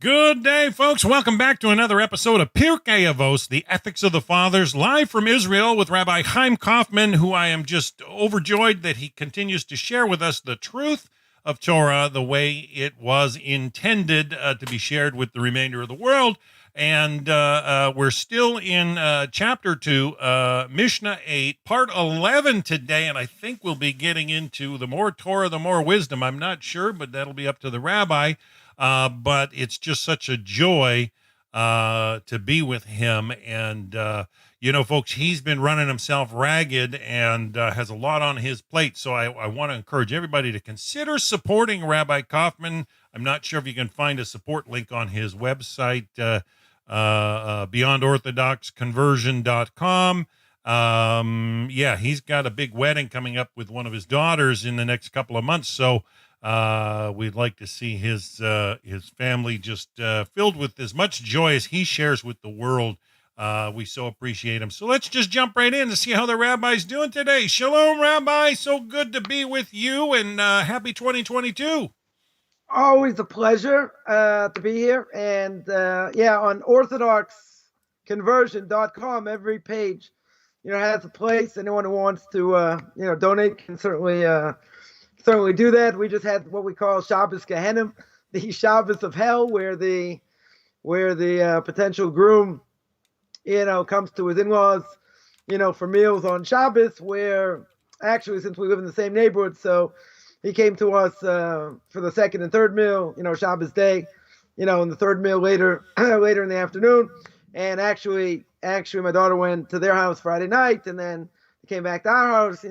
Good day, folks. Welcome back to another episode of Pirkei Avos, the Ethics of the Fathers, live from Israel with Rabbi Chaim Coffman, who I am just overjoyed that he continues to share with us the truth of Torah the way it was intended to be shared with the remainder of the world. And we're still in Chapter 2, Mishna 8, Part 11 today, and I think we'll be getting into the more Torah, the more wisdom. I'm not sure, but that'll be up to the rabbi. But it's just such a joy to be with him. And, folks, he's been running himself ragged and has a lot on his plate. So I want to encourage everybody to consider supporting Rabbi Coffman. I'm not sure if you can find a support link on his website, beyondorthodoxconversion.com. He's got a big wedding coming up with one of his daughters in the next couple of months. So we'd like to see his family just filled with as much joy as he shares with the world. We so appreciate him. So let's just jump right in to see how the rabbi's doing today. Shalom, Rabbi. So good to be with you, and happy 2022. Always a pleasure to be here. And on orthodoxconversion.com, every page, has a place. Anyone who wants to, donate can certainly do that. We just had what we call Shabbos Gehenim, the Shabbos of hell, where the potential groom, comes to his in-laws, for meals on Shabbos, where actually, since we live in the same neighborhood, so he came to us for the second and third meal, Shabbos day, and the third meal later in the afternoon. And actually my daughter went to their house Friday night, and then came back to our house,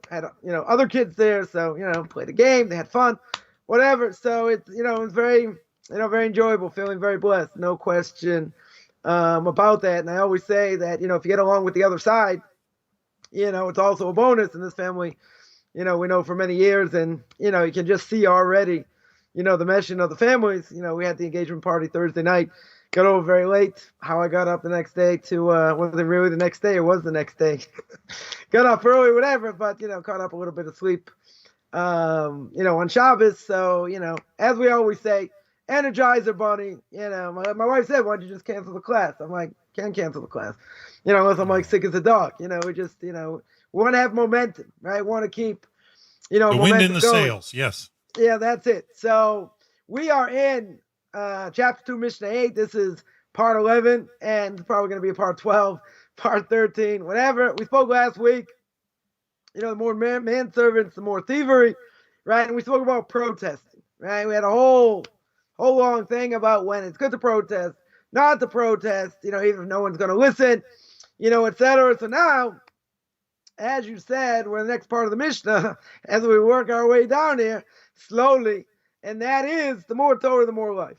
had, other kids there. So, played a game, they had fun, whatever. So it's, it was very, very enjoyable, feeling very blessed. No question about that. And I always say that, if you get along with the other side, it's also a bonus in this family. We know for many years, and, you can just see already, the meshing of the families. We had the engagement party Thursday night, got over very late. How I got up the next day to, was it really the next day or was the next day? Got up early, whatever, but, caught up a little bit of sleep, on Shabbos. So, as we always say, Energizer Bunny, my wife said, why don't you just cancel the class? I'm like, can't cancel the class, unless I'm like sick as a dog. We just, we want to have momentum, right? Want to keep, the wind in the going. sails. Yes. Yeah, that's it. So we are in Chapter 2, Mishnah 8. This is part 11, and it's probably going to be a part 12, part 13, whatever. We spoke last week, the more manservants, the more thievery, right? And we spoke about protesting, right? We had a whole long thing about when it's good to protest, not to protest, even if no one's going to listen, etc. So now, as you said, we're in the next part of the Mishnah as we work our way down here slowly, and that is the more Torah, the more life.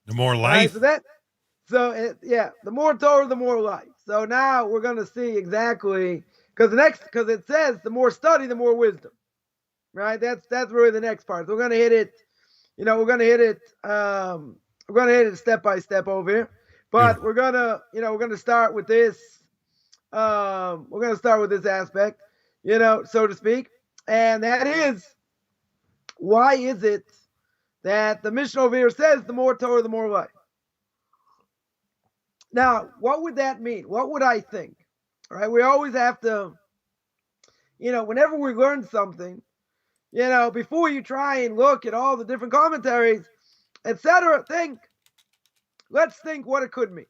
The more life. Right? The more Torah, the more life. So now we're going to see exactly, because it says the more study, the more wisdom, right? That's really the next part. So we're going to hit it. We're going to hit it step by step over here, but we're going to start with this. We're going to start with this aspect, so to speak, and that is, why is it that the Mishnah over here says the more Torah, the more life? Now, what would that mean? What would I think? All right, we always have to, whenever we learn something, before you try and look at all the different commentaries, etc., let's think what it could mean,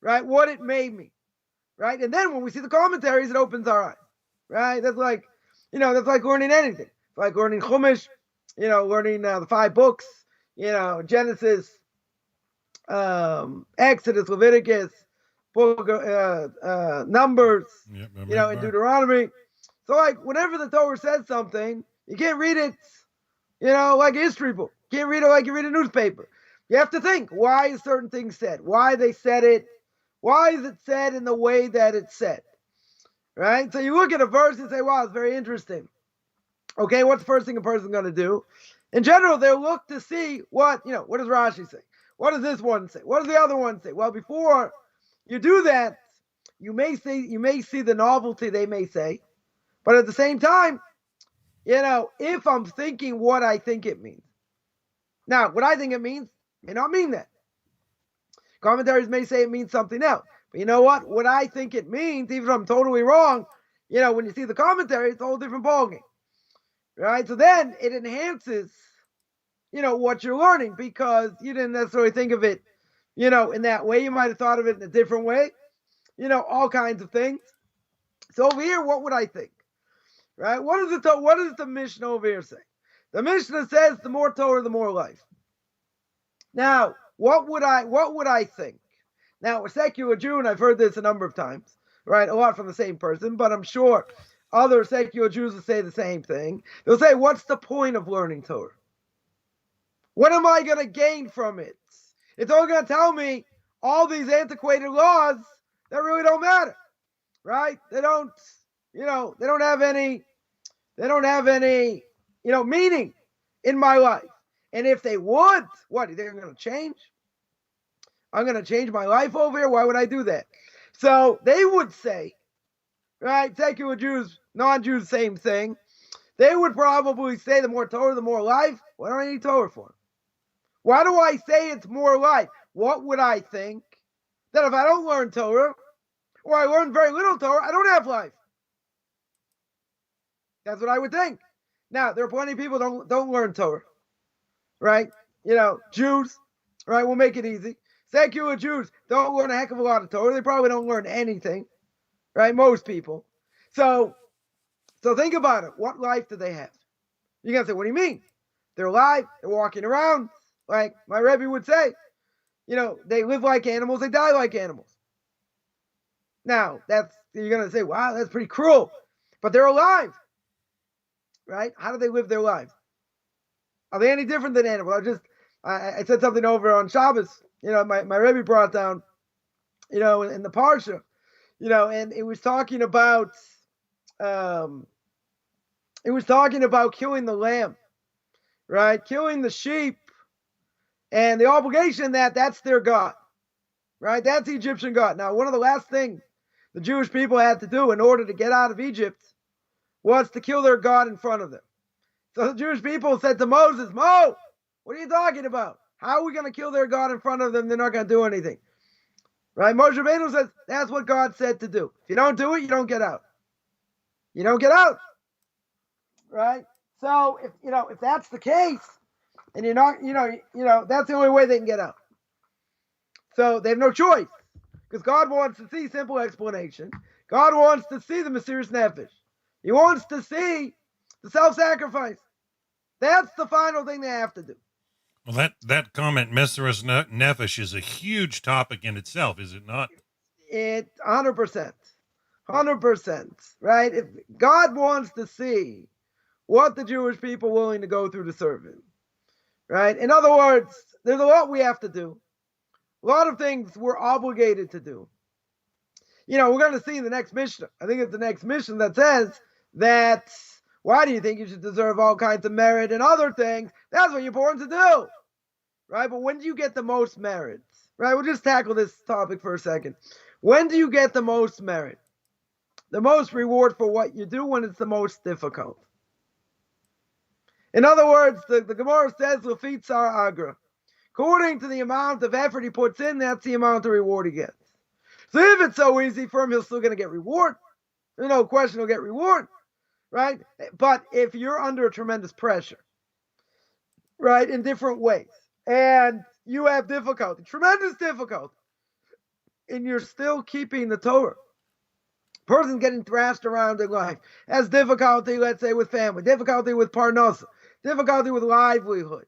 right? What it may mean, right? And then when we see the commentaries, it opens our eyes, right? That's like learning anything. It's like learning Chumash, learning the 5 books, Genesis, Exodus, Leviticus, book, Numbers, and Deuteronomy. So like whenever the Torah says something, you can't read it, like a history book. You can't read it like you read a newspaper. You have to think, why is certain things said? Why they said it? Why is it said in the way that it's said? Right? So you look at a verse and say, wow, it's very interesting. Okay, what's the first thing a person's going to do? In general, they'll look to see what does Rashi say? What does this one say? What does the other one say? Well, before you do that, you may see the novelty they may say, but at the same time, if I'm thinking what I think it means. Now, what I think it means, may not mean that. Commentaries may say it means something else. But you know what? What I think it means, even if I'm totally wrong, when you see the commentary, it's a whole different ballgame. Right? So then it enhances, what you're learning, because you didn't necessarily think of it, in that way. You might have thought of it in a different way, all kinds of things. So over here, what would I think? Right? What does the Mishnah over here say? The Mishnah says the more Torah, the more life. Now, what would I think? Now, a secular Jew, and I've heard this a number of times, right? A lot from the same person, but I'm sure other secular Jews will say the same thing. They'll say, what's the point of learning Torah? What am I going to gain from it? It's all going to tell me all these antiquated laws that really don't matter, right? They don't have any, meaning in my life. And if they would, what, they're going to change? I'm going to change my life over here? Why would I do that? So they would say, right, secular Jews, non-Jews, same thing. They would probably say the more Torah, the more life. What do I need Torah for? Why do I say it's more life? What would I think? That if I don't learn Torah, or I learn very little Torah, I don't have life. That's what I would think. Now, there are plenty of people who don't learn Torah, right? Jews, right? We'll make it easy. Secular Jews don't learn a heck of a lot of Torah. They probably don't learn anything, right? Most people. So think about it. What life do they have? You're going to say, what do you mean? They're alive. They're walking around. Like my Rebbe would say, they live like animals. They die like animals. Now, you're going to say, wow, that's pretty cruel. But they're alive, right? How do they live their lives? Are they any different than animals? I said something over on Shabbos. My Rebbe brought down, in the Parsha, and it was talking about, killing the lamb, right? Killing the sheep, and the obligation that's their God, right? That's the Egyptian God. Now, one of the last things the Jewish people had to do in order to get out of Egypt was to kill their God in front of them. So the Jewish people said to Moses, Mo, what are you talking about? How are we going to kill their God in front of them? They're not going to do anything. Right? Moshe Rabbeinu says, that's what God said to do. If you don't do it, you don't get out. You don't get out. Right? So, if that's the case, and you're not, that's the only way they can get out. So they have no choice. Because God wants to see simple explanation. God wants to see the mysterious nefesh. He wants to see the self-sacrifice. That's the final thing they have to do. Well, that comment, Messerus Nefesh, is a huge topic in itself, is it not? It 100%. 100%. Right? If God wants to see what the Jewish people are willing to go through to serve him. Right? In other words, there's a lot we have to do. A lot of things we're obligated to do. We're going to see in the next Mishna. I think it's the next Mishna that says that, why do you think you should deserve all kinds of merit and other things? That's what you're born to do. Right? But when do you get the most merit? Right? We'll just tackle this topic for a second. When do you get the most merit? The most reward for what you do when it's the most difficult. In other words, the Gemara says, Lefit Sar Agra. According to the amount of effort he puts in, that's the amount of reward he gets. So if it's so easy for him, he's still going to get reward. There's no question he'll get reward. Right? But if you're under tremendous pressure, right, in different ways, and you have difficulty, tremendous difficulty, and you're still keeping the Torah, person getting thrashed around in life, has difficulty, let's say, with family, difficulty with parnasa, difficulty with livelihood,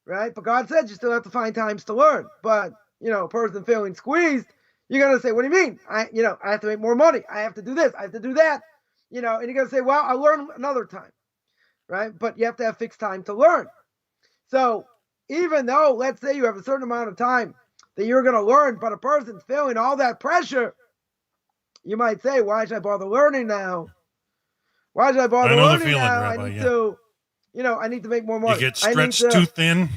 right? But God said you still have to find times to learn. But, a person feeling squeezed, you're going to say, what do you mean? I have to make more money. I have to do this. I have to do that. And you're going to say, well, I'll learn another time, right? But you have to have fixed time to learn. So even though, let's say you have a certain amount of time that you're going to learn, but a person's feeling all that pressure, you might say, why should I bother learning now? Why should I bother learning now? Rabbi, I need to, I need to make more money. You get stretched too thin?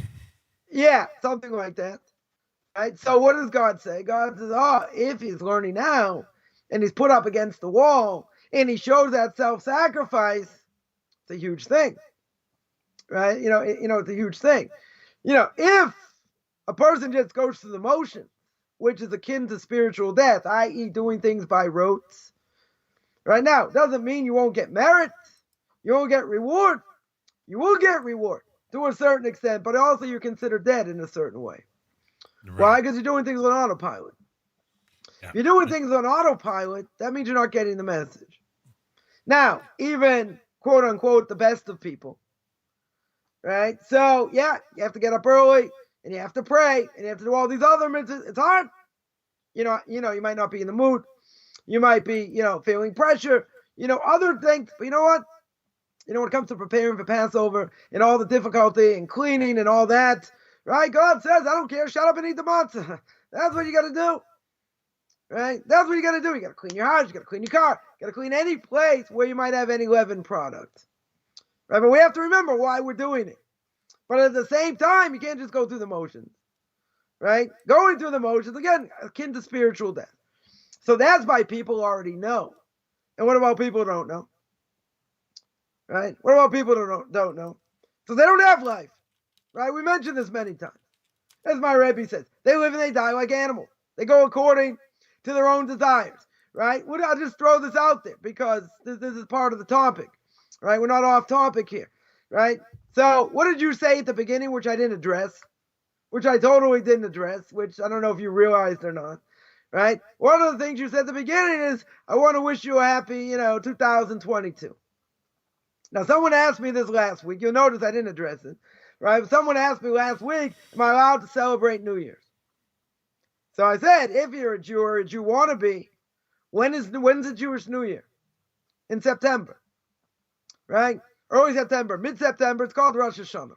Yeah, something like that. Right? So what does God say? God says, if he's learning now and he's put up against the wall and he shows that self-sacrifice, it's a huge thing. Right? It's a huge thing. If a person just goes through the motion, which is akin to spiritual death, i.e. doing things by rotes. Right now, doesn't mean you won't get merit, you won't get reward. You will get reward to a certain extent, but also you're considered dead in a certain way. Right. Why? Because you're doing things on autopilot. Yeah. If you're doing things on autopilot, that means you're not getting the message. Now, even quote unquote the best of people, right? So yeah, you have to get up early and you have to pray and you have to do all these other mitzvahs. It's hard. You might not be in the mood. You might be, feeling pressure, other things. But you know what? When it comes to preparing for Passover and all the difficulty and cleaning and all that, right? God says, I don't care. Shut up and eat the matzah. That's what you got to do, right? That's what you got to do. You got to clean your house. You got to clean your car. You got to clean any place where you might have any leavened product, right? But we have to remember why we're doing it. But at the same time, you can't just go through the motions, right? Going through the motions, again, akin to spiritual death. So that's why people already know. And what about people who don't know? Right? What about people who don't know? So they don't have life. Right? We mentioned this many times. As my Rebbe says, they live and they die like animals. They go according to their own desires. Right? I'll just throw this out there because this is part of the topic. Right? We're not off topic here. Right? So what did you say at the beginning, which I didn't address? Which I totally didn't address, which I don't know if you realized or not. Right? One of the things you said at the beginning is, I want to wish you a happy, 2022. Now, someone asked me this last week. You'll notice I didn't address it. Right? Someone asked me last week, am I allowed to celebrate New Year's? So I said, if you're a Jew or a Jew want to be, when's the Jewish New Year? In September. Right? Early September, mid-September. It's called Rosh Hashanah.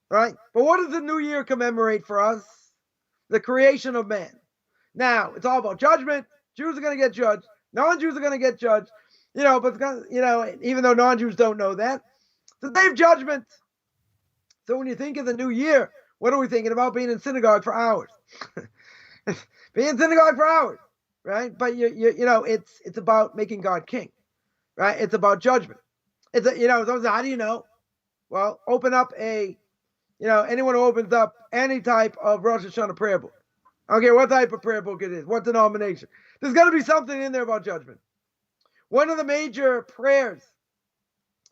Right? But what does the New Year commemorate for us? The creation of man. Now, it's all about judgment. Jews are going to get judged. Non-Jews are going to get judged. But even though non-Jews don't know that, it's a day of judgment. So when you think of the new year, what are we thinking about? Being in synagogue for hours. Being in synagogue for hours, right? But it's about making God king, right? It's about judgment. It's how do you know? Well, open up anyone who opens up any type of Rosh Hashanah prayer book. I don't care what type of prayer book it is, what denomination. There's got to be something in there about judgment. One of the major prayers,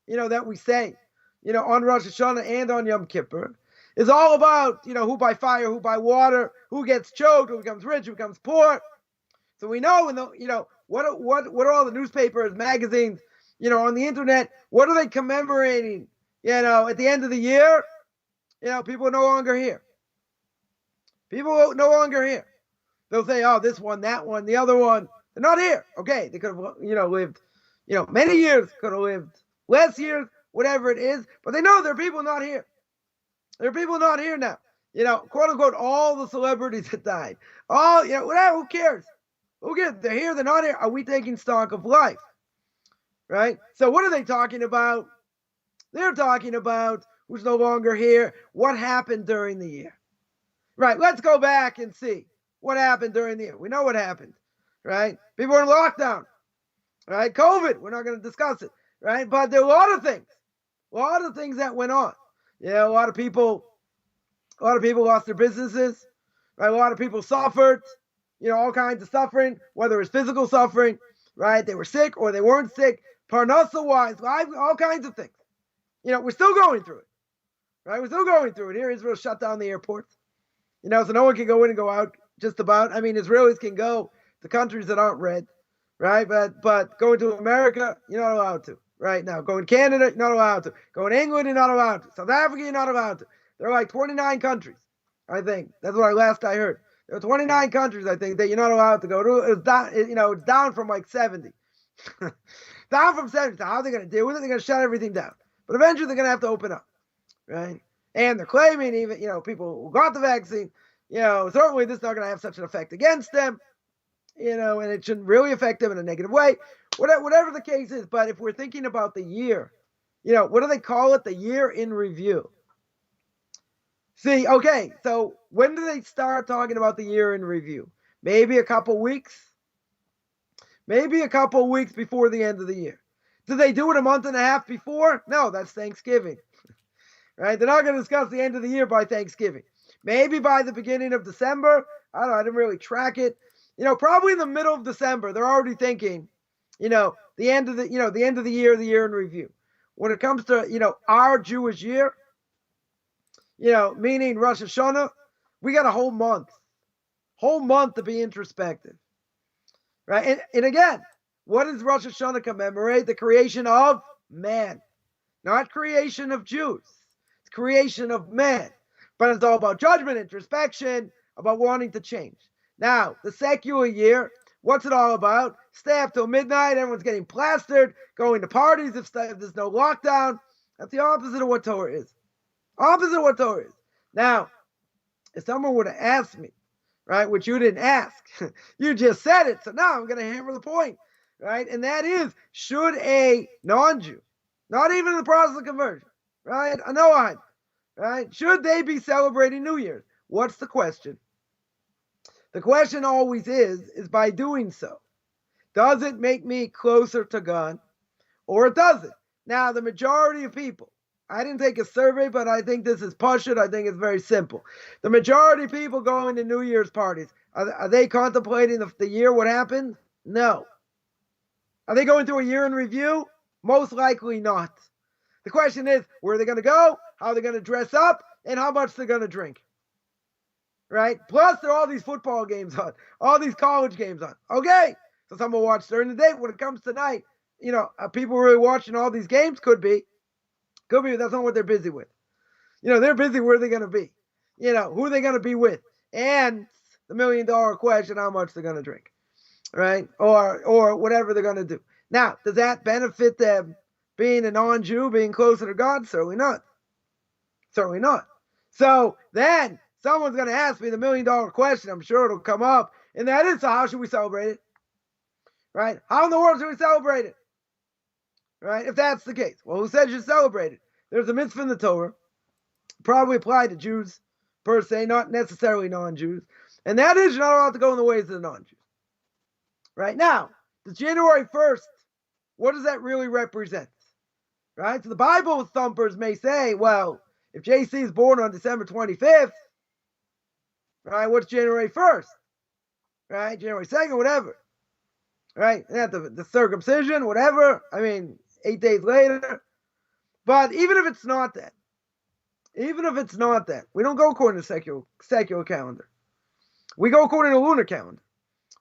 that we say, on Rosh Hashanah and on Yom Kippur is all about, who by fire, who by water, who gets choked, who becomes rich, who becomes poor. So we know, what are all the newspapers, magazines, on the internet, what are they commemorating, at the end of the year? People are no longer here. People are no longer here. They'll say, oh, this one, that one, the other one. They're not here. Okay, they could have, lived, many years, could have lived less years, whatever it is. But they know there are people not here. There are people not here now. Quote unquote, all the celebrities that died. All, whatever, who cares? Who cares? They're here, they're not here. Are we taking stock of life? Right? So what are they talking about? They're talking about who's no longer here, what happened during the year. Right, let's go back and see what happened during the year. We know what happened, right? People were in lockdown, right? COVID, we're not going to discuss it, right? But there were a lot of things that went on. A lot of people lost their businesses, right? A lot of people suffered, all kinds of suffering, whether it's physical suffering, right? They were sick or they weren't sick, parnasa-wise, all kinds of things. We're still going through it, right? We're still going through it. Here, Israel shut down the airports. So no one can go in and go out just about. I mean, Israelis can go to countries that aren't red, right? But going to America, you're not allowed to right now. Going to Canada, you're not allowed to. Going to England, you're not allowed to. South Africa, you're not allowed to. There are like 29 countries, I think. That's what I heard. There are 29 countries, I think, that you're not allowed to go to. It's down from like 70. Down from 70. So how are they going to deal with it? They're going to shut everything down. But eventually they're going to have to open up, right? And they're claiming even, people who got the vaccine, certainly this is not going to have such an effect against them, and it shouldn't really affect them in a negative way, whatever the case is. But if we're thinking about the year, what do they call it? The year in review. See, okay, so when do they start talking about the year in review? Maybe a couple weeks? Maybe a couple weeks before the end of the year. Do they do it a month and a half before? No, that's Thanksgiving. Right? They're not going to discuss the end of the year by Thanksgiving. Maybe by the beginning of December. I don't know. I didn't really track it. Probably in the middle of December, they're already thinking, the end of the year in review. When it comes to, our Jewish year, meaning Rosh Hashanah, we got a whole month to be introspective, right? And again, what does Rosh Hashanah commemorate? The creation of man, not creation of Jews. It's creation of man, but it's all about judgment, introspection, about wanting to change. Now, the secular year, what's it all about? Stay up till midnight, everyone's getting plastered, going to parties if there's no lockdown. That's the opposite of what Torah is. Now, if someone were to ask me, right, which you didn't ask, you just said it, so now I'm going to hammer the point, right? And that is, should a non-Jew, not even in the process of conversion, right, a Noahide, right, should they be celebrating New Year's? What's the question? The question always is by doing so, does it make me closer to God or it doesn't? Now, the majority of people, I didn't take a survey, but I think this is pashut. I think it's very simple. The majority of people going to New Year's parties, are they contemplating the year, what happened? No. Are they going through a year in review? Most likely not. The question is, where are they going to go? How are they going to dress up? And how much they're going to drink? Right? Plus, there are all these football games on, all these college games on. Okay, so some will watch during the day. When it comes to night, are people really watching all these games? Could be. That's not what they're busy with. They're busy where they're going to be. Who are they going to be with? And the $1 million question, how much they're going to drink. Right? Or whatever they're going to do. Now, does that benefit them being a non-Jew, being closer to God? Certainly not. So then, someone's going to ask me the $1 million question. I'm sure it'll come up. And that is, so how should we celebrate it? Right? How in the world should we celebrate it? Right? If that's the case. Well, who said you should celebrate it? There's a mitzvah in the Torah. Probably applied to Jews per se, not necessarily non-Jews. And that is, you're not allowed to go in the ways of the non-Jews. Right? Now, the January 1st, what does that really represent? Right? So the Bible thumpers may say, well, if JC is born on December 25th, right, what's January 1st? Right? January 2nd, whatever. Right? The circumcision, whatever. 8 days later. But even if it's not that, we don't go according to secular calendar. We go according to lunar calendar.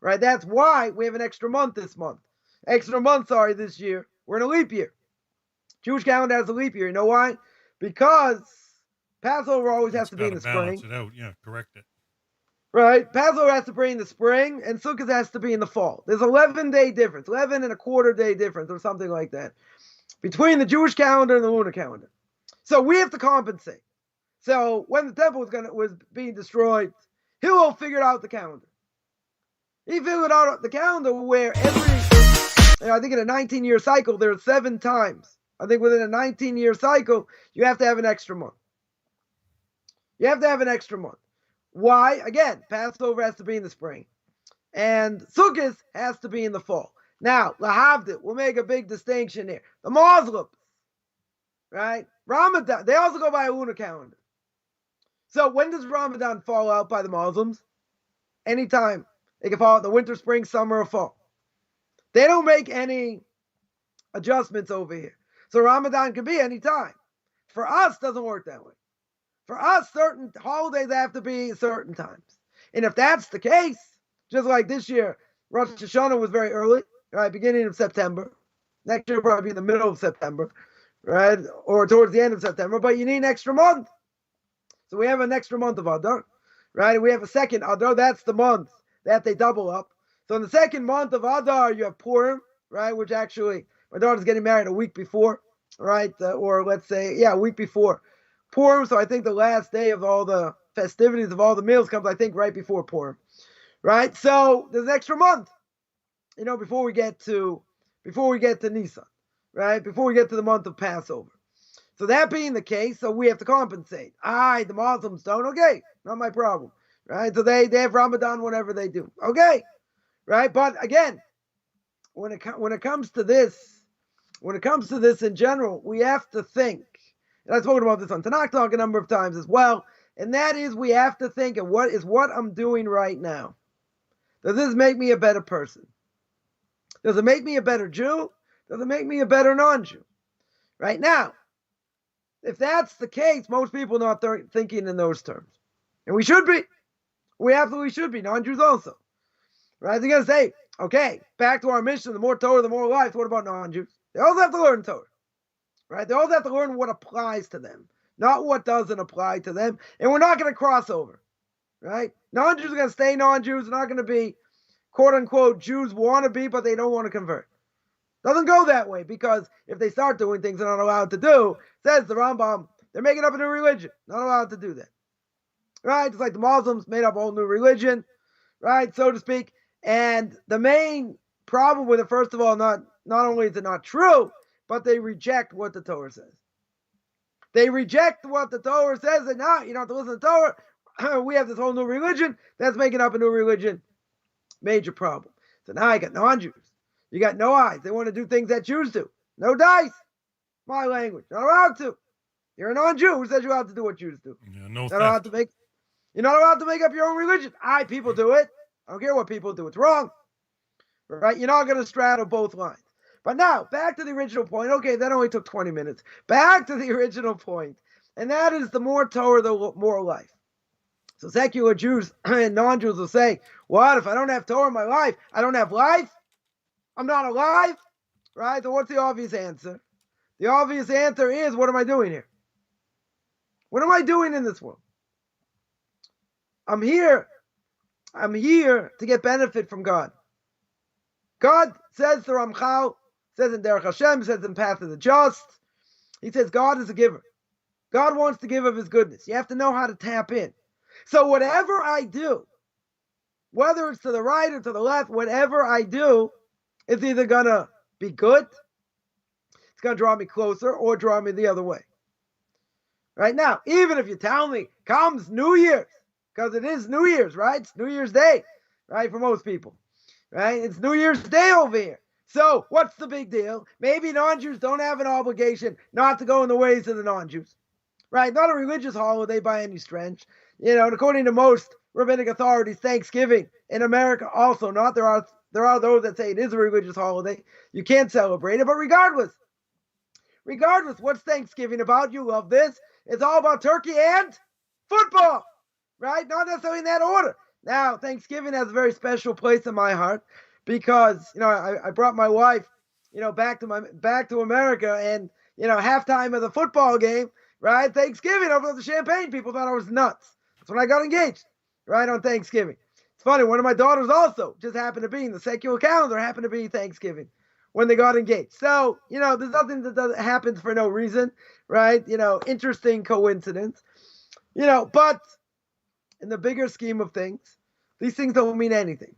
Right? That's why we have an extra month this month. This year. We're in a leap year. Jewish calendar has a leap year. You know why? Because Passover always has to be in the spring. Balance it out. Yeah, correct it. Right? Passover has to be in the spring, and Sukkot has to be in the fall. There's 11-day difference, 11 and a quarter day difference, or something like that, between the Jewish calendar and the lunar calendar. So we have to compensate. So when the temple was being destroyed, Hillel figured out the calendar. He figured out the calendar where I think in a 19-year cycle, there are 7 times. I think within a 19-year cycle, you have to have an extra month. Why? Again, Passover has to be in the spring. And Sukkot has to be in the fall. Now, lahavdil, we'll make a big distinction here. The Muslims, right? Ramadan, they also go by a lunar calendar. So when does Ramadan fall out by the Muslims? Anytime. They can fall out the winter, spring, summer, or fall. They don't make any adjustments over here. So Ramadan can be any time. For us, it doesn't work that way. For us, certain holidays have to be certain times. And if that's the case, just like this year, Rosh Hashanah was very early, right? Beginning of September. Next year will probably be in the middle of September, right? Or towards the end of September. But you need an extra month. So we have an extra month of Adar, right? We have a second Adar. That's the month that they double up. So in the second month of Adar, you have Purim, right? Which actually, my daughter's getting married a week before, right? Or let's say, a week before Purim. So I think the last day of all the festivities of all the meals comes, I think, right before Purim, right? So there's an extra month, before we get to Nisan, right? Before we get to the month of Passover. So that being the case, so we have to compensate. The Muslims don't. Okay, not my problem, right? So they have Ramadan whenever they do. Okay, right? But again, when it comes to this in general, we have to think. And I've spoken about this on Tanakh Talk a number of times as well. And that is, we have to think of what I'm doing right now. Does this make me a better person? Does it make me a better Jew? Does it make me a better non-Jew? Right now, if that's the case, most people are not thinking in those terms. And we should be. We absolutely should be. Non-Jews also. Right? They're going to say, okay, back to our mission, the more Torah, the more life. What about non-Jews? They also have to learn Torah. Right? They also have to learn what applies to them, not what doesn't apply to them. And we're not going to cross over. Right? Non-Jews are going to stay non-Jews. They're not going to be, quote-unquote, Jews want to be, but they don't want to convert. Doesn't go that way, because if they start doing things they're not allowed to do, says the Rambam, they're making up a new religion. Not allowed to do that. Right? It's like the Muslims made up a whole new religion, right, so to speak. And the main problem with it, first of all, not only is it not true, but they reject what the Torah says. They reject what the Torah says, and now you don't have to listen to the Torah. We have this whole new religion that's making up a new religion. Major problem. So now I got non-Jews. You got no eyes. They want to do things that Jews do. No dice. My language. Not allowed to. You're a non-Jew. Who says you're allowed to do what Jews do? Yeah, no. You're not allowed to make up your own religion. People do it. I don't care what people do. It's wrong. Right? You're not going to straddle both lines. But now, back to the original point. Okay, that only took 20 minutes. Back to the original point. And that is, the more Torah, the more life. So secular Jews and non-Jews will say, what, if I don't have Torah in my life, I don't have life? I'm not alive? Right? So what's the obvious answer? The obvious answer is, what am I doing here? What am I doing in this world? I'm here to get benefit from God. God says to Ramchal, says in Derech Hashem, says in Path of the Just, he says God is a giver. God wants to give of his goodness. You have to know how to tap in. So whatever I do, whether it's to the right or to the left, whatever I do, it's either going to be good, it's going to draw me closer, or draw me the other way. Right now, even if you tell me, comes New Year's, because it is New Year's, right? It's New Year's Day, right, for most people. Right? It's New Year's Day over here. So what's the big deal? Maybe non-Jews don't have an obligation not to go in the ways of the non-Jews. Right? Not a religious holiday by any stretch. And according to most rabbinic authorities, Thanksgiving in America also not. There are those that say it is a religious holiday. You can't celebrate it. But regardless, what's Thanksgiving about? You love this. It's all about turkey and football. Right? Not necessarily in that order. Now, Thanksgiving has a very special place in my heart because, I brought my wife, back to America, and, halftime of the football game, right? Thanksgiving, over the champagne, people thought I was nuts. That's when I got engaged, right, on Thanksgiving. It's funny, one of my daughters also just happened to be in the secular calendar, happened to be Thanksgiving when they got engaged. So, there's nothing that happens for no reason, right? Interesting coincidence, but in the bigger scheme of things, these things don't mean anything.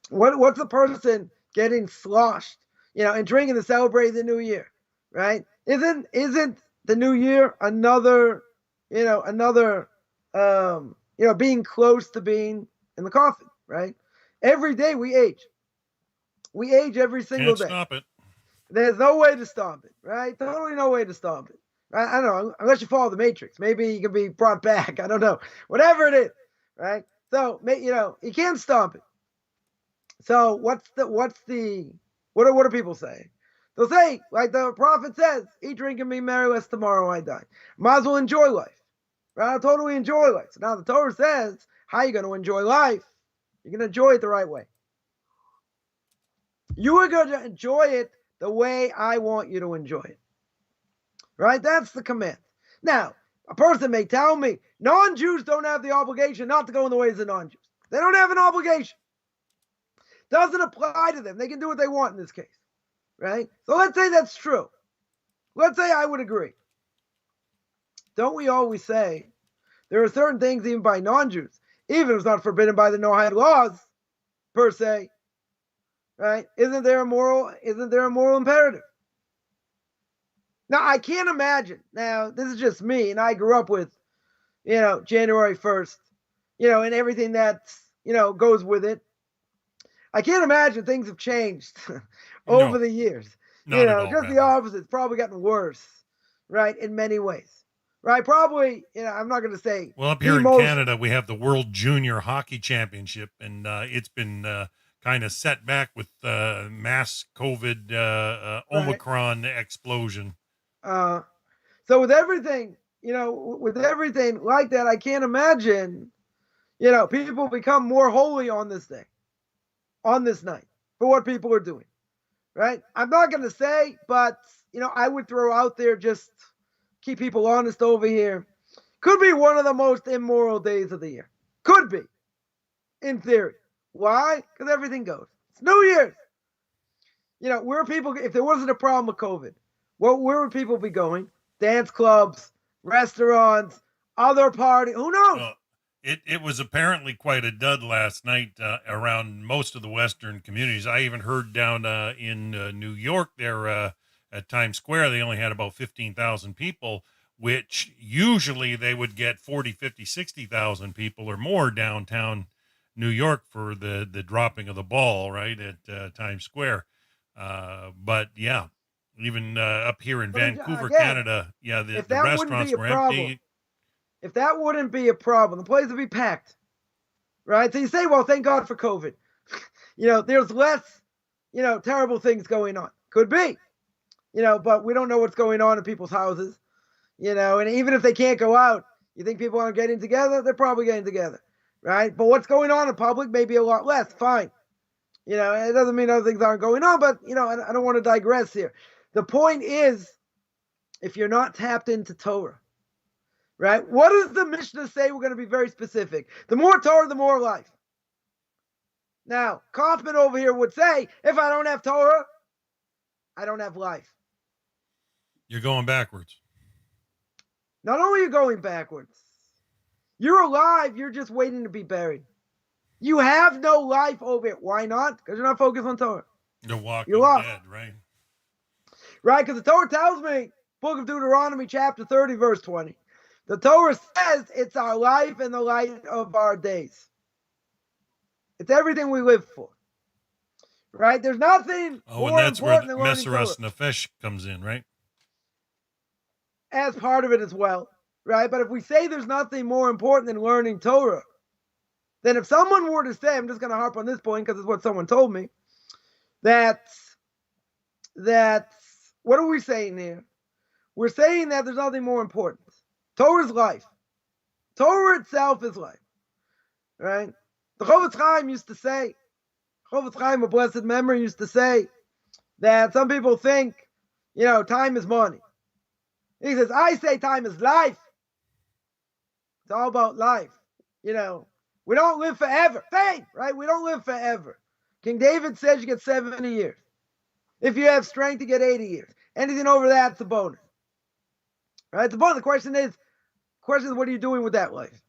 What's a person getting sloshed, and drinking to celebrate the new year, right? Isn't the new year another being close to being in the coffin, right? Every day we age. We age every single day. Can't stop it. There's no way to stop it, right? Totally no way to stop it. I don't know, unless you follow the Matrix. Maybe you can be brought back. I don't know. Whatever it is, right? So, you can't stop it. So what do people say? They'll say, like the prophet says, eat, drink, and be merry, lest tomorrow I die. Might as well enjoy life. Right? I'll totally enjoy life. So now the Torah says, how are you going to enjoy life? You're going to enjoy it the right way. You are going to enjoy it the way I want you to enjoy it. Right? That's the command. Now, a person may tell me, non-Jews don't have the obligation not to go in the ways of non-Jews. They don't have an obligation. Doesn't apply to them. They can do what they want in this case. Right? So let's say that's true. Let's say I would agree. Don't we always say there are certain things even by non-Jews, even if it's not forbidden by the Noahide laws, per se, right? Isn't there a moral imperative? Now, I can't imagine. Now, this is just me, and I grew up with, January 1st, and everything that's, goes with it. I can't imagine things have changed over the years. Not at all, just the opposite. It's probably gotten worse, right, in many ways. right? Probably, I'm not going to say. Well, up here in Canada, we have the World Junior Hockey Championship, and it's been kind of set back with mass COVID Omicron explosion. So with everything, with everything like that, I can't imagine, people become more holy on this day, on this night, for what people are doing, right? I'm not going to say, but, I would throw out there, just keep people honest over here. Could be one of the most immoral days of the year. Could be, in theory. Why? Because everything goes. It's New Year's. Where people, if there wasn't a problem with COVID, where would people be going? Dance clubs, restaurants, other parties. Who knows? It was apparently quite a dud last night around most of the Western communities. I even heard down in New York there at Times Square, they only had about 15,000 people, which usually they would get 40, 50, 60,000 people or more downtown New York for the dropping of the ball, right, at Times Square. But, yeah, even up here in Vancouver, Canada, the restaurants were empty. If that wouldn't be a problem, the place would be packed, right? So you say, well, thank God for COVID. There's less, terrible things going on. Could be, but we don't know what's going on in people's houses, and even if they can't go out, you think people aren't getting together? They're probably getting together, right? But what's going on in public may be a lot less. Fine. It doesn't mean other things aren't going on, but, I don't want to digress here. The point is, if you're not tapped into Torah, right? What does the Mishna say? We're going to be very specific. The more Torah, the more life. Now, Coffman over here would say, if I don't have Torah, I don't have life. You're going backwards. Not only are you going backwards, you're alive, you're just waiting to be buried. You have no life over it. Why not? Because you're not focused on Torah. You're walking dead, right? Right, because the Torah tells me, Book of Deuteronomy, chapter 30, verse 20, the Torah says it's our life and the light of our days. It's everything we live for. Right? There's nothing more important than learning Torah. Oh, and that's where Meseras Nefesh comes in, right? As part of it as well. Right? But if we say there's nothing more important than learning Torah, then if someone were to say, I'm just going to harp on this point because it's what someone told me, that what are we saying here? We're saying that there's nothing more important. Torah is life. Torah itself is life. Right? The Chofetz Chaim used to say, Chofetz Chaim, a blessed memory, used to say that some people think, time is money. He says, I say time is life. It's all about life. We don't live forever. Fame, right? We don't live forever. King David says you get 70 years. If you have strength, you get 80 years. Anything over that's a bonus. Right? It's a bonus. The question is, what are you doing with that life?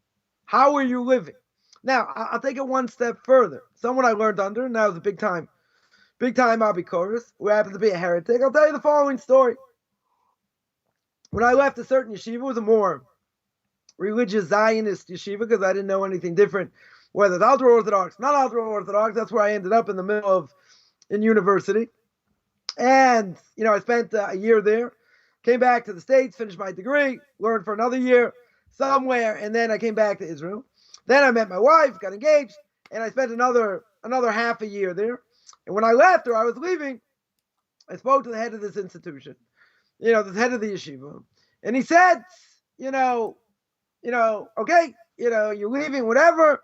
How are you living? Now, I'll take it one step further. Someone I learned under, and that was a big time Abikoris, who happens to be a heretic. I'll tell you the following story. When I left a certain yeshiva, it was a more religious Zionist yeshiva, because I didn't know anything different, whether it's ultra-Orthodox, not ultra-Orthodox. That's where I ended up in university. And, I spent a year there, came back to the States, finished my degree, learned for another year somewhere, and then I came back to Israel. Then I met my wife, got engaged, and I spent another half a year there. And when I left, or I was leaving, I spoke to the head of this institution, the head of the yeshiva, and he said, okay, you're leaving, whatever.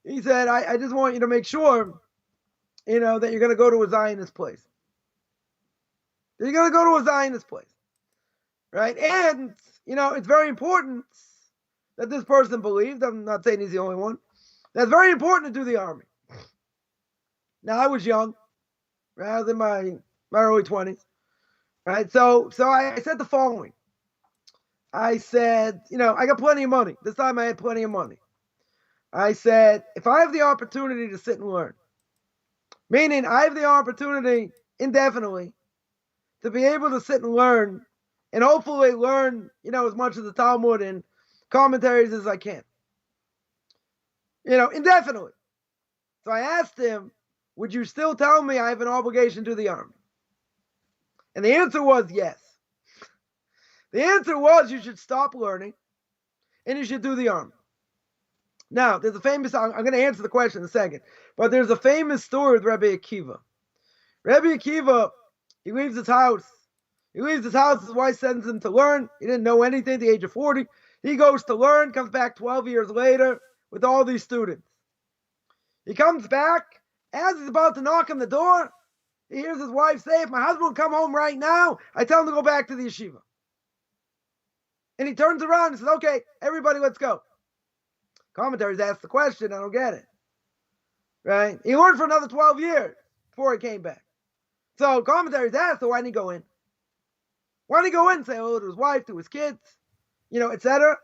He said, I just want you to make sure, that you're going to go to a Zionist place. You're going to go to a Zionist place, right? And, it's very important that this person believed. I'm not saying he's the only one. That's very important to do the army. Now, I was young, right? I was in my early 20s, right? So I said the following. I said, I got plenty of money. This time I had plenty of money. I said, if I have the opportunity to sit and learn, meaning I have the opportunity indefinitely to be able to sit and learn, and hopefully learn, as much of the Talmud and commentaries as I can, indefinitely. So I asked him, would you still tell me I have an obligation to the army? And the answer was yes. The answer was you should stop learning and you should do the army. Now, there's a famous, I'm going to answer the question in a second, but there's a famous story with Rabbi Akiva. Rabbi Akiva, he leaves his house. His wife sends him to learn. He didn't know anything at the age of 40. He goes to learn, comes back 12 years later with all these students. He comes back. As he's about to knock on the door, he hears his wife say, if my husband will come home right now, I tell him to go back to the yeshiva. And he turns around and says, okay, everybody, let's go. Commentaries ask the question, I don't get it. Right? He learned for another 12 years before he came back. So commentaries ask, so why didn't he go in? Why didn't he go in and say hello to his wife, to his kids, etc.?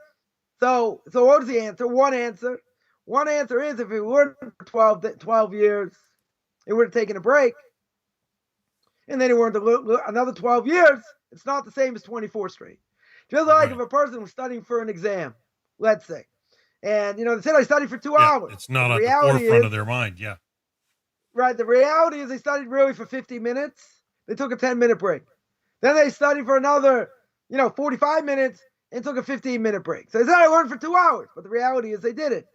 So what was the answer? One answer is if he learned for 12 years, he would have taken a break. And then he learned another 12 years. It's not the same as 24 straight. Just like if a person was studying for an exam, let's say. And, they said I studied for 2 hours. It's not at the forefront of their mind, yeah. Right, the reality is they studied really for 50 minutes. They took a 10-minute break. Then they studied for another, 45 minutes and took a 15-minute break. So they said I learned for 2 hours, but the reality is they didn't.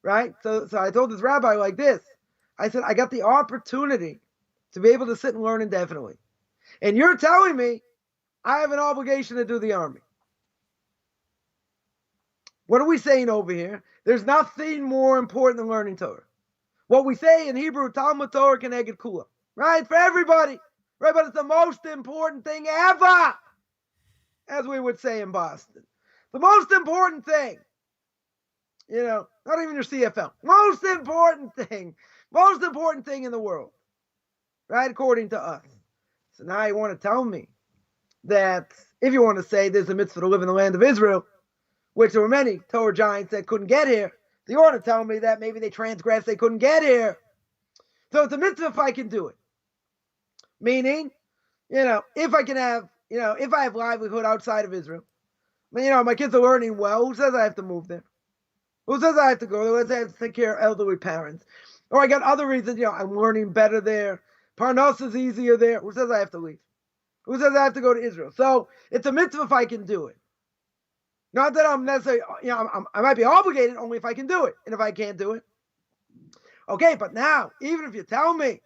Right? So I told this rabbi like this. I said, I got the opportunity to be able to sit and learn indefinitely. And you're telling me I have an obligation to do the army. What are we saying over here? There's nothing more important than learning Torah. What we say in Hebrew, Talmud Torah Keneged Kula. Right? For everybody. Right? But it's the most important thing ever. As we would say in Boston. The most important thing. Not even your CFL. Most important thing in the world. Right? According to us. So now you want to tell me that if you want to say there's a mitzvah to live in the land of Israel, which there were many Torah giants that couldn't get here, so you want to tell me that maybe they transgressed, they couldn't get here. So it's a mitzvah if I can do it. Meaning, if I can have, if I have livelihood outside of Israel, my kids are learning well, who says I have to move there? Who says I have to go there? Let's say I have to take care of elderly parents. Or I got other reasons, I'm learning better there. Parnas is easier there. Who says I have to leave? Who says I have to go to Israel? So it's a mitzvah if I can do it. Not that I'm necessarily, I might be obligated only if I can do it. And if I can't do it. Okay, but now, even if you tell me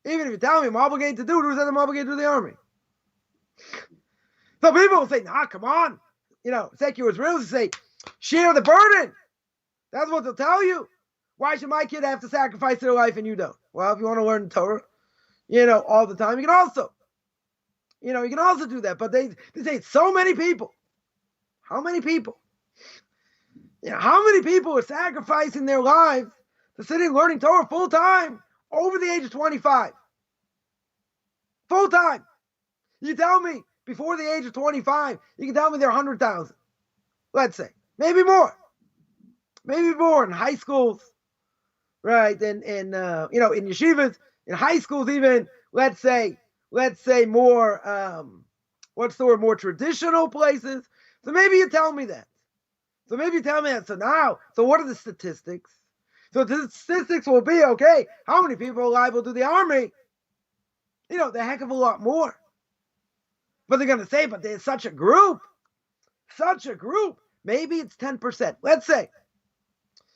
I'm obligated to do it, who says I'm obligated to do the army? So people will say, nah, come on. Secular Israelis say, share the burden. That's what they'll tell you. Why should my kid have to sacrifice their life and you don't? Well, if you want to learn the Torah, all the time, you can also do that. But they say so many people. How many people? How many people are sacrificing their lives to sitting learning Torah full time over the age of 25? Full time. You tell me before the age of 25, you can tell me there are 100,000. Let's say. Maybe more. Maybe more in high schools. Right? And in yeshivas, in high schools even, let's say more more traditional places. So maybe you tell me that. So what are the statistics? So the statistics will be, okay, how many people are liable to do the army? The heck of a lot more. But they're going to say, but there's such a group. Maybe it's 10%. Let's say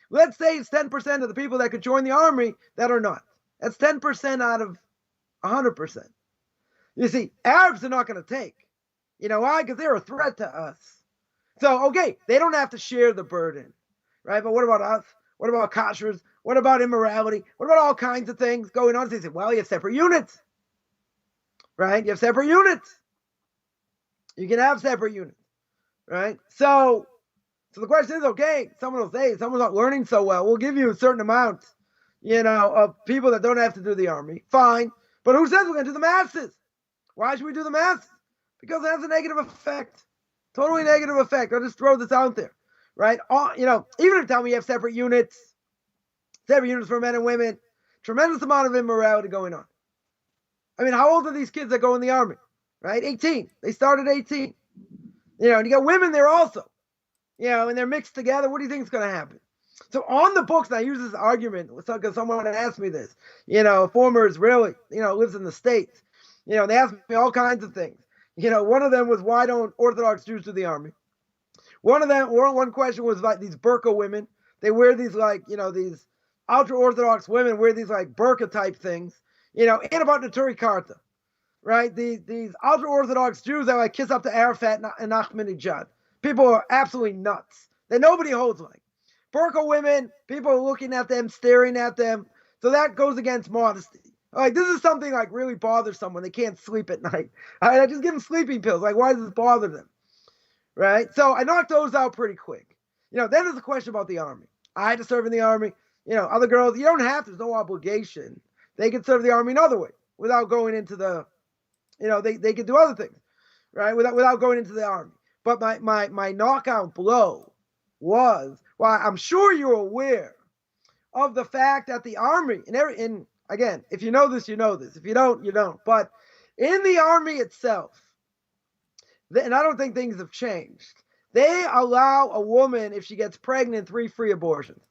it's 10% of the people that could join the army that are not. That's 10% out of 100%. You see, Arabs are not going to take. You know why? Because they're a threat to us. So, okay, they don't have to share the burden, right? But what about us? What about kashrus? What about immorality? What about all kinds of things going on? So they say, well, you have separate units, right? You have separate units. You can have separate units, right? So the question is, okay, someone will say, someone's not learning so well. We'll give you a certain amount, of people that don't have to do the army. Fine. But who says we're going to do the masses? Why should we do the masses? Because it has a negative effect. Totally negative effect. I'll just throw this out there, right? Even if you tell me you have separate units for men and women, tremendous amount of immorality going on. I mean, how old are these kids that go in the army, right? 18. They start at 18. And you got women there also, and they're mixed together. What do you think is going to happen? So on the books, and I use this argument because someone asked me this, a former Israeli, lives in the States. They asked me all kinds of things. One of them was, why don't Orthodox Jews do the army? One question was about these burqa women. They wear these these ultra-Orthodox women wear these like burqa type things, and about the Naturi Karta, right? These ultra-Orthodox Jews that like kiss up to Arafat and Ahmadinejad. People are absolutely nuts. That nobody holds like. Burqa women, people are looking at them, staring at them. So that goes against modesty. Like, this is something like really bothers someone. They can't sleep at night. I just give them sleeping pills. Like, why does this bother them? Right? So I knocked those out pretty quick. Then there's a question about the army. I had to serve in the army. Other girls, you don't have to. There's no obligation. They can serve the army another way without going into the, they can do other things, right? Without going into the army. But my knockout blow was, well, I'm sure you're aware of the fact that the army, and again, if you know this, you know this. If you don't, you don't. But in the army itself, and I don't think things have changed, they allow a woman, if she gets pregnant, 3 free abortions.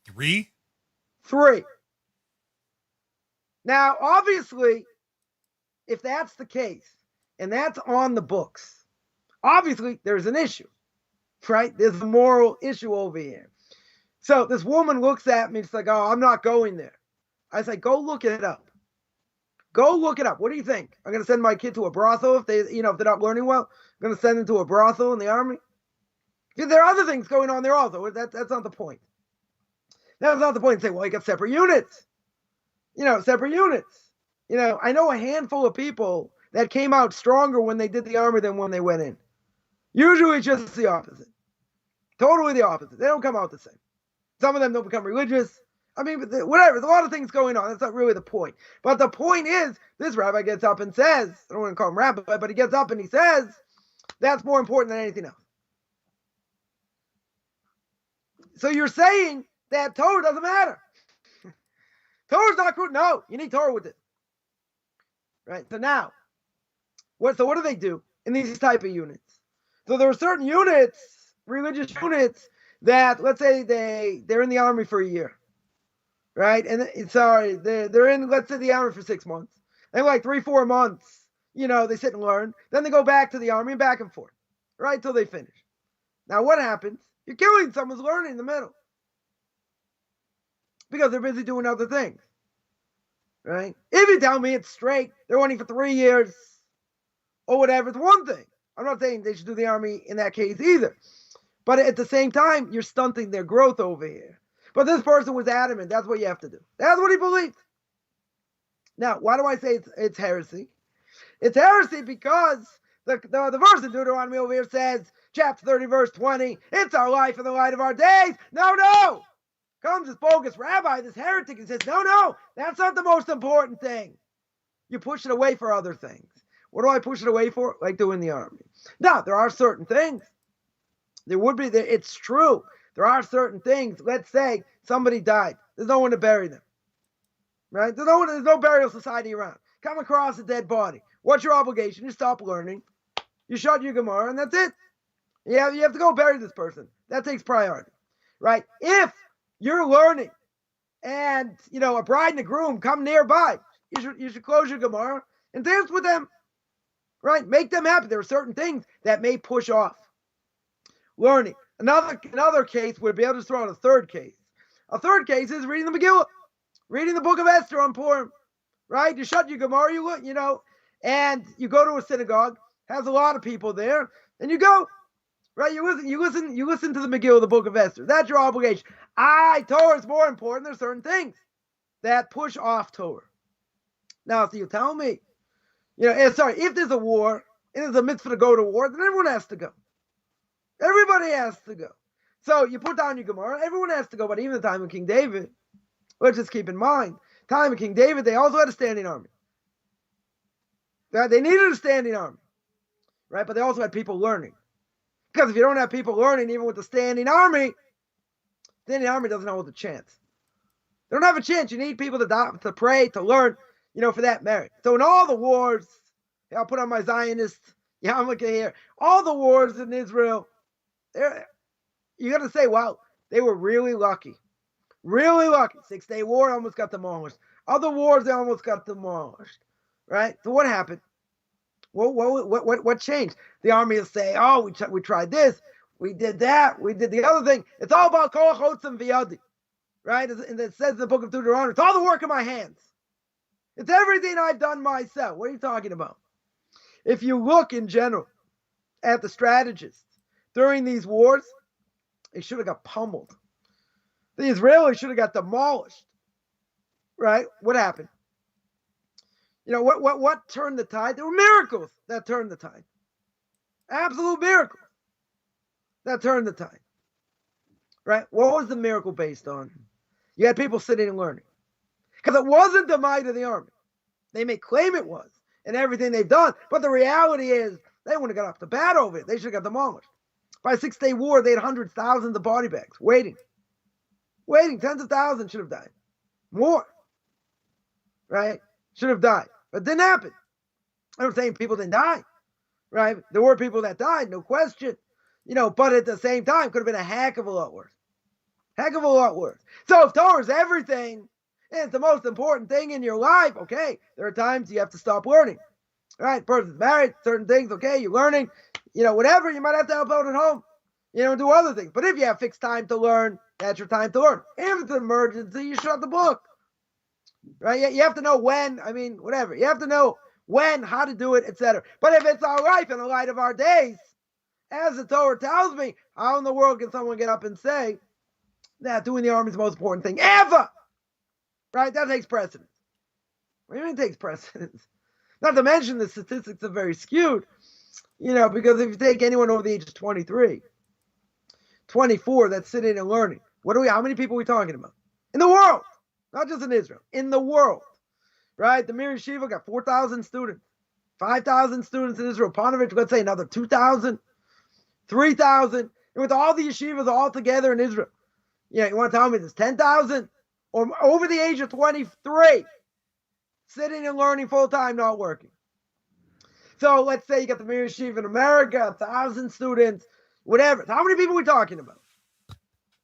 3? 3. Now, obviously, if that's the case, and that's on the books, obviously there's an issue, right? There's a moral issue over here. So this woman looks at me, she's like, oh, I'm not going there. I say, go look it up. Go look it up. What do you think? I'm going to send my kid to a brothel if if they're not learning well? I'm going to send them to a brothel in the army? Because there are other things going on there also. That's not the point. That's not the point. Say, well, you got separate units. Separate units. I know a handful of people that came out stronger when they did the army than when they went in. Usually it's just the opposite. Totally the opposite. They don't come out the same. Some of them don't become religious. I mean, whatever. There's a lot of things going on. That's not really the point. But the point is, this rabbi gets up and says, I don't want to call him rabbi, but he gets up and he says, that's more important than anything else. So you're saying that Torah doesn't matter. Torah's not good. No, you need Torah with it. Right? So now, what do they do in these type of units? So there are certain units, religious units, that, let's say they're in the army for a year, right? And they're in, let's say, the army for 6 months. And like 3-4 months, they sit and learn. Then they go back to the army and back and forth, right, till they finish. Now what happens? You're killing someone's learning in the middle because they're busy doing other things, right? If you tell me it's straight, they're only for 3 years or whatever, it's one thing. I'm not saying they should do the army in that case either. But at the same time, you're stunting their growth over here. But this person was adamant. That's what you have to do. That's what he believed. Now, why do I say it's heresy? It's heresy because the verse in Deuteronomy over here says, chapter 30, verse 20, it's our life and the light of our days. No. Comes this bogus rabbi, this heretic, and says, no, that's not the most important thing. You push it away for other things. What do I push it away for? Like doing the army. Now, there are certain things. It's true. There are certain things. Let's say somebody died. There's no one to bury them. Right? There's no burial society around. Come across a dead body. What's your obligation? You stop learning. You shut your Gemara, and that's it. You have to go bury this person. That takes priority. Right? If you're learning and, a bride and a groom come nearby, you should close your Gemara and dance with them. Right? Make them happy. There are certain things that may push off learning. Another case would be able to throw out a third case. A third case is reading the Megillah, reading the book of Esther on Purim, right? You shut your Gemara, and you go to a synagogue, has a lot of people there, and you go, right? You listen to the Megillah, the book of Esther. That's your obligation. Torah is more important. There's certain things that push off Torah. Now, so you tell me, if there's a war, and there's a mitzvah to go to war, then everyone has to go. Everybody has to go. So you put down your Gemara, everyone has to go. But even the time of King David, let's just keep in mind, time of King David, they also had a standing army. They needed a standing army, right? But they also had people learning. Because if you don't have people learning, even with the standing army doesn't hold a chance. They don't have a chance. You need people to pray, to learn, for that merit. So in all the wars, I'll put on my Zionist, I'm looking here, all the wars in Israel, you got to say, wow, they were really lucky. Really lucky. 6-Day War almost got demolished. Other wars, they almost got demolished. Right? So what happened? What changed? The army will say, oh, we tried this, we did that, we did the other thing. It's all about koach otzim v'yadi, right? And it says in the book of Deuteronomy, it's all the work of my hands. It's everything I've done myself. What are you talking about? If you look in general at the strategists during these wars, they should have got pummeled. The Israelis should have got demolished, right? What happened? What turned the tide? There were miracles that turned the tide. Absolute miracles that turned the tide. Right? What was the miracle based on? You had people sitting and learning. Because it wasn't the might of the army. They may claim it was and everything they've done, but the reality is they wouldn't have got off the bat over it. They should have got demolished. By 6-day war, they had hundreds, thousands of body bags waiting. Tens of thousands should have died. More. Right? Should have died. But it didn't happen. I'm not saying people didn't die. Right? There were people that died, no question. But at the same time, could have been a heck of a lot worse. Heck of a lot worse. So if Torah is everything, and it's the most important thing in your life, okay, there are times you have to stop learning. Right? Person's married, certain things, okay, you're learning, whatever, you might have to help out at home, do other things. But if you have fixed time to learn, that's your time to learn. If it's an emergency, you shut the book. Right? You have to know when, whatever. You have to know when, how to do it, etc. But if it's our life in the light of our days, as the Torah tells me, how in the world can someone get up and say that doing the army is the most important thing ever? Right? That takes precedence. What do you mean it takes precedence? Not to mention the statistics are very skewed, because if you take anyone over the age of 23, 24 that's sitting and learning, how many people are we talking about? In the world, not just in Israel, in the world, right? The Mir Yeshiva got 4,000 students, 5,000 students in Israel. Panovich, let's say another 2,000, 3,000, and with all the yeshivas all together in Israel. You want to tell me there's 10,000 or over the age of 23 sitting and learning full-time, not working. So let's say you got the Mir Yeshiva in America, 1,000 students, whatever. How many people are we talking about?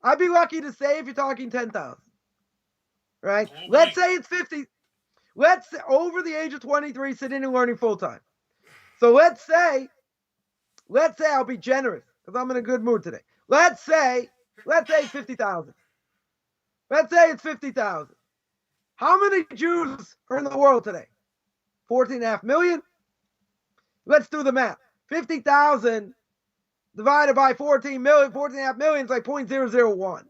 I'd be lucky to say if you're talking 10,000. Right? Okay. Let's say it's 50. Let's say over the age of 23 sitting and learning full-time. So let's say I'll be generous because I'm in a good mood today. Let's say it's 50,000. Let's say it's 50,000. How many Jews are in the world today? 14.5 million? Let's do the math. 50,000 divided by 14 million, 14.5 million is like 0.001.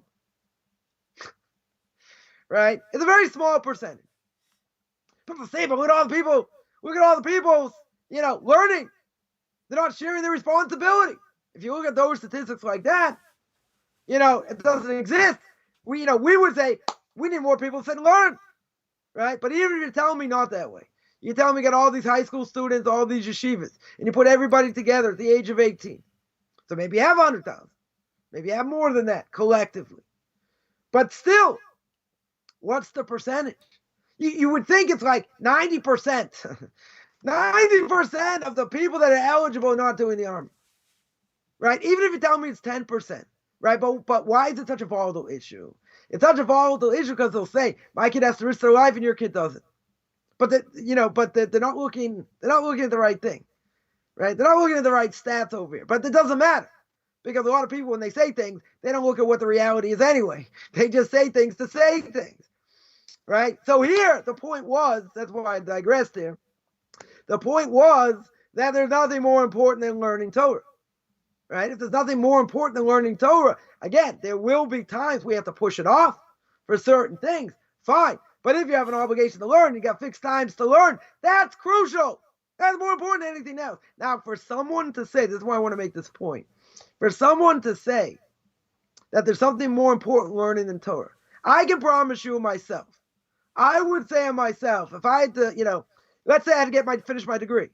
Right? It's a very small percentage. People say, but look at all the people, learning. They're not sharing their responsibility. If you look at those statistics like that, it doesn't exist. We would say we need more people to sit and learn. Right? But even if you tell me not that way, you tell me you got all these high school students, all these yeshivas, and you put everybody together at the age of 18. So maybe you have 100,000. Maybe you have more than that collectively. But still, what's the percentage? You would think it's like 90%. 90% of the people that are eligible are not doing the army. Right? Even if you tell me it's 10%. Right? But why is it such a volatile issue? It's such a volatile issue because they'll say, my kid has to risk their life and your kid doesn't. But they're not looking at the right thing. Right? They're not looking at the right stats over here. But it doesn't matter. Because a lot of people, when they say things, they don't look at what the reality is anyway. They just say things to say things. Right? So here, the point was, that's why I digressed here. The point was that there's nothing more important than learning Torah. Right? If there's nothing more important than learning Torah, again, there will be times we have to push it off for certain things. Fine. But if you have an obligation to learn, you got fixed times to learn, that's crucial. That's more important than anything else. Now, for someone to say, this is why I want to make this point. For someone to say that there's something more important learning than Torah, I can promise you myself. I would say to myself, if I had to, let's say I had to finish my degree.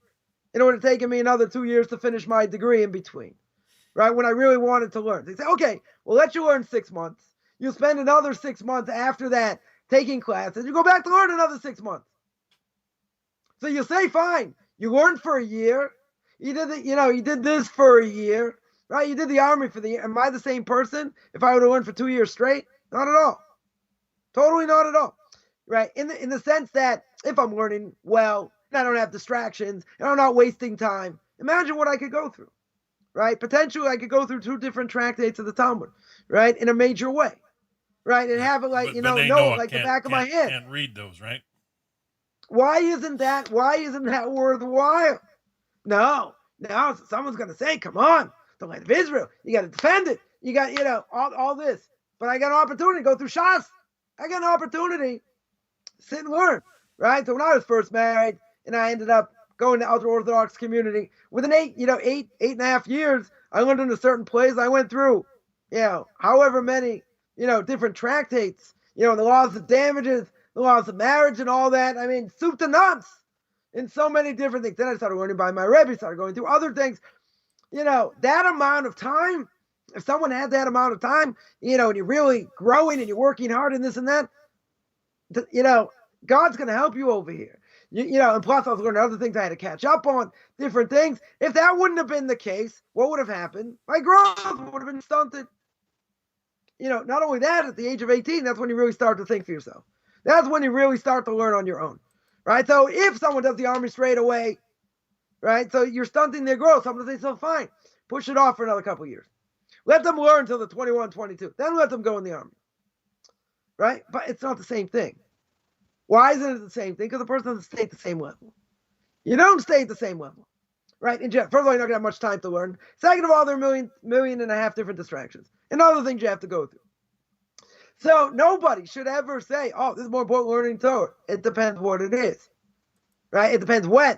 In order to take me another 2 years to finish my degree in between. Right? When I really wanted to learn. They say, okay, well, let you learn 6 months. You'll spend another 6 months after that taking classes. You go back to learn another 6 months. So you say, fine, you learned for a year. You did you did this for a year. Right? You did the army for the year. Am I the same person if I would have learned for 2 years straight? Not at all. Totally not at all. Right? In the sense that if I'm learning well I don't have distractions, and I'm not wasting time. Imagine what I could go through, right? Potentially, I could go through 2 different tractates of the Talmud, right, in a major way, right, and have it like, but B'nai know Noah it like the back of my head. Can't read those, right? Why isn't that worthwhile? No, someone's going to say, come on, the land of Israel, you got to defend it. You got, all this. But I got an opportunity to go through Shas. I got an opportunity to sit and learn, right? So when I was first married and I ended up going to ultra-Orthodox community, within 8.5 years, I learned in a certain place. I went through, however many, different tractates, the laws of damages, the laws of marriage and all that. I mean, soup to nuts in so many different things. Then I started learning by my Rebbe, started going through other things. That amount of time, if someone had that amount of time, and you're really growing and you're working hard and this and that, God's going to help you over here. And plus I was learning other things I had to catch up on, different things. If that wouldn't have been the case, what would have happened? My growth would have been stunted. Not only that, at the age of 18, that's when you really start to think for yourself. That's when you really start to learn on your own, right? So if someone does the army straight away, right, so you're stunting their growth, someone will say, so fine, push it off for another couple of years. Let them learn until they're 21, 22. Then let them go in the army, right? But it's not the same thing. Why isn't it the same thing? Because the person doesn't stay at the same level. You don't stay at the same level, right? And first of all, you're not going to have much time to learn. Second of all, there are a million and a half different distractions and other things you have to go through. So nobody should ever say, oh, this is more important learning Torah. It depends what it is, right? It depends when,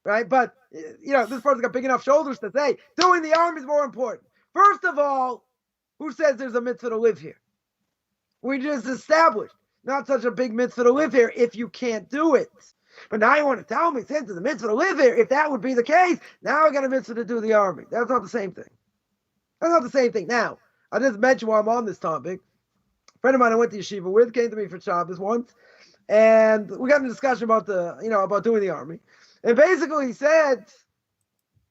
right? But, this person's got big enough shoulders to say, doing the army is more important. First of all, who says there's a mitzvah to live here? We just established not such a big mitzvah to live here if you can't do it. But now you want to tell me, since there's a mitzvah to live here, if that would be the case, now I got a mitzvah to do the army. That's not the same thing. That's not the same thing. Now, I just mentioned while I'm on this topic, a friend of mine I went to yeshiva with came to me for Shabbos once, and we got in a discussion about about doing the army. And basically he said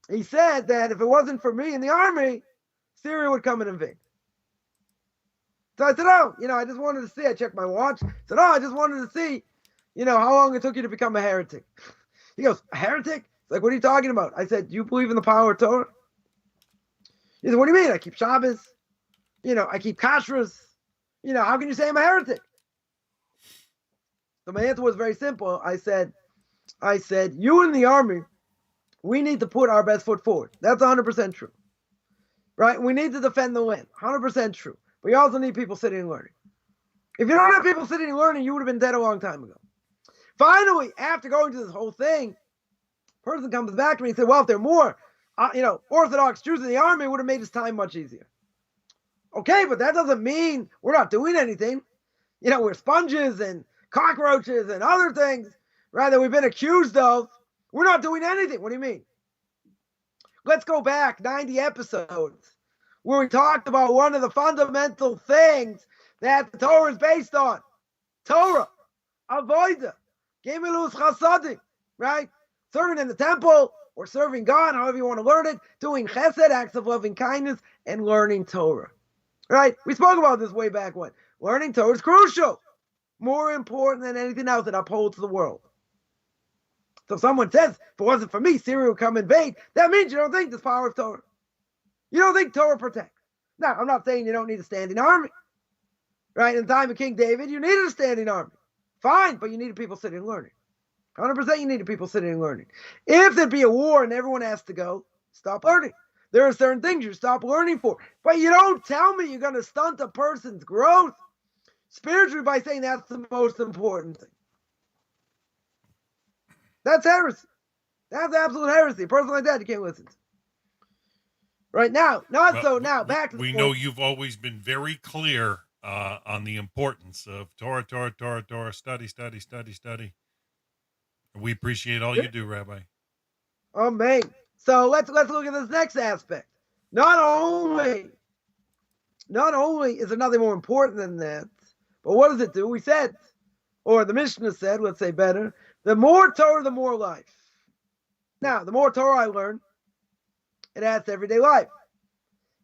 that if it wasn't for me in the army, Syria would come and invade. So I said, I just wanted to see. I checked my watch. I said, I just wanted to see, how long it took you to become a heretic. He goes, a heretic? He's like, what are you talking about? I said, do you believe in the power of Torah? He said, what do you mean? I keep Shabbos. I keep kashrus. How can you say I'm a heretic? So my answer was very simple. I said, you in the army, we need to put our best foot forward. That's 100% true. Right? We need to defend the land. 100% true. But you also need people sitting and learning. If you don't have people sitting and learning, you would have been dead a long time ago. Finally, after going through this whole thing, a person comes back to me and said, well, if there are more, Orthodox Jews in the army, it would have made his time much easier. Okay, but that doesn't mean we're not doing anything. We're sponges and cockroaches and other things, right, that we've been accused of. We're not doing anything. What do you mean? Let's go back 90 episodes where we talked about one of the fundamental things that the Torah is based on. Torah, Avodah, Gemilus Chasadim, right? Serving in the temple or serving God, however you want to learn it, doing chesed, acts of loving kindness, and learning Torah, right? We spoke about this way back when. Learning Torah is crucial, more important than anything else that upholds the world. So if someone says, if it wasn't for me, Syria would come invade, that means you don't think there's power of Torah. You don't think Torah protects. Now, I'm not saying you don't need a standing army. Right? In the time of King David, you needed a standing army. Fine, but you needed people sitting and learning. 100% you needed people sitting and learning. If there'd be a war and everyone has to go, stop learning. There are certain things you stop learning for. But you don't tell me you're going to stunt a person's growth spiritually by saying that's the most important thing. That's heresy. That's absolute heresy. A person like that, you can't listen to. Right now, back to the we know you've always been very clear on the importance of Torah, study. We appreciate all you do, Rabbi. Amen. So let's look at this next aspect. Not only is there nothing more important than that, but what does it do? We said, or the Mishna said, let's say better, the more Torah, the more life. Now, the more Torah I learn, it adds to everyday life.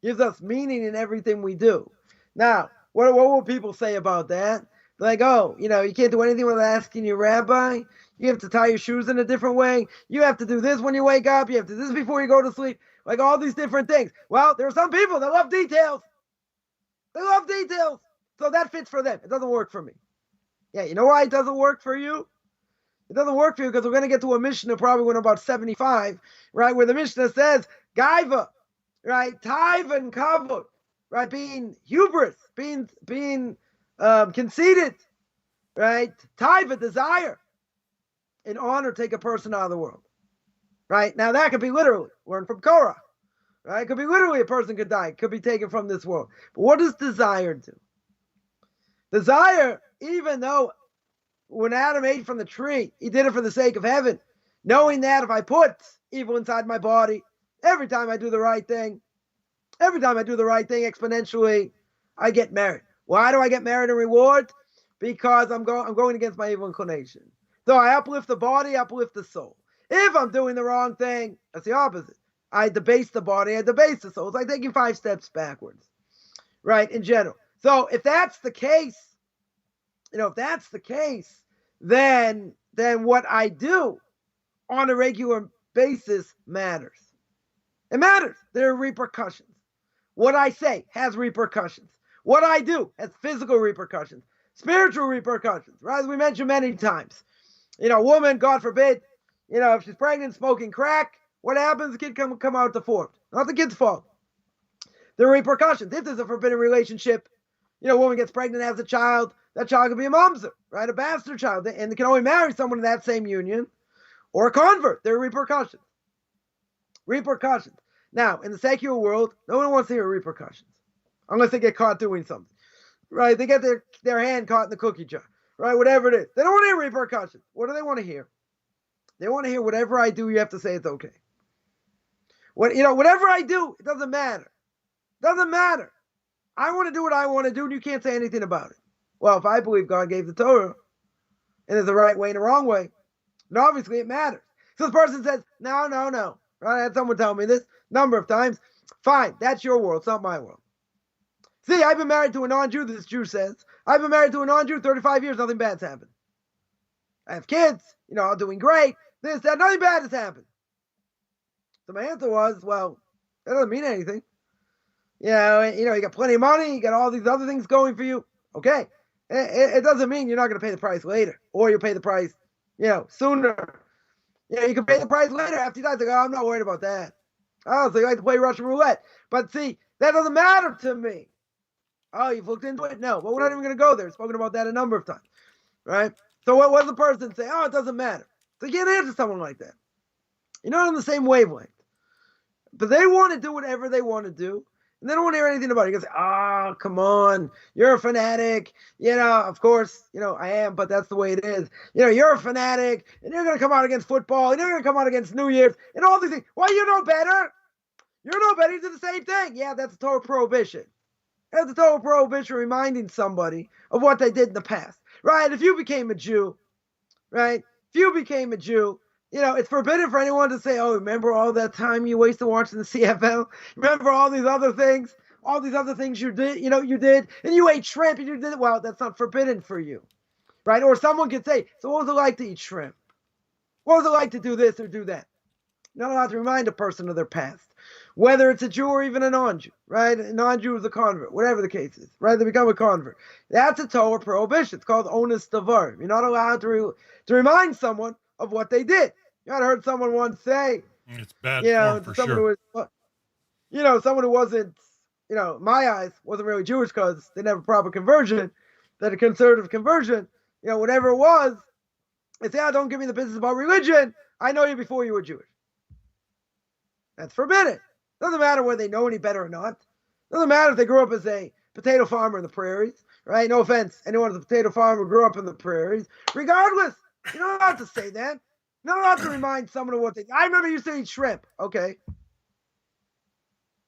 Gives us meaning in everything we do. Now, what will people say about that? Like, you can't do anything without asking your rabbi. You have to tie your shoes in a different way. You have to do this when you wake up. You have to do this before you go to sleep. Like all these different things. Well, there are some people that love details. They love details. So that fits for them. It doesn't work for me. Yeah, you know why it doesn't work for you? It doesn't work for you because we're going to get to a Mishna probably when about 75, right? Where the Mishna says, Gaiva, right? Taiva and Kavod, right? Being hubris, being conceited, right? Taiva, desire. In honor, take a person out of the world, right? Now that could be literally, learn from Korah, right? It could be literally a person could die. It could be taken from this world. But what does desire do? Desire, even though when Adam ate from the tree, he did it for the sake of heaven, knowing that if I put evil inside my body, every time I do the right thing exponentially, I get merit. Why do I get merit and reward? Because I'm going against my evil inclination. So I uplift the body, uplift the soul. If I'm doing the wrong thing, that's the opposite. I debase the body, I debase the soul. It's like taking 5 steps backwards, right, in general. So if that's the case, then what I do on a regular basis matters. It matters. There are repercussions. What I say has repercussions. What I do has physical repercussions, spiritual repercussions, right? As we mentioned many times. A woman, God forbid, if she's pregnant, smoking crack, what happens? The kid come out deformed. Not the kid's fault. There are repercussions. If there's a forbidden relationship, a woman gets pregnant, has a child, that child could be a mamzer, right? A bastard child. And they can only marry someone in that same union or a convert. There are repercussions. Repercussions. Now, in the secular world, no one wants to hear repercussions unless they get caught doing something, right? They get their hand caught in the cookie jar, right? Whatever it is. They don't want to hear repercussions. What do they want to hear? They want to hear whatever I do, you have to say it's okay. Whatever I do, it doesn't matter. Doesn't matter. I want to do what I want to do, and you can't say anything about it. Well, if I believe God gave the Torah, and there's a right way and a wrong way, then obviously it matters. So the person says, no. Right? I had someone tell me this a number of times. Fine, that's your world, it's not my world. See, I've been married to a non-Jew, this Jew says. I've been married to a non-Jew 35 years, nothing bad's happened. I have kids, I'm doing great, this, that, nothing bad has happened. So my answer was, well, that doesn't mean anything. You got plenty of money, you got all these other things going for you. Okay. It doesn't mean you're not going to pay the price later, or you'll pay the price, sooner. You can pay the price later after you die. Like, I'm not worried about that. Oh, so you like to play Russian roulette. But see, that doesn't matter to me. Oh, you've looked into it? No. But we're not even going to go there. We've spoken about that a number of times. Right? So what does the person say? Oh, it doesn't matter. So you can't answer someone like that. You're not on the same wavelength. But they want to do whatever they want to do. And they don't want to hear anything about it. You can say, oh, come on. You're a fanatic. Of course, I am, but that's the way it is. You're a fanatic, and you're going to come out against football, and you're going to come out against New Year's, and all these things. Well, you know better. You're no better. You do the same thing. Yeah, that's a total prohibition. That's a total prohibition, reminding somebody of what they did in the past. Right? If you became a Jew, it's forbidden for anyone to say, oh, remember all that time you wasted watching the CFL? Remember all these other things you did, you did, and you ate shrimp and you did it. Well, that's not forbidden for you, right? Or someone could say, so what was it like to eat shrimp? What was it like to do this or do that? You're not allowed to remind a person of their past, whether it's a Jew or even a non-Jew, right? A non-Jew is a convert, whatever the case is, right? They become a convert. That's a Torah prohibition. It's called onus davar. You're not allowed to remind someone of what they did. I heard someone once say, it's bad form for sure. Someone who wasn't, in my eyes, wasn't really Jewish because they didn't have a proper conversion, that a conservative conversion, whatever it was, they say, don't give me the business about religion. I know you before you were Jewish. That's forbidden. Doesn't matter whether they know any better or not. Doesn't matter if they grew up as a potato farmer in the prairies, right? No offense. Anyone who's a potato farmer grew up in the prairies. Regardless, you don't have to say that. You don't have to remind someone of what they... I remember you used to eat shrimp. Okay.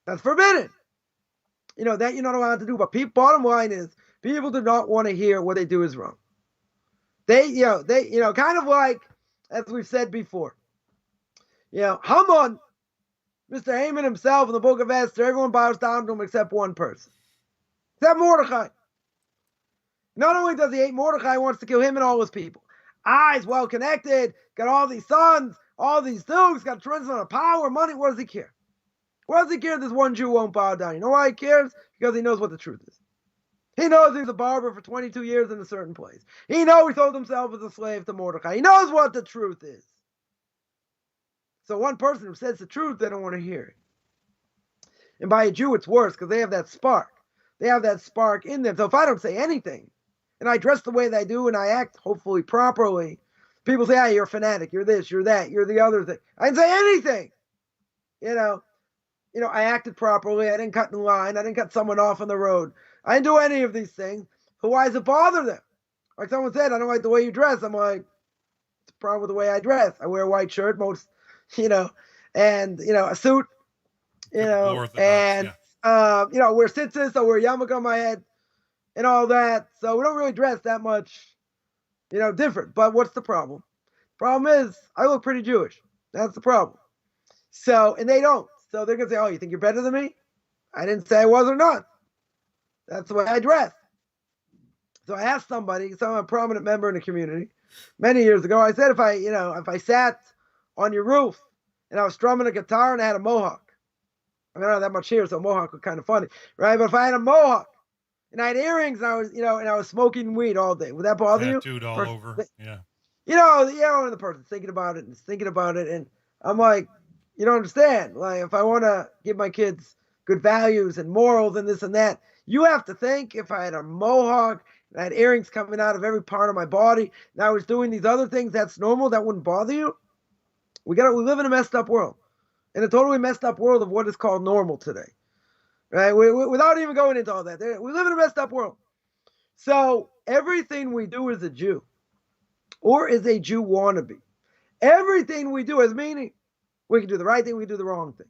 That's forbidden. That you're not allowed to do. But bottom line is, people do not want to hear what they do is wrong. They kind of like, as we've said before, Haman, Mr. Haman himself in the book of Esther, everyone bows down to him except one person. Except Mordecai. Not only does he hate Mordecai, he wants to kill him and all his people. He's well connected, got all these sons, all these dudes, got a tremendous amount of power, money. What does he care? What does he care this one Jew won't bow down? You know why he cares? Because he knows what the truth is. He knows he was a barber for 22 years in a certain place. He knows he sold himself as a slave to Mordecai. He knows what the truth is. So one person who says the truth, they don't want to hear it. And by a Jew, it's worse because they have that spark. They have that spark in them. So if I don't say anything, and I dress the way that I do, and I act hopefully properly, people say, you're a fanatic, you're this, you're that, you're the other thing. I didn't say anything. I acted properly. I didn't cut in line. I didn't cut someone off on the road. I didn't do any of these things. So why does it bother them? Like someone said, I don't like the way you dress. I'm like, it's a problem with the way I dress. I wear a white shirt, and, a suit, and, wear tzitzis, I wear a yarmulke on my head and all that. So we don't really dress that much, different. But what's the problem? Problem is, I look pretty Jewish. That's the problem. So, and they don't. So they're going to say, oh, you think you're better than me? I didn't say I was or not. That's the way I dress. So I asked somebody, a prominent member in the community, many years ago, I said, if I sat on your roof and I was strumming a guitar and I had a mohawk, I don't have that much hair, so mohawk was kind of funny, right? But if I had a mohawk and I had earrings and I was, and I was smoking weed all day, would that bother you? Tattooed all over, yeah. The person's thinking about it, and I'm like, you don't understand. Like, if I want to give my kids good values and morals and this and that, you have to think if I had a mohawk and I had earrings coming out of every part of my body and I was doing these other things, that's normal, that wouldn't bother you? We live in a messed up world. In a totally messed up world of what is called normal today. Right? Without even going into all that. We live in a messed up world. So everything we do as a Jew, or as a Jew wannabe, everything we do has meaning. We can do the right thing, we can do the wrong thing.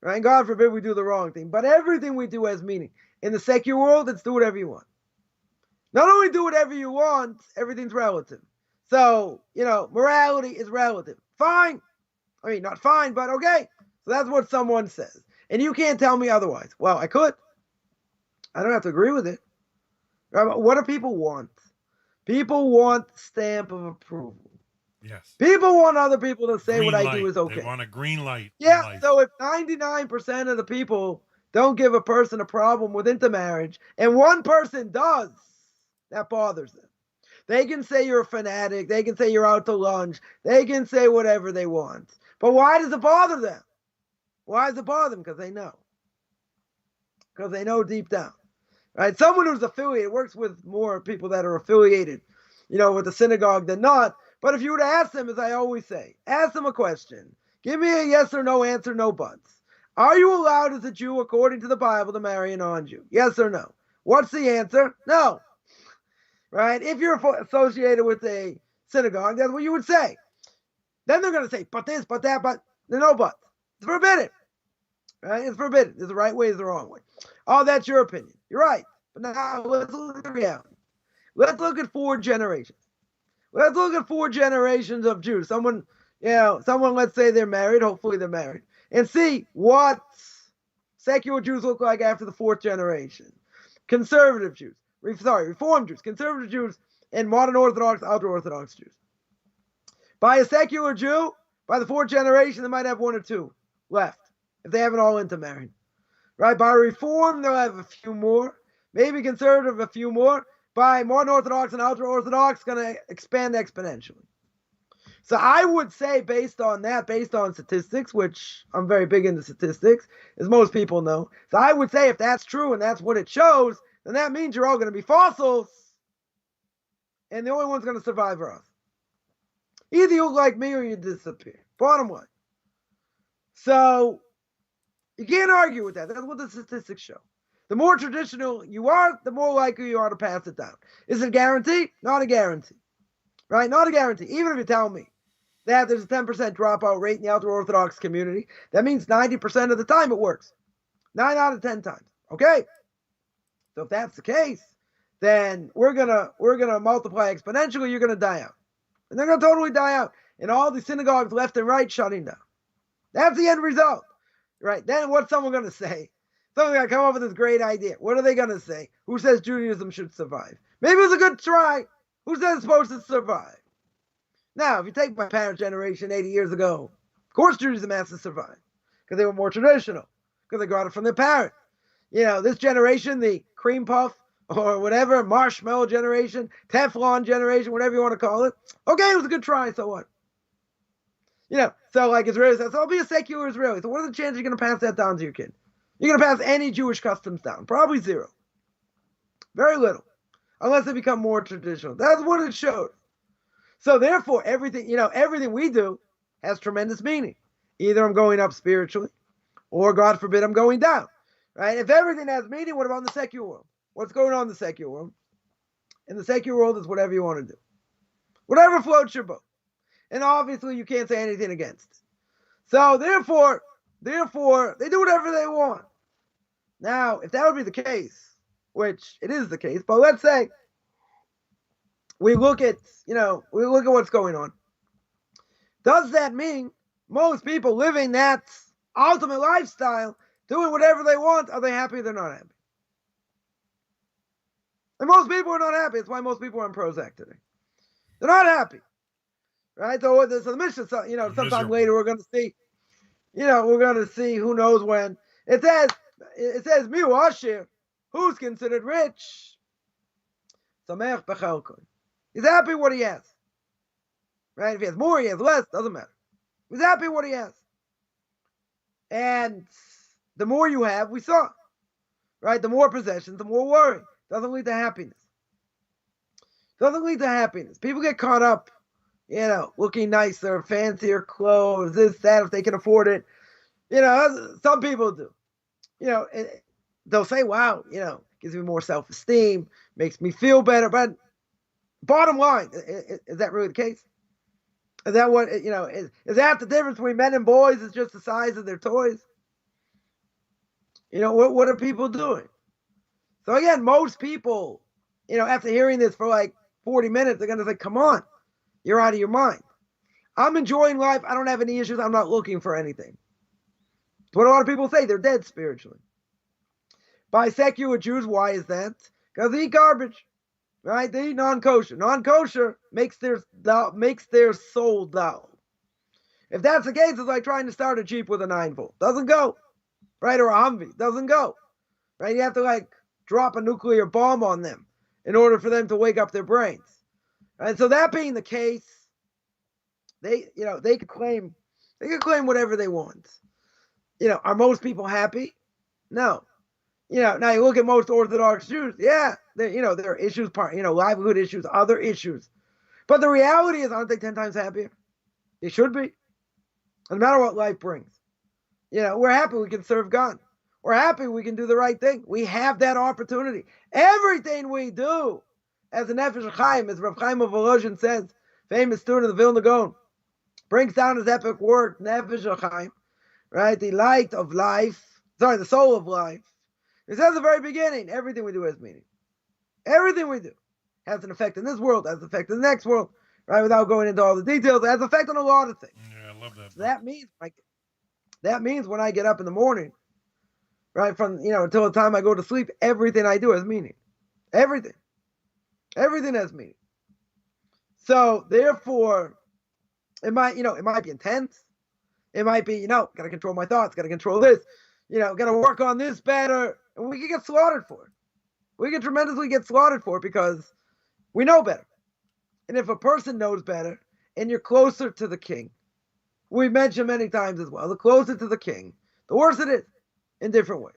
Right? God forbid we do the wrong thing. But everything we do has meaning. In the secular world, it's do whatever you want. Not only do whatever you want, everything's relative. So, morality is relative. Fine. I mean, not fine, but okay. So that's what someone says. And you can't tell me otherwise. Well, I could. I don't have to agree with it. Right? But what do people want? People want stamp of approval. Yes. People want other people to say green what light. I do is okay. They want a green light. Yeah, so if 99% of the people don't give a person a problem with intermarriage, and one person does, that bothers them. They can say you're a fanatic. They can say you're out to lunch. They can say whatever they want. But why does it bother them? Why does it bother them? Because they know. Because they know deep down. Right? Someone who's affiliated works with more people that are affiliated, with the synagogue than not. But if you were to ask them, as I always say, ask them a question. Give me a yes or no answer, no buts. Are you allowed as a Jew, according to the Bible, to marry a non-Jew? Yes or no? What's the answer? No. Right? If you're associated with a synagogue, that's what you would say. Then they're going to say, but this, but that, but there's no but. It's forbidden. Right? It's forbidden. There's the right way, there's the wrong way. Oh, that's your opinion. You're right. But now let's look at the reality. Let's look at 4 generations. Let's look at 4 generations of Jews. Someone, let's say they're married. Hopefully they're married. And see what secular Jews look like after the 4th generation. Conservative Jews. Reformed Jews. Conservative Jews and modern Orthodox, ultra-Orthodox Jews. By a secular Jew, by the 4th generation, they might have 1 or 2 left. If they haven't all intermarried. Right? By Reform, they'll have a few more. Maybe conservative, a few more. By modern Orthodox and ultra-Orthodox, going to expand exponentially. So I would say based on that, based on statistics, which I'm very big into statistics, as most people know. So I would say if that's true and that's what it shows, then that means you're all going to be fossils. And the only one's going to survive are us. Either you look like me or you disappear. Bottom line. So you can't argue with that. That's what the statistics show. The more traditional you are, the more likely you are to pass it down. Is it a guarantee? Not a guarantee. Right? Not a guarantee. Even if you tell me that there's a 10% dropout rate in the ultra-Orthodox community, that means 90% of the time it works. 9 out of 10 times. Okay? So if that's the case, then we're gonna multiply exponentially, you're gonna die out. And they're gonna totally die out. And all the synagogues left and right shutting down. That's the end result. Right? Then what's someone gonna say? Someone's gonna come up with this great idea. What are they gonna say? Who says Judaism should survive? Maybe it was a good try. Who says it's supposed to survive? Now, if you take my parents' generation 80 years ago, of course Judaism has to survive because they were more traditional, because they got it from their parents. This generation, the cream puff or whatever, marshmallow generation, Teflon generation, whatever you want to call it. Okay, it was a good try, so what? So like Israelis says, I'll be a secular Israeli. So what are the chances you're going to pass that down to your kid? You're going to pass any Jewish customs down? Probably zero. Very little. Unless they become more traditional. That's what it showed. So therefore, everything we do has tremendous meaning. Either I'm going up spiritually, or God forbid, I'm going down. Right? If everything has meaning, what about in the secular world? What's going on in the secular world? In the secular world is whatever you want to do. Whatever floats your boat. And obviously you can't say anything against it. So therefore, they do whatever they want. Now, if that would be the case, which it is the case, but let's say we look at what's going on. Does that mean most people living that ultimate lifestyle, doing whatever they want, are they happy or they're not happy? And most people are not happy. That's why most people are on Prozac today. They're not happy. Right? So the Mishna, sometime later we're going to see, who knows when. It says, Miu Ashir, who's considered rich? Samech b'chelkoi. He's happy what he has. Right? If he has more, he has less, doesn't matter. He's happy what he has. And the more you have, we saw. Right? The more possessions, the more worry. Doesn't lead to happiness. People get caught up, looking nicer, fancier clothes, this, that, if they can afford it. Some people do. They'll say, wow, gives me more self-esteem, makes me feel better. But bottom line, is that really the case? Is that what, is that the difference between men and boys? Is just the size of their toys? What are people doing? So again, most people, after hearing this for like 40 minutes, they're going to say, come on, you're out of your mind. I'm enjoying life. I don't have any issues. I'm not looking for anything. It's what a lot of people say. They're dead spiritually. By secular Jews, why is that? Because they eat garbage, right? They eat non-kosher. Non-kosher makes their soul dull. If that's the case, it's like trying to start a Jeep with a 9-volt. Doesn't go, right? Or a Humvee. Doesn't go, right? You have to drop a nuclear bomb on them in order for them to wake up their brains. And so that being the case, they could claim whatever they want. Are most people happy? No. Now you look at most Orthodox Jews, yeah, there are issues, livelihood issues, other issues. But the reality is, aren't they 10 times happier? They should be. No matter what life brings. We're happy we can serve God. We're happy we can do the right thing. We have that opportunity. Everything we do, as the Nefesh Chaim, as Rabbi Chaim of Volozhin says, famous student of the Vilna Gaon, brings down his epic work, Nefesh Chaim, right? The light of life, the soul of life. He says at the very beginning, everything we do has meaning. Everything we do has an effect in this world, has an effect in the next world, right? Without going into all the details, it has an effect on a lot of things. Yeah, I love that. So that means when I get up in the morning, right, from, until the time I go to sleep, everything I do has meaning. Everything has meaning. So therefore, it might be intense. It might be, got to control my thoughts, got to control this, got to work on this better. And we can get slaughtered for it. We can tremendously get slaughtered for it because we know better. And if a person knows better and you're closer to the king, we mentioned many times as well, the closer to the king, the worse it is in different ways.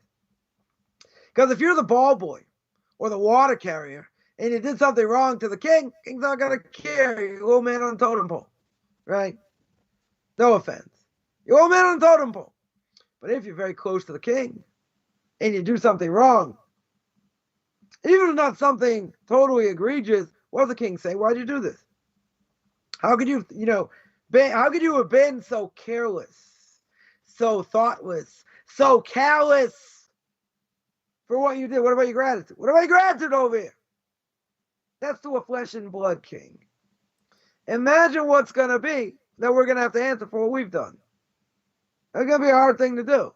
Because if you're the ball boy or the water carrier and you did something wrong to the king, king's not going to care. You're old man on the totem pole, right? No offense. You're old man on the totem pole. But if you're very close to the king and you do something wrong, even if not something totally egregious, what does the king say? Why'd you do this? How could you, how could you have been so careless, so thoughtless, so callous for what you did? What about your gratitude? What about your gratitude over here? That's to a flesh and blood king. Imagine what's going to be that we're going to have to answer for what we've done. That's going to be a hard thing to do.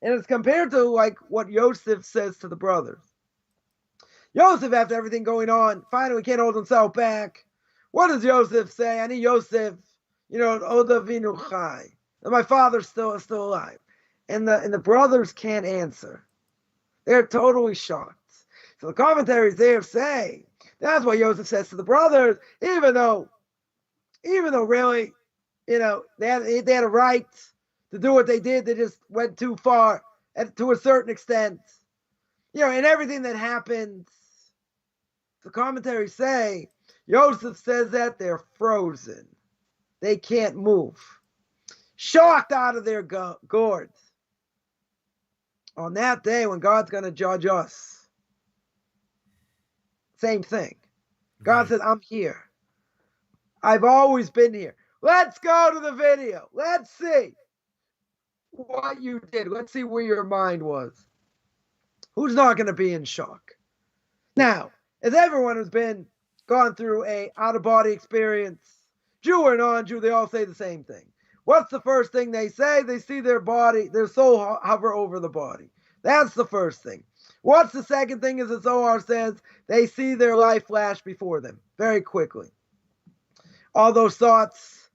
And it's compared to what Yosef says to the brothers. Yosef, after everything going on, finally can't hold himself back. What does Yosef say? Ani Yosef, Oda Vinu Chai. My father's still alive. And the brothers can't answer. They're totally shocked. So the commentaries there say, that's what Yosef says to the brothers, even though really, they had a right to do what they did. They just went too far to a certain extent. And everything that happens, the commentaries say, Yosef says that they're frozen. They can't move. Shocked out of their gourds. On that day when God's going to judge us, same thing. God said, I'm here. I've always been here. Let's go to the video. Let's see what you did. Let's see where your mind was. Who's not going to be in shock? Now, as everyone has gone through a out-of-body experience, Jew or non-Jew, they all say the same thing. What's the first thing they say? They see their soul hover over the body. That's the first thing. What's the second thing? As the Zohar says, they see their life flash before them very quickly. All those thoughts,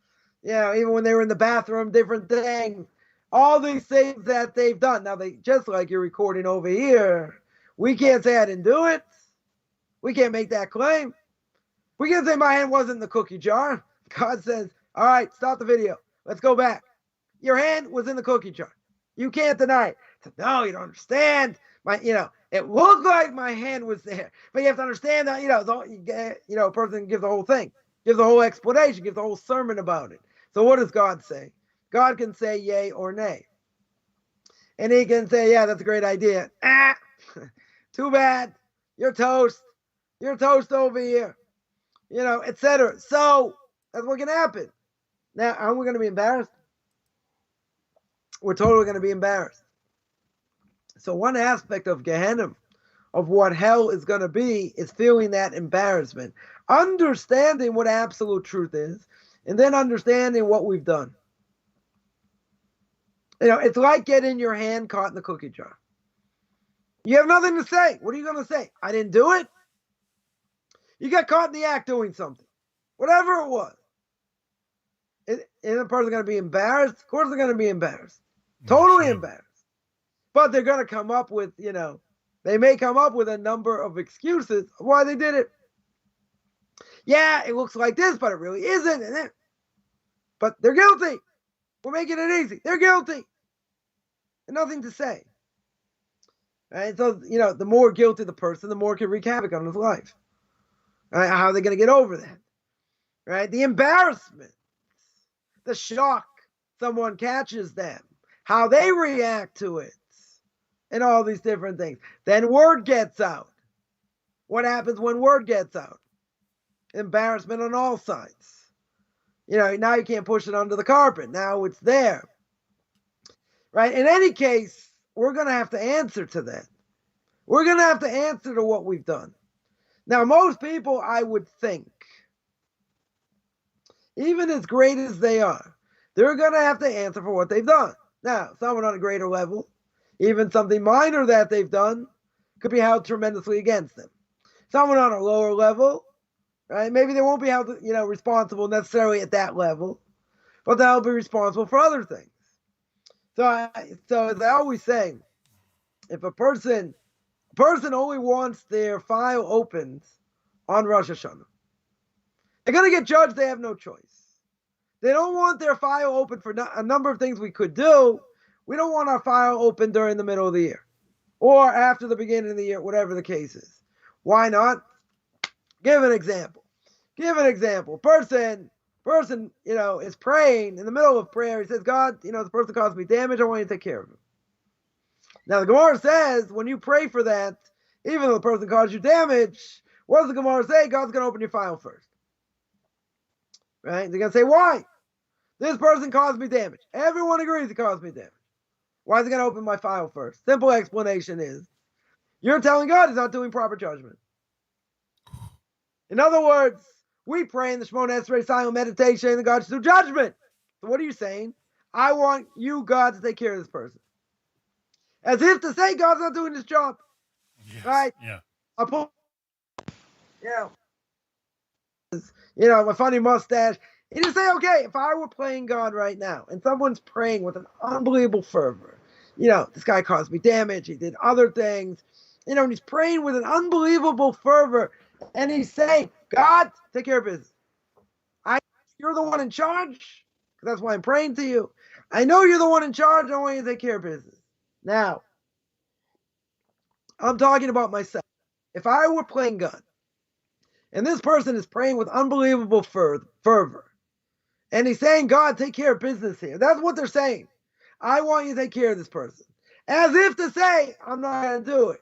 even when they were in the bathroom, different things, all these things that they've done. Now, just like you're recording over here, we can't say I didn't do it. We can't make that claim. We can't say my hand wasn't in the cookie jar. God says, all right, stop the video. Let's go back. Your hand was in the cookie jar. You can't deny it. So, no, you don't understand. It looked like my hand was there. But you have to understand that, a person gives the whole thing, gives the whole explanation, gives the whole sermon about it. So what does God say? God can say yay or nay. And he can say, yeah, that's a great idea. Too bad. You're toast. You're toast over here. Etc. So that's what can happen. Now, aren't we going to be embarrassed? We're totally going to be embarrassed. So one aspect of Gehenna, of what hell is going to be, is feeling that embarrassment, understanding what absolute truth is, and then understanding what we've done. It's like getting your hand caught in the cookie jar. You have nothing to say. What are you going to say? I didn't do it? You got caught in the act doing something. Whatever it was. Is the person going to be embarrassed? Of course they're going to be embarrassed. Totally embarrassed. But they're going to come up with, they may come up with a number of excuses of why they did it. Yeah, it looks like this, but it really isn't. But they're guilty. We're making it easy. They're guilty. And nothing to say. Right? So, the more guilty the person, the more it can wreak havoc on his life. Right? How are they going to get over that? Right? The embarrassment, the shock someone catches them, how they react to it, and all these different things. Then word gets out. What happens when word gets out? Embarrassment on all sides. Now you can't push it under the carpet. Now it's there. Right? In any case, we're going to have to answer to that. We're going to have to answer to what we've done. Now, most people, I would think, even as great as they are, they're going to have to answer for what they've done. Now, someone on a greater level, even something minor that they've done, could be held tremendously against them. Someone on a lower level, right? Maybe they won't be held, responsible necessarily at that level, but they'll be responsible for other things. So as I always say, if a person only wants their file opened on Rosh Hashanah, they're going to get judged. They have no choice. They don't want their file open for a number of things we could do. We don't want our file open during the middle of the year or after the beginning of the year, whatever the case is. Why not? Give an example. Person, is praying in the middle of prayer. He says, God, the person caused me damage. I want you to take care of him. Now, the Gemara says, when you pray for that, even though the person caused you damage, what does the Gemara say? God's going to open your file first. Right? They're going to say, why? This person caused me damage. Everyone agrees he caused me damage. Why is he going to open my file first? Simple explanation is, you're telling God he's not doing proper judgment. In other words, we pray in the Shemona Esrei silent meditation that God should do judgment. So what are you saying? I want you, God, to take care of this person. As if to say God's not doing his job. Yes. Right? Yeah. my funny mustache. And you say, okay, if I were playing God right now and someone's praying with an unbelievable fervor, this guy caused me damage, he did other things, and he's praying with an unbelievable fervor, and he's saying, God, take care of business. You're the one in charge, because that's why I'm praying to you. I know you're the one in charge, I want you to take care of business. Now, I'm talking about myself. If I were playing God, and this person is praying with unbelievable fervor, and he's saying, God, take care of business here. That's what they're saying. I want you to take care of this person. As if to say, I'm not going to do it.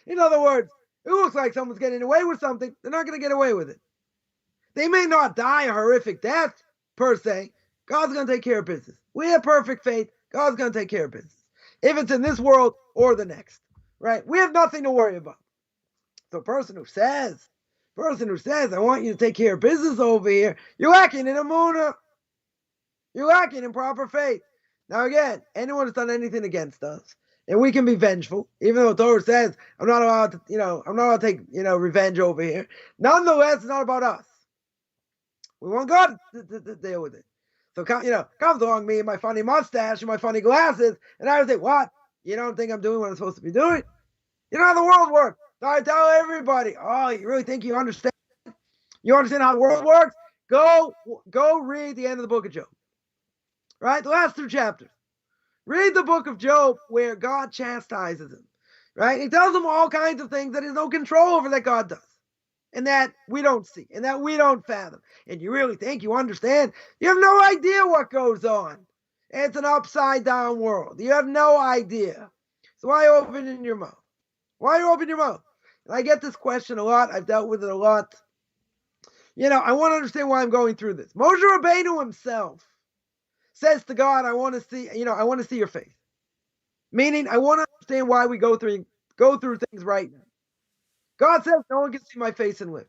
In other words, it looks like someone's getting away with something. They're not going to get away with it. They may not die a horrific death, per se. God's going to take care of business. We have perfect faith. God's going to take care of business. If it's in this world or the next, right? We have nothing to worry about. So a person who says, I want you to take care of business over here, you're lacking in emunah. You're lacking in proper faith. Now again, anyone who's done anything against us, and we can be vengeful, even though the Torah says I'm not allowed to take, revenge over here. Nonetheless, it's not about us. We want God to deal with it. So, comes along me and my funny mustache and my funny glasses, and I would say, what? You don't think I'm doing what I'm supposed to be doing? You know how the world works. So I tell everybody, oh, you really think you understand? You understand how the world works? Go read the end of the book of Job. Right? The last 2 chapters. Read the book of Job where God chastises him. Right? He tells him all kinds of things that he has no control over that God does. And that we don't see. And that we don't fathom. And you really think you understand? You have no idea what goes on. It's an upside down world. You have no idea. So why open your mouth? Why you open your mouth? And I get this question a lot. I've dealt with it a lot. I want to understand why I'm going through this. Moshe Rabbeinu himself says to God, I want to see your face. Meaning, I want to understand why we go through things right now. God says, no one can see my face and live.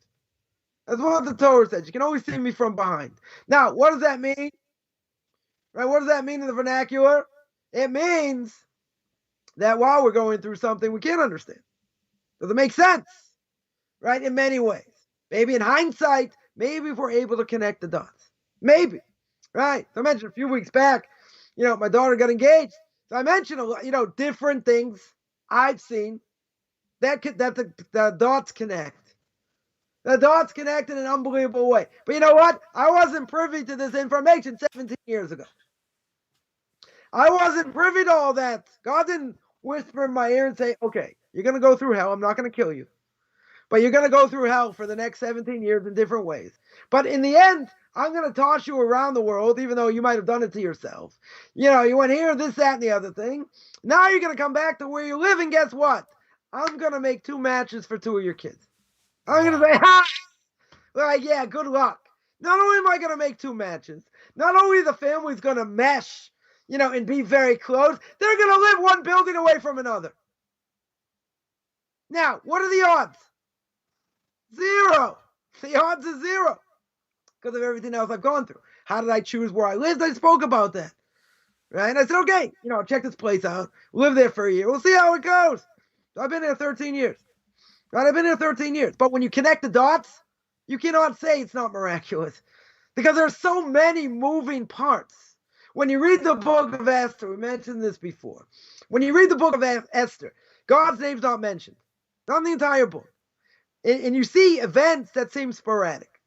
That's what the Torah says. You can always see me from behind. Now, what does that mean? Right? What does that mean in the vernacular? It means that while we're going through something we can't understand. Does it make sense? Right? In many ways. Maybe in hindsight, maybe if we're able to connect the dots. Maybe. Right? So I mentioned a few weeks back, my daughter got engaged. So I mentioned, different things I've seen that the dots connect. The dots connect in an unbelievable way. But you know what? I wasn't privy to this information 17 years ago. I wasn't privy to all that. God didn't whisper in my ear and say, okay, you're going to go through hell. I'm not going to kill you. But you're going to go through hell for the next 17 years in different ways. But in the end, I'm going to toss you around the world, even though you might have done it to yourself. You went here, this, that, and the other thing. Now you're going to come back to where you live, and guess what? I'm going to make 2 matches for 2 of your kids. I'm going to say, yeah, good luck. Not only am I going to make 2 matches, not only the family's going to mesh, and be very close, they're going to live one building away from another. Now, what are the odds? 0. The odds are 0 because of everything else I've gone through. How did I choose where I lived? I spoke about that. Right? And I said, okay, check this place out. Live there for a year. We'll see how it goes. So I've been there 13 years. Right? I've been here 13 years. But when you connect the dots, you cannot say it's not miraculous because there are so many moving parts. When you read the book of Esther, we mentioned this before. When you read the book of Esther, God's name's not mentioned. Not in the entire book. And you see events that seem sporadic.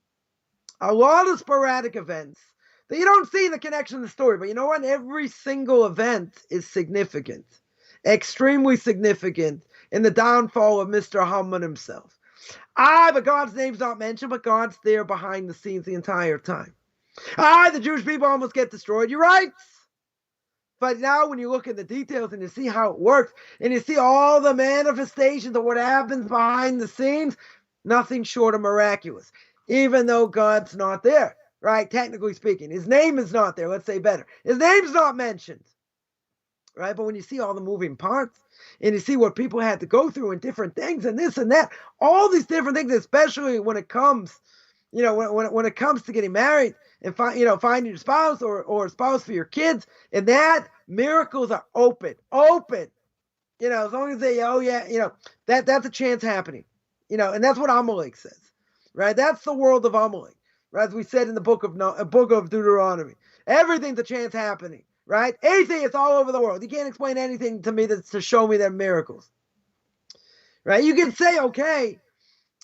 A lot of sporadic events that you don't see the connection in the story. But you know what? Every single event is significant. Extremely significant in the downfall of Mr. Haman himself. But God's name's not mentioned, but God's there behind the scenes the entire time. The Jewish people almost get destroyed. You're right. But now when you look at the details and you see how it works, and you see all the manifestations of what happens behind the scenes, nothing short of miraculous. Even though God's not there, right? Technically speaking, his name is not there. Let's say better. His name's not mentioned, right? But when you see all the moving parts and you see what people had to go through and different things and this and that, all these different things, especially when it comes, when it comes to getting married and finding your spouse or a spouse for your kids, and that miracles are open. As long as they, that's a chance happening, and that's what Amalek says. right? That's the world of Amalek, right? As we said in the book of Deuteronomy. Everything's a chance happening, right? Atheists all over the world. You can't explain anything to me that's to show me they're miracles, right? You can say, okay,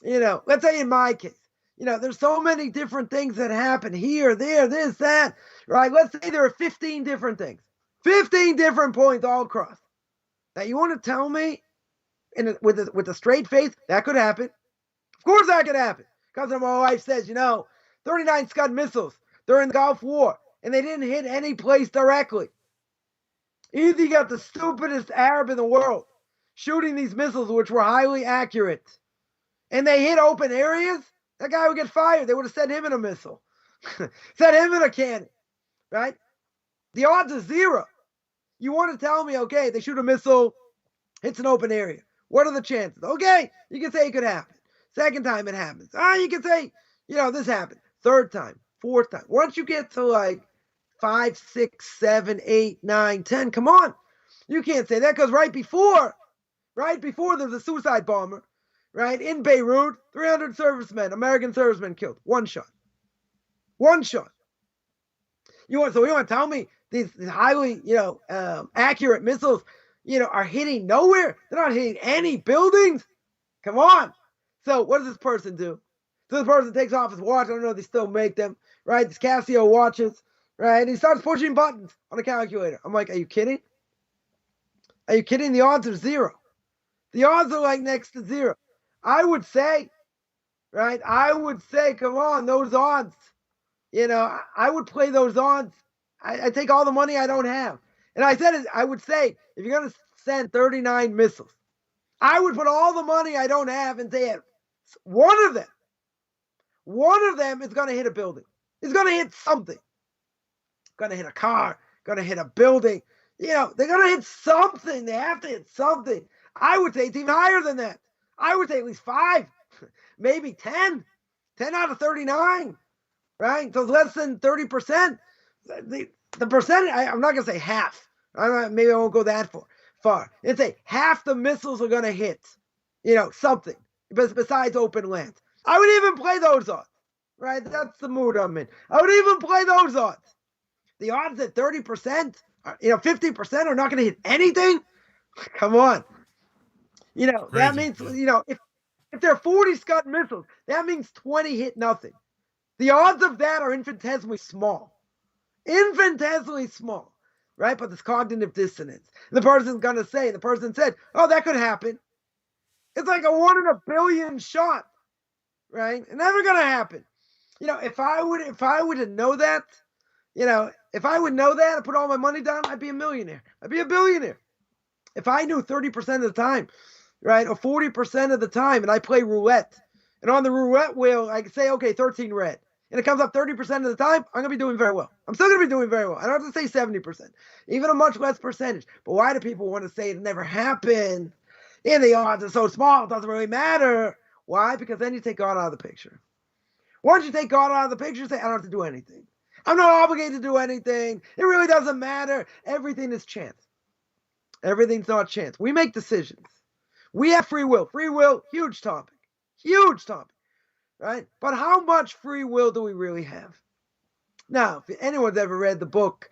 let's say in my case, there's so many different things that happen here, there, this, that, right? Let's say there are 15 different things, 15 different points all across. Now, you want to tell me with a straight face that could happen? Of course that could happen. Because my wife says, 39 Scud missiles during the Gulf War, and they didn't hit any place directly. Either you got the stupidest Arab in the world shooting these missiles, which were highly accurate, and they hit open areas, that guy would get fired. They would have sent him in a missile, sent him in a cannon, right? The odds are zero. You want to tell me, okay, they shoot a missile, hits an open area. What are the chances? Okay, you can say it could happen. Second time it happens. You can say, this happened. Third time, fourth time. Once you get to like 5, 6, 7, 8, 9, 10, come on. You can't say that because right before there's a suicide bomber, right, in Beirut, 300 servicemen, American servicemen killed. One shot. You want to tell me these highly, accurate missiles, are hitting nowhere? They're not hitting any buildings? Come on. So what does this person do? So this person takes off his watch. I don't know if they still make them, right? These Casio watches, right? And he starts pushing buttons on a calculator. I'm like, are you kidding? Are you kidding? The odds are zero. The odds are like next to zero. I would say, right? Come on, those odds. I would play those odds. I take all the money I don't have. And I would say, if you're going to send 39 missiles, I would put all the money I don't have and say one of them is going to hit a building. It's going to hit something. Going to hit a car, going to hit a building. They're going to hit something. They have to hit something. I would say it's even higher than that. I would say at least 5, maybe 10. 10 out of 39, right? So less than 30%. The percentage, I'm not going to say half. Maybe I won't go that far. It's say half the missiles are going to hit, something besides open land. I would even play those odds, right? That's the mood I'm in. I would even play those odds. The odds that 30%, 50% are not going to hit anything. Come on. That means, if there are 40 Scud missiles, that means 20 hit nothing. The odds of that are infinitesimally small. Infinitesimally small, right? But this cognitive dissonance. The person said, oh, that could happen. It's like a 1 in a billion shot, right? It's never going to happen. If I would know that, if I would know that and put all my money down, I'd be a millionaire. I'd be a billionaire. If I knew 30% of the time, right, or 40% of the time, and I play roulette, and on the roulette wheel, I can say, okay, 13 red, and it comes up 30% of the time, I'm going to be doing very well. I'm still going to be doing very well. I don't have to say 70%, even a much less percentage. But why do people want to say it never happened? And the odds are so small, it doesn't really matter. Why? Because then you take God out of the picture. Once you take God out of the picture, you say, I don't have to do anything. I'm not obligated to do anything. It really doesn't matter. Everything is chance. Everything's not chance. We make decisions. We have free will. Free will, huge topic. Huge topic, right? But how much free will do we really have? Now, if anyone's ever read the book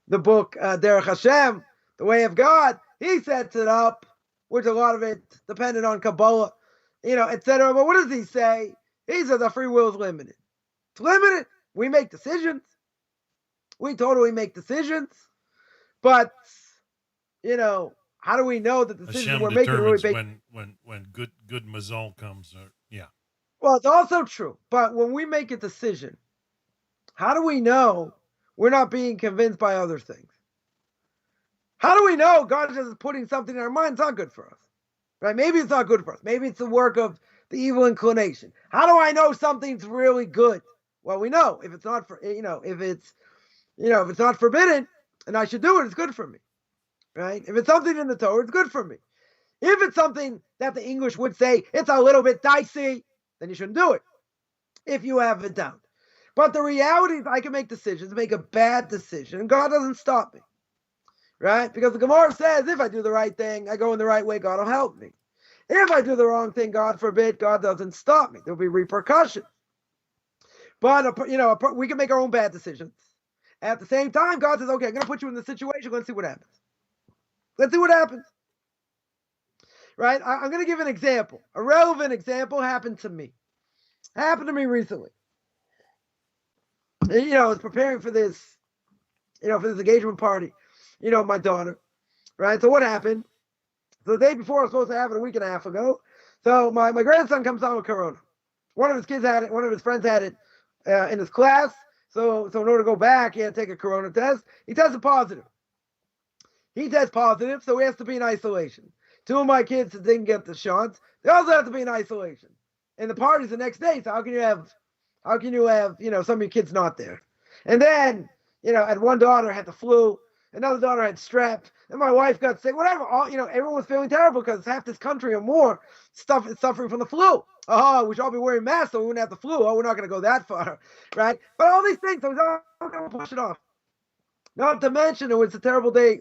Derech Hashem, The Way of God, he sets it up, which a lot of it depended on Kabbalah, etc. But what does he say? He says the free will is limited. It's limited. We make decisions. We totally make decisions. But, how do we know that the decisions Hashem we're making are really determines when good mazal comes? Yeah. Well, it's also true. But when we make a decision, how do we know we're not being convinced by other things? How do we know God is just putting something in our mind? It's not good for us, right? Maybe it's not good for us. Maybe it's the work of the evil inclination. How do I know something's really good? Well, we know if it's not if it's not forbidden and I should do it, it's good for me, right? If it's something in the Torah, it's good for me. If it's something that the English would say it's a little bit dicey, then you shouldn't do it. If you have a doubt. But the reality is I can make decisions, make a bad decision, and God doesn't stop me. Right? Because the Gemara says if I do the right thing, I go in the right way, God will help me. If I do the wrong thing, God forbid, God doesn't stop me. There'll be repercussions. But, we can make our own bad decisions. At the same time, God says, okay, I'm going to put you in this situation. Let's see what happens. Let's see what happens. Right? I'm going to give an example. A relevant example happened to me. Happened to me recently. I was preparing for this, for this engagement party, my daughter. Right? So what happened? So the day before I was supposed to have it a week and a half ago. So my grandson comes down with corona. One of his kids had it. One of his friends had it in his class. So in order to go back, he had to take a corona test. He tested positive. So he has to be in isolation. 2 of my kids didn't get the shots. They also have to be in isolation. And the party's the next day. So how can you have, some of your kids not there? And then, and one daughter had the flu. Another daughter had strep. And my wife got sick. Whatever. Everyone was feeling terrible because half this country or more is suffering from the flu. Oh, we should all be wearing masks so we wouldn't have the flu. Oh, we're not going to go that far, right? But all these things, so we're not going to push it off. Not to mention it was a terrible day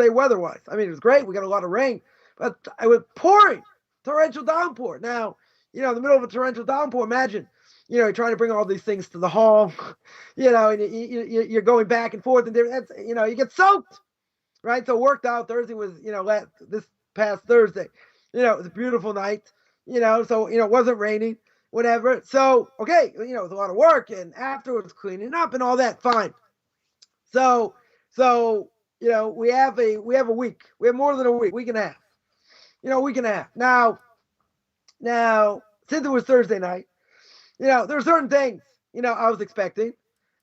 weather-wise. I mean, it was great. We got a lot of rain, but it was pouring, torrential downpour. Now, in the middle of a torrential downpour, imagine, you're trying to bring all these things to the hall, and you're going back and forth, and that's, you get soaked, right? So it worked out. Thursday was, this past Thursday, it was a beautiful night, so, it wasn't raining, whatever. So, okay, it was a lot of work, and afterwards cleaning up and all that, fine. So, we have a week. We have more than a week and a half. Week and a half. Now, since it was Thursday night, there were certain things, I was expecting,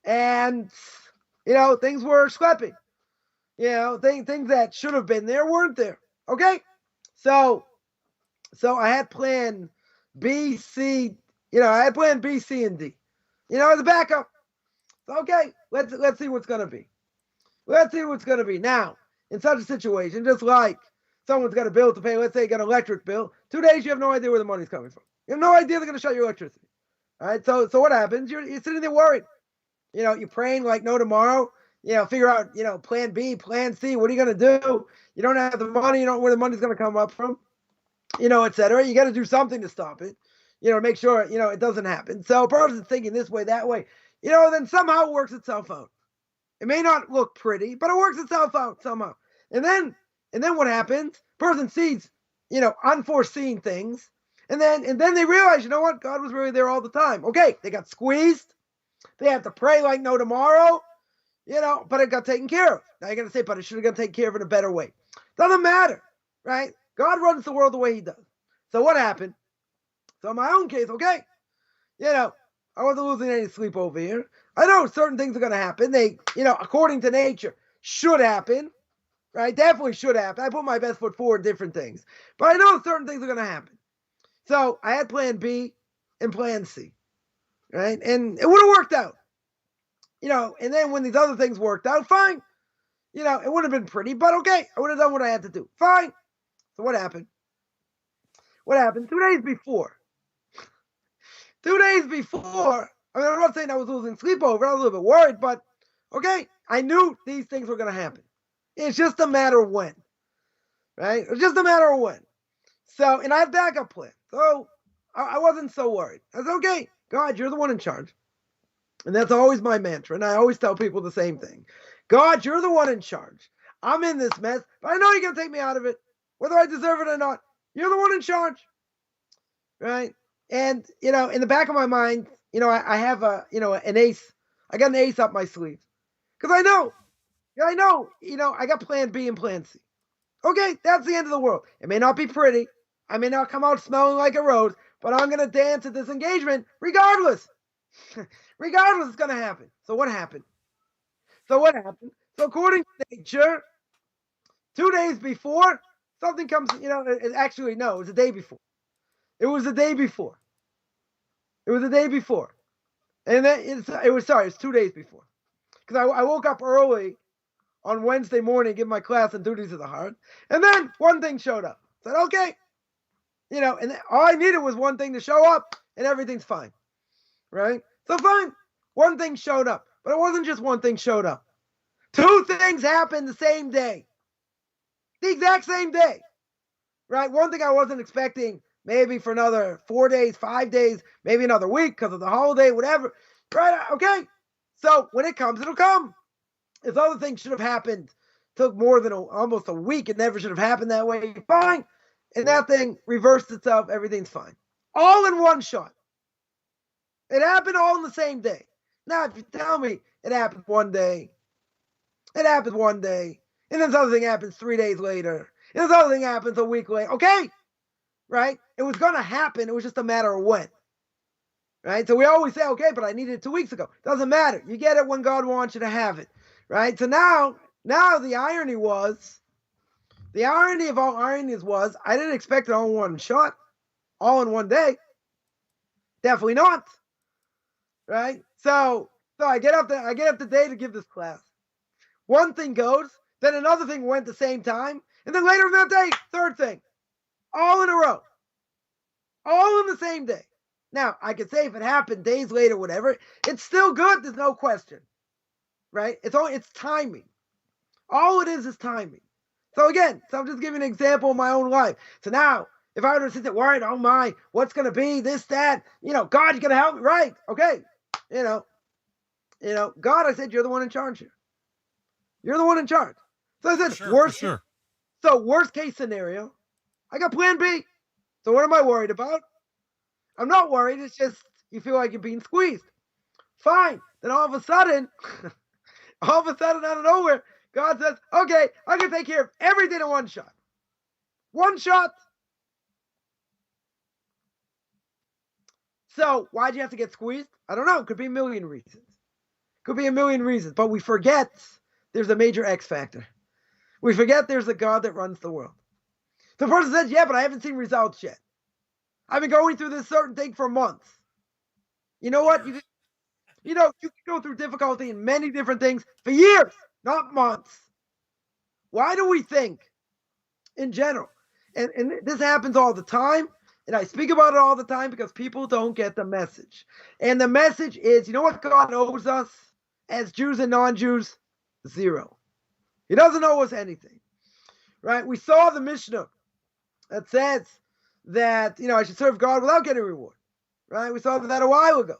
and, things were schlepping. Things that should have been there weren't there. Okay? So I had plan B, C, and D, as a backup. Okay, let's see what's going to be. Let's see what's going to be. Now, in such a situation, just like someone's got a bill to pay, let's say you got an electric bill, 2 days you have no idea where the money's coming from. You have no idea they're going to shut your electricity. All right, so what happens? You're sitting there worried. You're praying like no tomorrow. Figure out, plan B, plan C. What are you going to do? You don't have the money. You don't know where the money's going to come up from, et cetera. You got to do something to stop it, make sure, it doesn't happen. So a person's thinking this way, that way. Then somehow it works itself out. It may not look pretty, but it works itself out somehow. And then what happens? Person sees, unforeseen things. And then they realize, what? God was really there all the time. Okay, they got squeezed. They have to pray like no tomorrow, but it got taken care of. Now you're going to say, but it should have got taken care of in a better way. Doesn't matter, right? God runs the world the way he does. So what happened? So in my own case, okay, I wasn't losing any sleep over here. I know certain things are going to happen. They, according to nature, should happen, right? Definitely should happen. I put my best foot forward in different things. But I know certain things are going to happen. So I had plan B and plan C, right? And it would have worked out, and then when these other things worked out, fine. It would have been pretty, but okay. I would have done what I had to do. Fine. So what happened? 2 days before. 2 days before, I mean, I'm not saying I was losing sleep over it. I was a little bit worried, but okay, I knew these things were going to happen. It's just a matter of when, right? It's just a matter of when. So, and I had backup plan. So I wasn't so worried. I said, okay, God, you're the one in charge. And that's always my mantra. And I always tell people the same thing. God, you're the one in charge. I'm in this mess, but I know you're going to take me out of it, whether I deserve it or not. You're the one in charge, right? And, in the back of my mind, I have an ace. I got an ace up my sleeve. Because I know, I got plan B and plan C. Okay, that's the end of the world. It may not be pretty. I may not come out smelling like a rose, but I'm going to dance at this engagement regardless. Regardless, it's going to happen. So what happened? So according to nature, 2 days before, something comes, it was the day before. It was the day before. And then it was 2 days before. Because I woke up early on Wednesday morning, give my class on duties of the heart. And then one thing showed up. I said, okay. And all I needed was one thing to show up and everything's fine. Right? So fine. One thing showed up. But it wasn't just one thing showed up. 2 things happened the same day. The exact same day. right? One thing I wasn't expecting, maybe for another 4 days, 5 days, maybe another week because of the holiday, whatever, right? Okay. So when it comes, it'll come. If other things should have happened, took more than almost a week, it never should have happened that way, fine. And that thing reversed itself, everything's fine. All in one shot. It happened all in the same day. Now, if you tell me it happened one day, and then this other thing happens 3 days later, and this other thing happens a week later, okay, right? It was going to happen, it was just a matter of when, right? So we always say, okay, but I needed it 2 weeks ago. Doesn't matter. You get it when God wants you to have it, right? So now the irony of all ironies was, I didn't expect it all in one shot, all in one day. Definitely not. Right? So I get up the day to give this class. One thing goes, then another thing went the same time, and then later in that day, third thing. All in a row. All in the same day. Now, I could say if it happened days later, whatever, it's still good, there's no question. Right? It's timing. All it is timing. So again, I'm just giving an example of my own life. So now, if I were to sit there worried, oh my, what's going to be, this, that, God, you're going to help me, right? Okay. God, I said, you're the one in charge here. You're the one in charge. So I said, worst case scenario, I got plan B. So what am I worried about? I'm not worried. It's just, you feel like you're being squeezed. Fine. Then all of a sudden, out of nowhere, God says, okay, I'm going to take care of everything in one shot. One shot. So why'd you have to get squeezed? I don't know. Could be a million reasons. But we forget there's a major X factor. We forget there's a God that runs the world. The person says, yeah, but I haven't seen results yet. I've been going through this certain thing for months. You know what? You can go through difficulty in many different things for years, not months. Why do we think, in general, and this happens all the time, and I speak about it all the time because people don't get the message. And the message is, you know what God owes us as Jews and non-Jews? Zero. He doesn't owe us anything. Right? We saw the Mishna that says that, I should serve God without getting reward. Right? We saw that a while ago.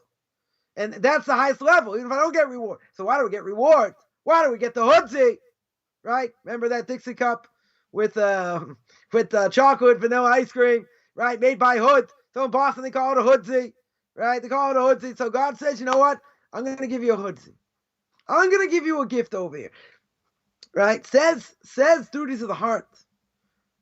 And that's the highest level, even if I don't get reward. So why do we get reward? Why do we get the hoodsie? Right? Remember that Dixie cup with chocolate vanilla ice cream, right? Made by Hood. So in Boston they call it a hoodsie, right? They call it a hoodsie. So God says, you know what? I'm going to give you a hoodsie. I'm going to give you a gift over here, right? Says duties of the heart,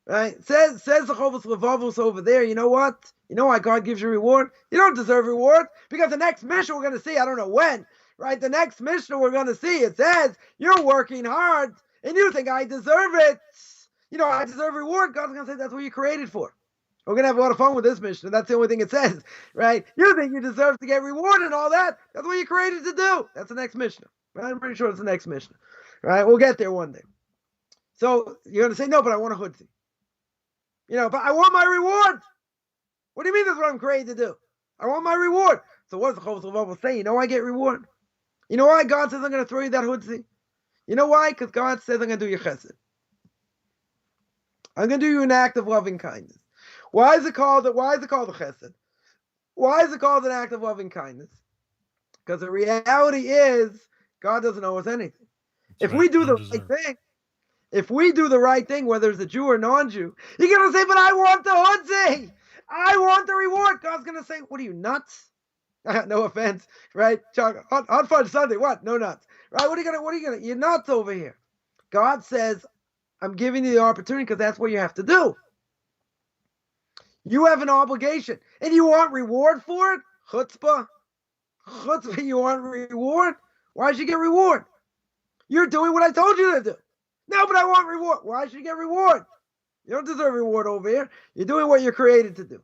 right? Says the Chovos Levavos over there. You know what? You know why God gives you reward? You don't deserve reward because the next Mishna we're going to see, I don't know when, right? The next Mishna we're going to see, it says you're working hard and you think I deserve it. I deserve reward. God's going to say that's what you created for. We're going to have a lot of fun with this Mishna. That's the only thing it says, right? You think you deserve to get reward and all that. That's what you created to do. That's the next Mishna. Right? I'm pretty sure it's the next Mishna. Right? We'll get there one day. So you're going to say, no, but I want a hoodsie. But I want my reward. What do you mean that's what I'm created to do? I want my reward. So what does the Chovos Levavos say? You know why I get reward? You know why God says I'm going to throw you that hoodsie? You know why? Because God says I'm going to do you chesed. I'm going to do you an act of loving kindness. Why is it called a chesed? Why is it called an act of loving kindness? Because the reality is God doesn't owe us anything. If we do the right thing, whether it's a Jew or non-Jew, you're going to say, but I want the hoodsie. I want the reward. God's going to say, what are you, nuts? No offense, right? On Fudge Sunday, what? No nuts. Right? What are you going to, you're nuts over here. God says, I'm giving you the opportunity because that's what you have to do. You have an obligation. And you want reward for it? Chutzpah. You want reward? Why should you get reward? You're doing what I told you to do. No, but I want reward. Why should you get reward? You don't deserve reward over here. You're doing what you're created to do.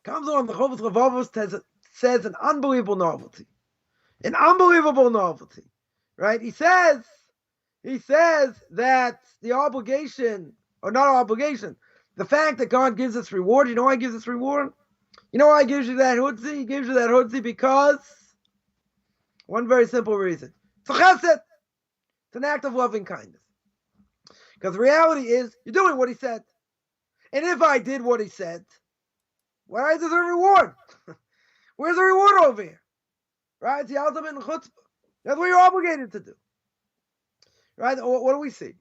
Comes on, the Chovos Levavos says an unbelievable novelty. An unbelievable novelty. Right? He says that the obligation, or not obligation, the fact that God gives us reward, you know why he gives us reward? You know why he gives you that hoodsie? He gives you that hoodsie because one very simple reason. It's a chesed. It's an act of loving kindness. Because the reality is, you're doing what he said. And if I did what he said, well, I deserve reward. Where's the reward over here? Right? It's the ultimate in chutzpah. That's what you're obligated to do. Right? What do we see?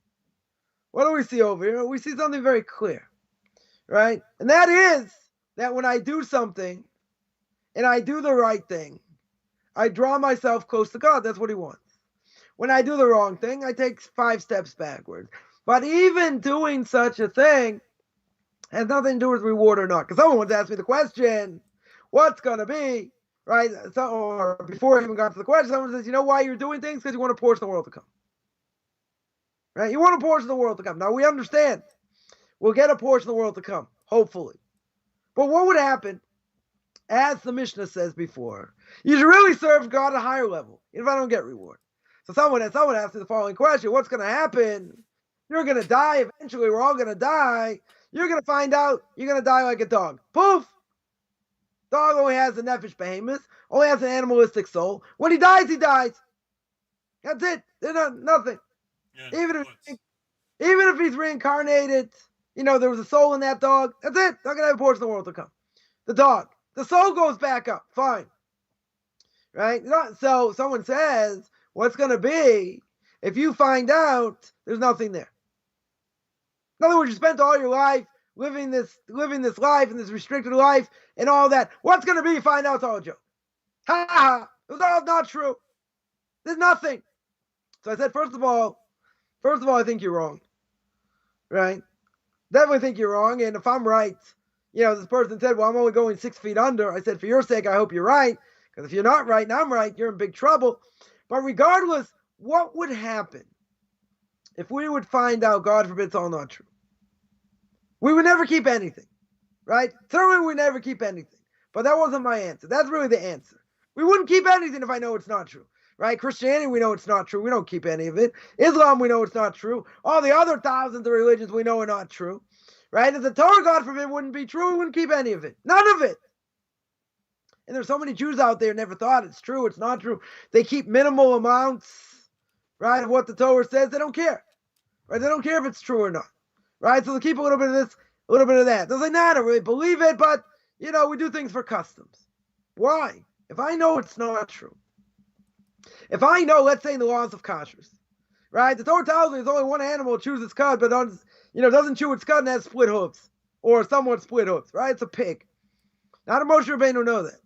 What do we see over here? We see something very clear. Right? And that is that when I do something and I do the right thing, I draw myself close to God. That's what he wants. When I do the wrong thing, I take 5 steps backwards. But even doing such a thing has nothing to do with reward or not. Because someone once asked me the question, what's going to be, right? So, or before I even got to the question, someone says, you know why you're doing things? Because you want a portion of the world to come. Right? You want a portion of the world to come. Now, we understand. We'll get a portion of the world to come, hopefully. But what would happen, as the Mishna says before, you should really serve God at a higher level, even if I don't get reward. So someone asked me the following question, what's going to happen? You're going to die eventually. We're all going to die. You're going to find out you're going to die like a dog. Poof! Dog only has a nefesh behemoth, only has an animalistic soul. When he dies, he dies. That's it. There's nothing. Yeah, even if he's reincarnated, there was a soul in that dog. That's it. Not going to have a portion of the world to come. The dog. The soul goes back up. Fine. Right? So someone says, what's going to be if you find out there's nothing there? In other words, you spent all your life living this life and this restricted life and all that. What's going to be if you find out it's all a joke? Ha ha! It was all not true. There's nothing. So I said, first of all, I think you're wrong. Right? Definitely think you're wrong. And if I'm right, this person said, well, I'm only going 6 feet under. I said, for your sake, I hope you're right. Because if you're not right and I'm right, you're in big trouble. But regardless, what would happen if we would find out, God forbid, it's all not true? We would never keep anything, right? Certainly we would never keep anything. But that wasn't my answer. That's really the answer. We wouldn't keep anything if I know it's not true, right? Christianity, we know it's not true. We don't keep any of it. Islam, we know it's not true. All the other thousands of religions we know are not true, right? If the Torah, God forbid, wouldn't be true, we wouldn't keep any of it. None of it. And there's so many Jews out there who never thought it's true, it's not true. They keep minimal amounts, right, of what the Torah says. They don't care, right? They don't care if it's true or not, right? So they keep a little bit of this, a little bit of that. They're like, nah, I don't really believe it, but, we do things for customs. Why? If I know it's not true, if I know, let's say in the laws of kashrus, right, the Torah tells me there's only one animal that chews its cud, but doesn't chew its cud and has split hooves, or somewhat split hooves, right? It's a pig. How did Moshe Rabbeinu know that?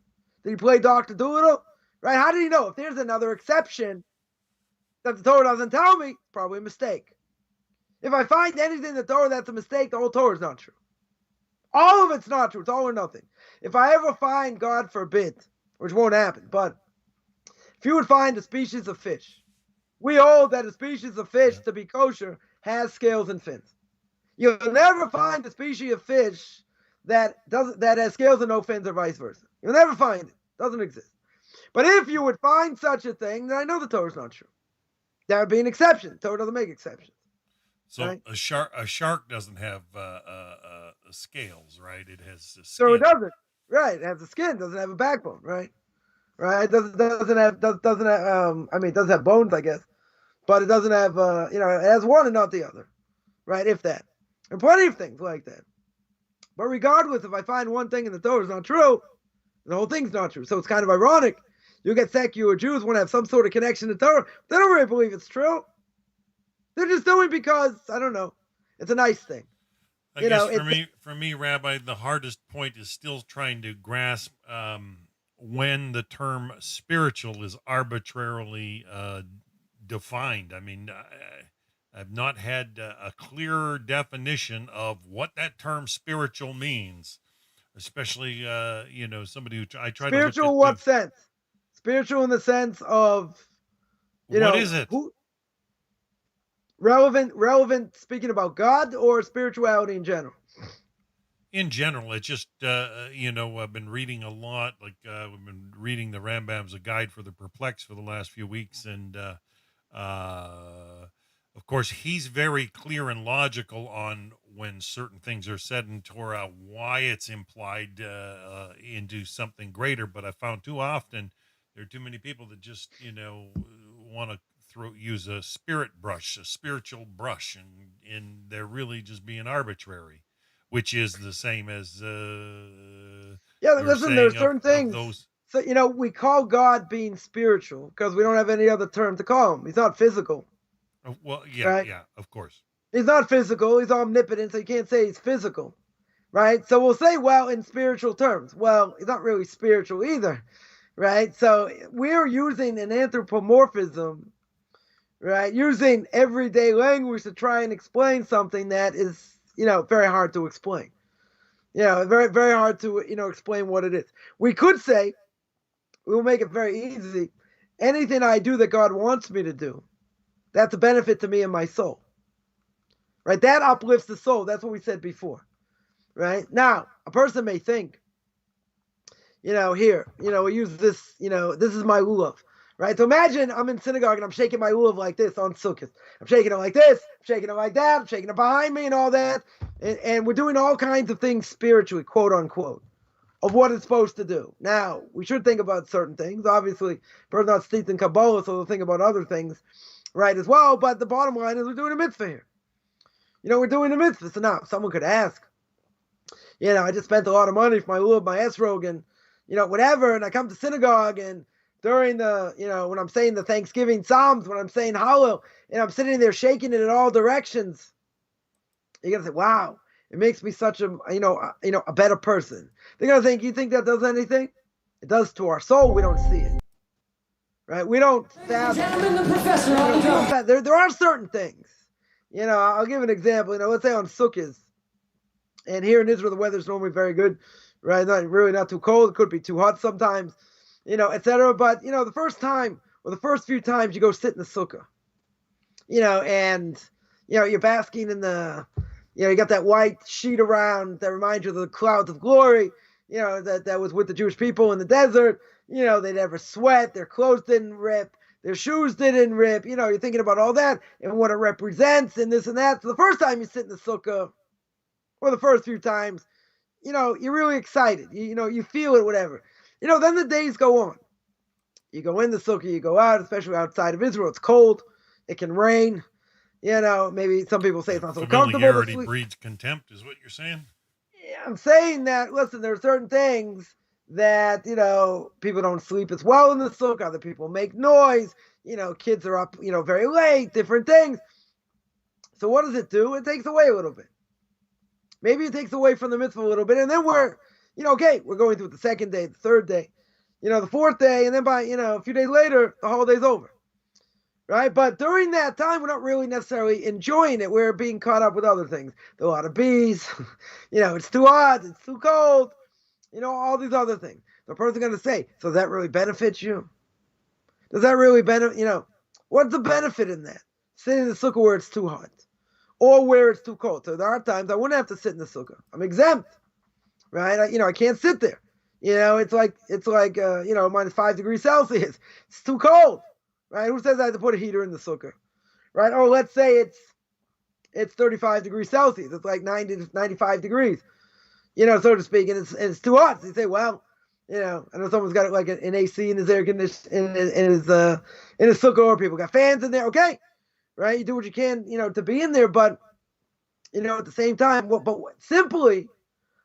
Did he play Dr. Dolittle? Right? How did he know? If there's another exception that the Torah doesn't tell me, it's probably a mistake. If I find anything in the Torah that's a mistake, the whole Torah is not true. All of it's not true. It's all or nothing. If I ever find, God forbid, which won't happen, but if you would find a species of fish, we hold that a species of fish, to be kosher, has scales and fins. You'll never find a species of fish that has scales and no fins, or vice versa. You'll never find it. Doesn't exist. But if you would find such a thing, then I know the Torah is not true. That would be an exception. The Torah doesn't make exceptions. So right? a shark doesn't have scales, right? It has a skin. So it doesn't. Right. It has a skin. Doesn't have a backbone. Right. Right. It doesn't have. It does have bones, I guess, but it doesn't have. It has one and not the other. Right. If that. And plenty of things like that. But regardless, if I find one thing in the Torah is not true, the whole thing's not true. So it's kind of ironic. You get secular Jews want to have some sort of connection to Torah. They don't really believe it's true. They're just doing because, I don't know, it's a nice thing. I guess for me, Rabbi, the hardest point is still trying to grasp when the term spiritual is arbitrarily defined. I mean, I've not had a clearer definition of what that term spiritual means. Especially, somebody who I try to. Spiritual, in what sense? Spiritual in the sense of, what is it? Relevant. Speaking about God or spirituality in general. In general, it's just I've been reading a lot. Like we've been reading the Rambam's A Guide for the Perplexed for the last few weeks, and of course, he's very clear and logical on when certain things are said in Torah, why it's implied into something greater. But I found too often there are too many people that just, want to use a spiritual brush, and they're really just being arbitrary. which is the same as listen, there's certain things. Those. So, we call God being spiritual because we don't have any other term to call him. He's not physical. Well, yeah, right? Yeah, of course. He's not physical. He's omnipotent, so you can't say he's physical, right? So we'll say, well, in spiritual terms. Well, he's not really spiritual either, right? So we're using an anthropomorphism, right? Using everyday language to try and explain something that is, very hard to explain. Very, very hard to, explain what it is. We could say, we'll make it very easy. Anything I do that God wants me to do, that's a benefit to me and my soul. Right? That uplifts the soul. That's what we said before. Right? Now, a person may think, here, we use this, this is my lulav. Right? So imagine I'm in synagogue and I'm shaking my lulav like this on Sukkot. I'm shaking it like this, I'm shaking it like that, I'm shaking it behind me and all that. And we're doing all kinds of things spiritually, quote unquote, of what it's supposed to do. Now, we should think about certain things. Obviously, person not steeped in Kabbalah, so they'll think about other things, right, as well. But the bottom line is we're doing a mitzvah here. We're doing a mitzvah. So now, someone could ask, I just spent a lot of money for my lulav, my esrog, and, whatever, and I come to synagogue, and during the, when I'm saying the Thanksgiving Psalms, when I'm saying Hallel, and I'm sitting there shaking it in all directions, you're going to say, wow, it makes me such a, a better person. They're going to think, you think that does anything? It does to our soul. We don't see it. Right? We don't fathom. There are certain things. I'll give an example. Let's say on Sukkot, and here in Israel, the weather's normally very good, right? Not too cold. It could be too hot sometimes, etc. But, the first time, or the first few times you go sit in the sukkah, and, you're basking in the, you got that white sheet around that reminds you of the clouds of glory, that was with the Jewish people in the desert. They never sweat, their clothes didn't rip, their shoes didn't rip. You're thinking about all that and what it represents and this and that. So the first time you sit in the sukkah, or the first few times, you're really excited. You feel it, whatever. Then the days go on. You go in the sukkah, you go out, especially outside of Israel. It's cold. It can rain. Maybe some people say it's not so comfortable. Familiarity breeds contempt, is what you're saying? Yeah, I'm saying that, listen, there are certain things that, people don't sleep as well in the sukkah. Other people make noise. Kids are up, very late, different things. So what does it do? It takes away a little bit. Maybe it takes away from the mitzvah a little bit. And then we're going through the second day, the third day, the fourth day. And then by, a few days later, the holiday's over. Right? But during that time, we're not really necessarily enjoying it. We're being caught up with other things. There are a lot of bees. It's too hot. It's too cold. All these other things. The person's going to say, so does that really benefit you? Does that really benefit, what's the benefit in that? Sitting in the sukkah where it's too hot or where it's too cold. So there are times I wouldn't have to sit in the sukkah. I'm exempt, right? I can't sit there. It's like minus 5 degrees Celsius. It's too cold, right? Who says I have to put a heater in the sukkah, right? Or let's say it's 35 degrees Celsius. It's like 90 to 95 degrees. So to speak, and it's too hot. So you say, well, I know someone's got like an AC in his air conditioner in his sukkah, or people got fans in there. Okay, right? You do what you can, to be in there, but at the same time, simply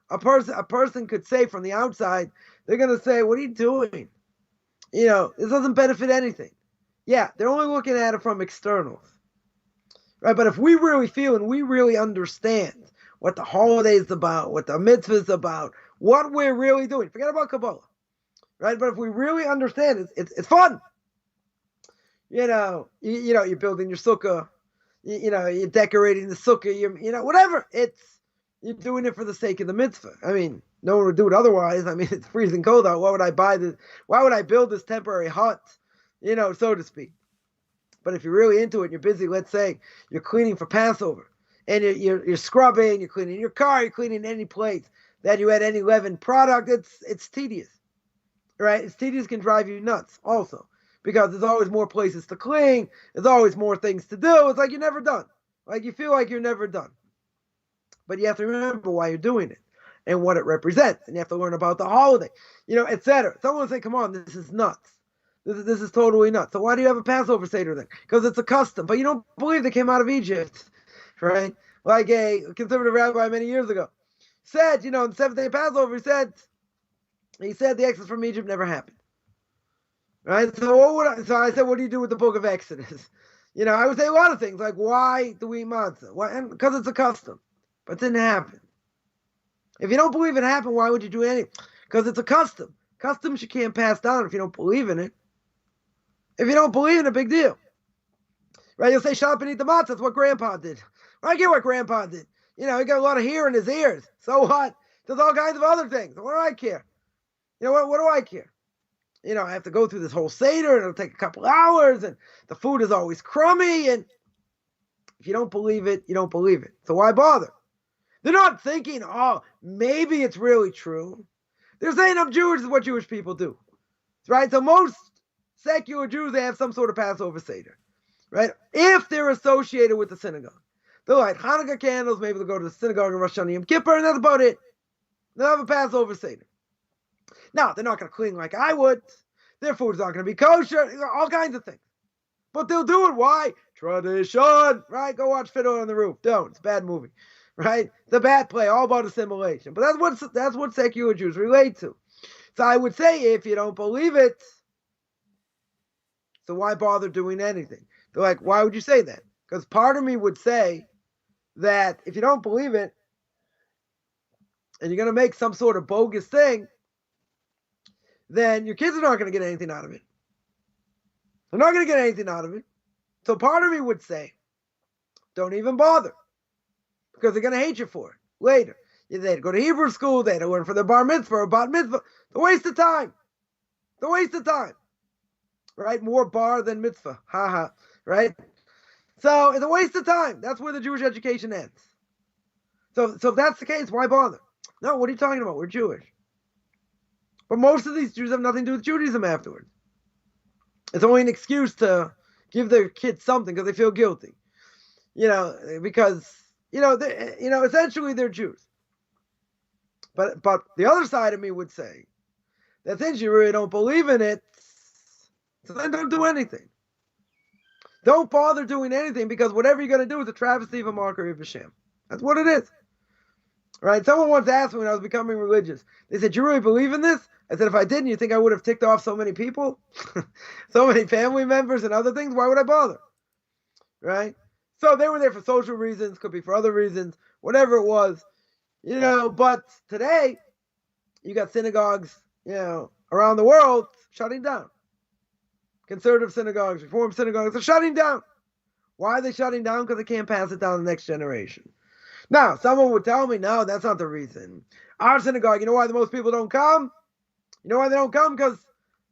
a person could say from the outside, they're gonna say, "What are you doing? This doesn't benefit anything." Yeah, they're only looking at it from externals, right? But if we really feel and we really understand what the holiday is about, what the mitzvah is about, what we're really doing. Forget about Kabbalah, right? But if we really understand it, it's fun. You're building your sukkah, you're decorating the sukkah, whatever. You're doing it for the sake of the mitzvah. I mean, no one would do it otherwise. I mean, it's freezing cold out. Why would I build this temporary hut, so to speak? But if you're really into it and you're busy, let's say you're cleaning for Passover, and you're scrubbing, you're cleaning your car, you're cleaning any place that you had any leavened product, it's tedious, right? It's tedious, can drive you nuts also, because there's always more places to clean, there's always more things to do. It's like you're never done. Like you feel like you're never done. But you have to remember why you're doing it and what it represents, and you have to learn about the holiday, etc. Someone will say, come on, this is nuts. This is totally nuts. So why do you have a Passover Seder then? Because it's a custom. But you don't believe they came out of Egypt. Right? Like a conservative rabbi many years ago. said, in the seventh day of Passover, he said the exodus from Egypt never happened. Right? So I said, what do you do with the book of Exodus? I would say a lot of things, like, why do we eat matzah? Why? And because it's a custom. But it didn't happen. If you don't believe it happened, why would you do anything? Because it's a custom. Customs you can't pass down if you don't believe in it. If you don't believe in it, big deal. Right? You'll say, shut up and eat the matzah. That's what Grandpa did. I get what Grandpa did. He got a lot of hair in his ears. So what? There's all kinds of other things. What do I care? What do I care? I have to go through this whole Seder, and it'll take a couple hours, and the food is always crummy, and if you don't believe it, you don't believe it. So why bother? They're not thinking, oh, maybe it's really true. They're saying I'm Jewish is what Jewish people do. Right? So most secular Jews, they have some sort of Passover Seder. Right? If they're associated with the synagogue. They'll light Hanukkah candles, maybe they'll go to the synagogue and Rosh Hashanah Yom Kippur, and that's about it. They'll have a Passover Seder. Now, they're not going to clean like I would. Their food's not going to be kosher. All kinds of things. But they'll do it. Why? Tradition. Right? Go watch Fiddler on the Roof. Don't. It's a bad movie. Right? It's a bad play. All about assimilation. But that's what secular Jews relate to. So I would say, if you don't believe it, so why bother doing anything? They're like, why would you say that? Because part of me would say that if you don't believe it, and you're going to make some sort of bogus thing, then your kids are not going to get anything out of it. They're not going to get anything out of it. So part of me would say, don't even bother. Because they're going to hate you for it later. They had to go to Hebrew school. They had to learn for their bar mitzvah or bat mitzvah. The waste of time. The waste of time. Right? More bar than mitzvah. Ha ha. Right? So it's a waste of time. That's where the Jewish education ends. So if that's the case, why bother? No, what are you talking about? We're Jewish. But most of these Jews have nothing to do with Judaism afterwards. It's only an excuse to give their kids something because they feel guilty. Because, essentially they're Jews. But the other side of me would say that since you really don't believe in it, so then don't do anything. Don't bother doing anything because whatever you're going to do is a travesty of a mockery of Hashem. That's what it is. Right? Someone once asked me when I was becoming religious. They said, "You really believe in this?" I said, "If I didn't, you think I would have ticked off so many people? So many family members and other things? Why would I bother?" Right? So they were there for social reasons, could be for other reasons, whatever it was. But today, you got synagogues, around the world shutting down. Conservative synagogues, Reform synagogues are shutting down. Why are they shutting down? Because they can't pass it down to the next generation. Now, someone would tell me, no, that's not the reason. Our synagogue, you know why the most people don't come? You know why they don't come?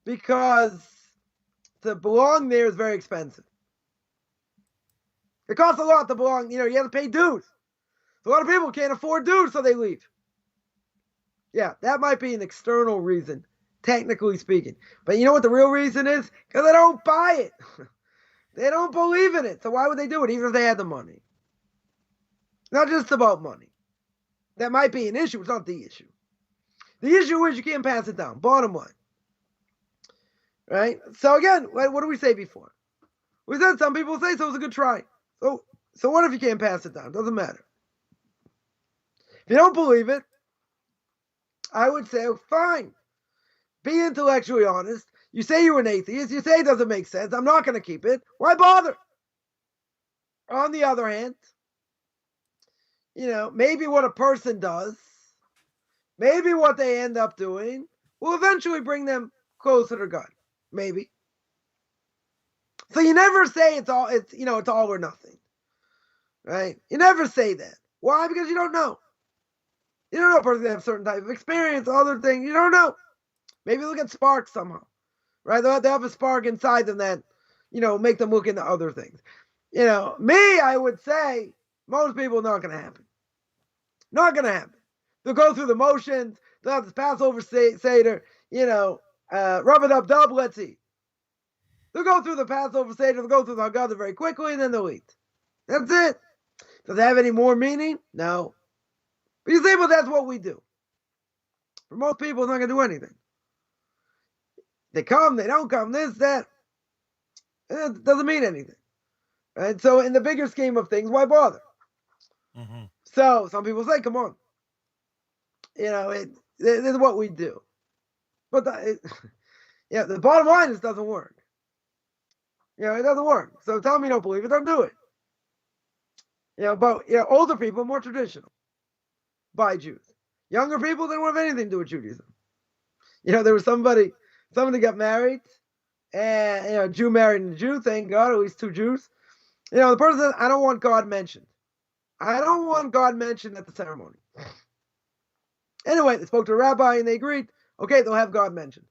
Because to belong there is very expensive. It costs a lot to belong. You have to pay dues. So a lot of people can't afford dues, so they leave. Yeah, that might be an external reason, technically speaking. But you know what the real reason is? Because they don't buy it. They don't believe in it. So why would they do it, even if they had the money? Not just about money. That might be an issue. It's not the issue. The issue is you can't pass it down. Bottom line. Right? So again, what did we say before? We said some people say so. It was a good try. So what if you can't pass it down? Doesn't matter. If you don't believe it, I would say, fine. Be intellectually honest. You say you're an atheist. You say it doesn't make sense. I'm not going to keep it. Why bother? On the other hand, maybe what a person does, maybe what they end up doing will eventually bring them closer to God. Maybe. So you never say it's all or nothing. Right? You never say that. Why? Because you don't know. You don't know a person can have a certain type of experience, other things. You don't know. Maybe they'll get sparks somehow. Right? They'll have a spark inside them that, make them look into other things. Me, I would say, most people not going to happen. Not going to happen. They'll go through the motions. They'll have this Passover Seder, rub-a-dub-dub, let's eat. They'll go through the Passover Seder, they'll go through the Haggadah very quickly, and then they'll eat. That's it. Does it have any more meaning? No. But you say, well, that's what we do. For most people, it's not going to do anything. They come, they don't come, this, that. It doesn't mean anything. Right? So in the bigger scheme of things, why bother? Mm-hmm. So some people say, come on. This is what we do. But the bottom line is it doesn't work. It doesn't work. So tell me you don't believe it, don't do it. But older people, more traditional, by Jews. Younger people, they don't have anything to do with Judaism. There was somebody got married, and a Jew married a Jew, thank God, at least two Jews. The person said, I don't want God mentioned. I don't want God mentioned at the ceremony. Anyway, they spoke to a rabbi and they agreed, okay, they'll have God mentioned.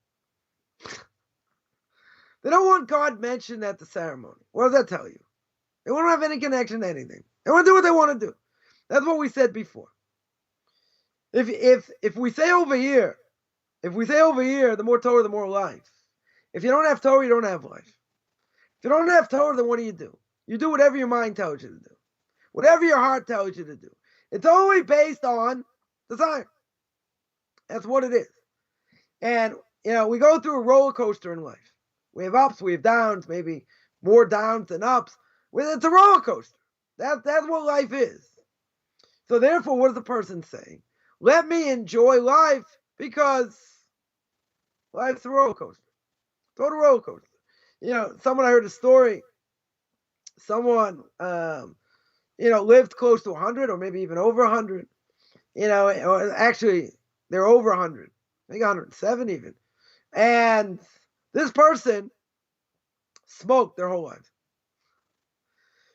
They don't want God mentioned at the ceremony. What does that tell you? They won't have any connection to anything. They want to do what they want to do. That's what we said before. If we say over here, the more Torah, the more life. If you don't have Torah, you don't have life. If you don't have Torah, then what do? You do whatever your mind tells you to do. Whatever your heart tells you to do. It's only based on desire. That's what it is. And, we go through a roller coaster in life. We have ups, we have downs, maybe more downs than ups. It's a roller coaster. That's what life is. So therefore, what does the person say? Let me enjoy life because life's a roller coaster. Total roller coaster. Someone I heard a story. Someone, lived close to 100 or maybe even over 100. Or actually, they're over 100. I think 107 even. And this person smoked their whole life.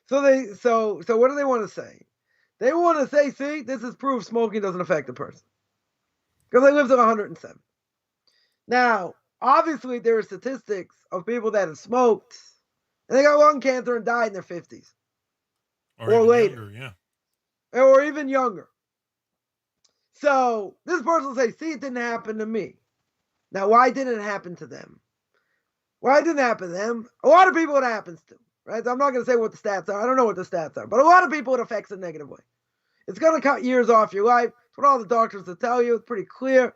So what do they want to say? They want to say, see, this is proof smoking doesn't affect the person. Because they lived to 107. Now, obviously, there are statistics of people that have smoked and they got lung cancer and died in their 50s. Or later. Younger, yeah. Or even younger. So this person will say, see, it didn't happen to me. Now, why didn't it happen to them? Why didn't it happen to them? A lot of people it happens to, right? I'm not going to say what the stats are. I don't know what the stats are. But a lot of people it affects in negatively. It's going to cut years off your life. That's what all the doctors will tell you. It's pretty clear,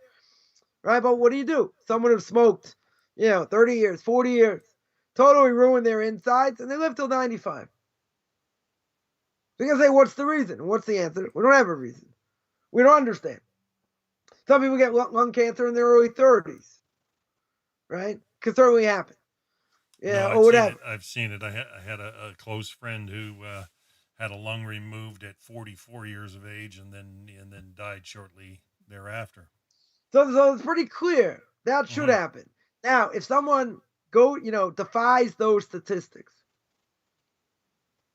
right? But what do? Someone who smoked, 30 years, 40 years, totally ruined their insides, and they live till 95. You're going to say, what's the reason? What's the answer? We don't have a reason. We don't understand. Some people get lung cancer in their early 30s, right? Can certainly happen. Or whatever. I've seen it. I had a close friend who had a lung removed at 44 years of age and then died shortly thereafter. So it's pretty clear that should happen. Now, if someone defies those statistics,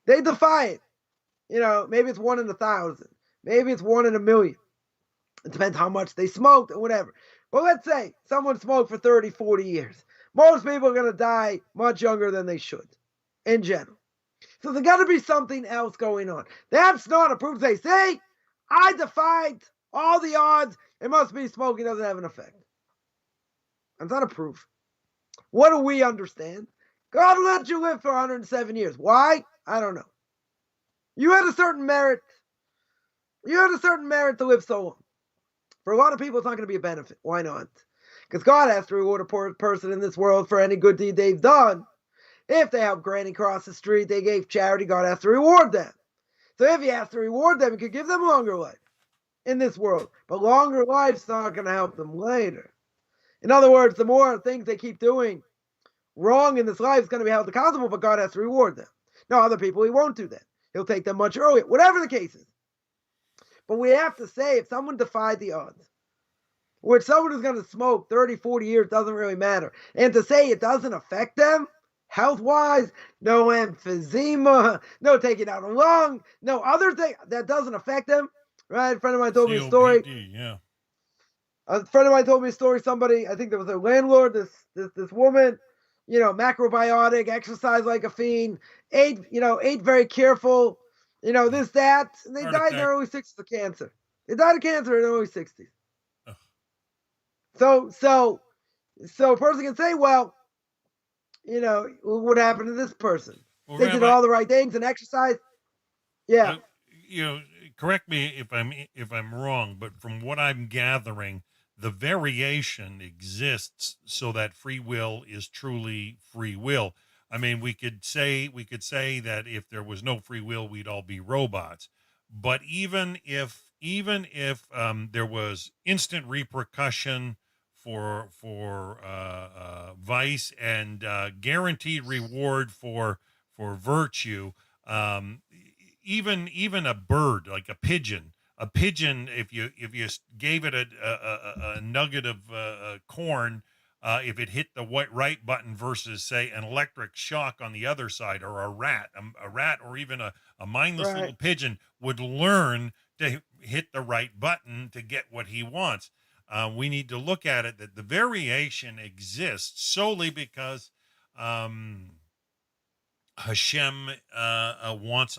they defy it. Maybe it's 1 in 1,000. Maybe it's 1 in 1,000,000. It depends how much they smoked or whatever. But let's say someone smoked for 30, 40 years. Most people are going to die much younger than they should, in general. So there's got to be something else going on. That's not a proof. They say, I defied all the odds. It must be smoking doesn't have an effect. That's not a proof. What do we understand? God let you live for 107 years. Why? I don't know. You had a certain merit. You had a certain merit to live so long. For a lot of people, it's not going to be a benefit. Why not? Because God has to reward a poor person in this world for any good deed they've done. If they helped Granny cross the street, they gave charity, God has to reward them. So if he has to reward them, he could give them longer life in this world. But longer life's not going to help them later. In other words, the more things they keep doing wrong in this life is going to be held accountable, but God has to reward them. Now, other people, he won't do that. He'll take them much earlier, whatever the case is. But we have to say, if someone defied the odds, which someone who's going to smoke 30, 40 years doesn't really matter, and to say it doesn't affect them, health-wise, no emphysema, no taking out a lung, no other thing that doesn't affect them, right? A friend of mine told me a story. Yeah. A friend of mine told me a story. Somebody, I think there was a landlord, this woman, macrobiotic, exercised like a fiend, ate very careful, this, that, and they died in their early 60s of cancer. They died of cancer in their early 60s. So a person can say, well, what happened to this person? Well, they did all the right things and exercise. Yeah. Correct me if I'm wrong, but from what I'm gathering, the variation exists so that free will is truly free will. I mean, we could say that if there was no free will, we'd all be robots. But even if even if there was instant repercussion for vice and guaranteed reward for virtue, even a bird like a pigeon. A pigeon, if you gave it a nugget of corn, if it hit the right button versus say an electric shock on the other side, or a rat, or even a mindless little pigeon would learn to hit the right button to get what he wants. We need to look at it that the variation exists solely because Hashem wants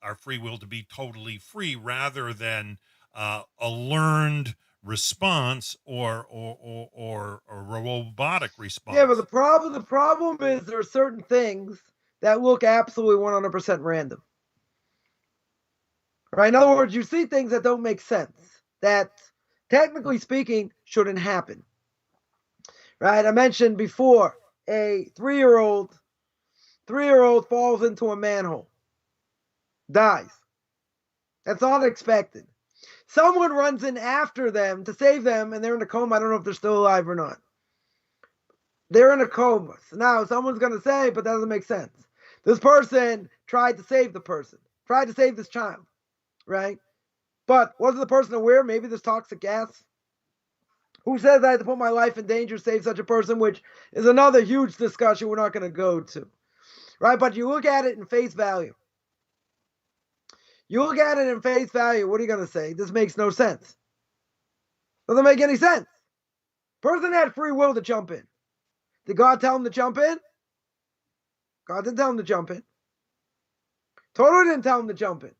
our free will, to be totally free rather than a learned response or a robotic response. Yeah, but the problem is there are certain things that look absolutely 100% random. Right? In other words, you see things that don't make sense, that technically speaking shouldn't happen. Right? I mentioned before, a 3-year-old falls into a manhole, dies. That's unexpected. Someone runs in after them to save them, and they're in a coma. I don't know if they're still alive or not. They're in a coma. So now someone's going to say, but that doesn't make sense. This person tried to save this child, right? But wasn't the person aware maybe there's toxic gas? Who says I had to put my life in danger to save such a person, which is another huge discussion we're not going to go to. Right? But you look at it in face value. What are you going to say? This makes no sense. Doesn't make any sense. Person had free will to jump in. Did God tell him to jump in? God didn't tell him to jump in. Totally didn't tell him to jump in.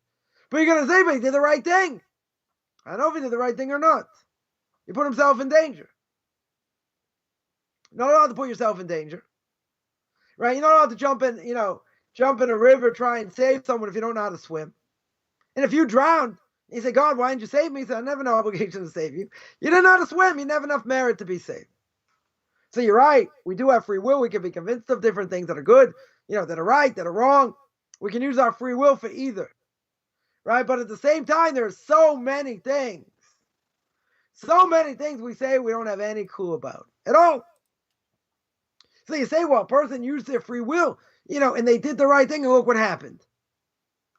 But you're going to say, but he did the right thing. I don't know if he did the right thing or not. He put himself in danger. You're not allowed to put yourself in danger. Right? You're not allowed to jump in a river, try and save someone if you don't know how to swim. And if you drown, you say, God, why didn't you save me? He said, I never had no obligation to save you. You didn't know how to swim. You never have enough merit to be saved. So you're right. We do have free will. We can be convinced of different things that are good, that are right, that are wrong. We can use our free will for either. Right? But at the same time, there are so many things we say we don't have any clue about at all. So you say, well, a person used their free will, and they did the right thing, and look what happened.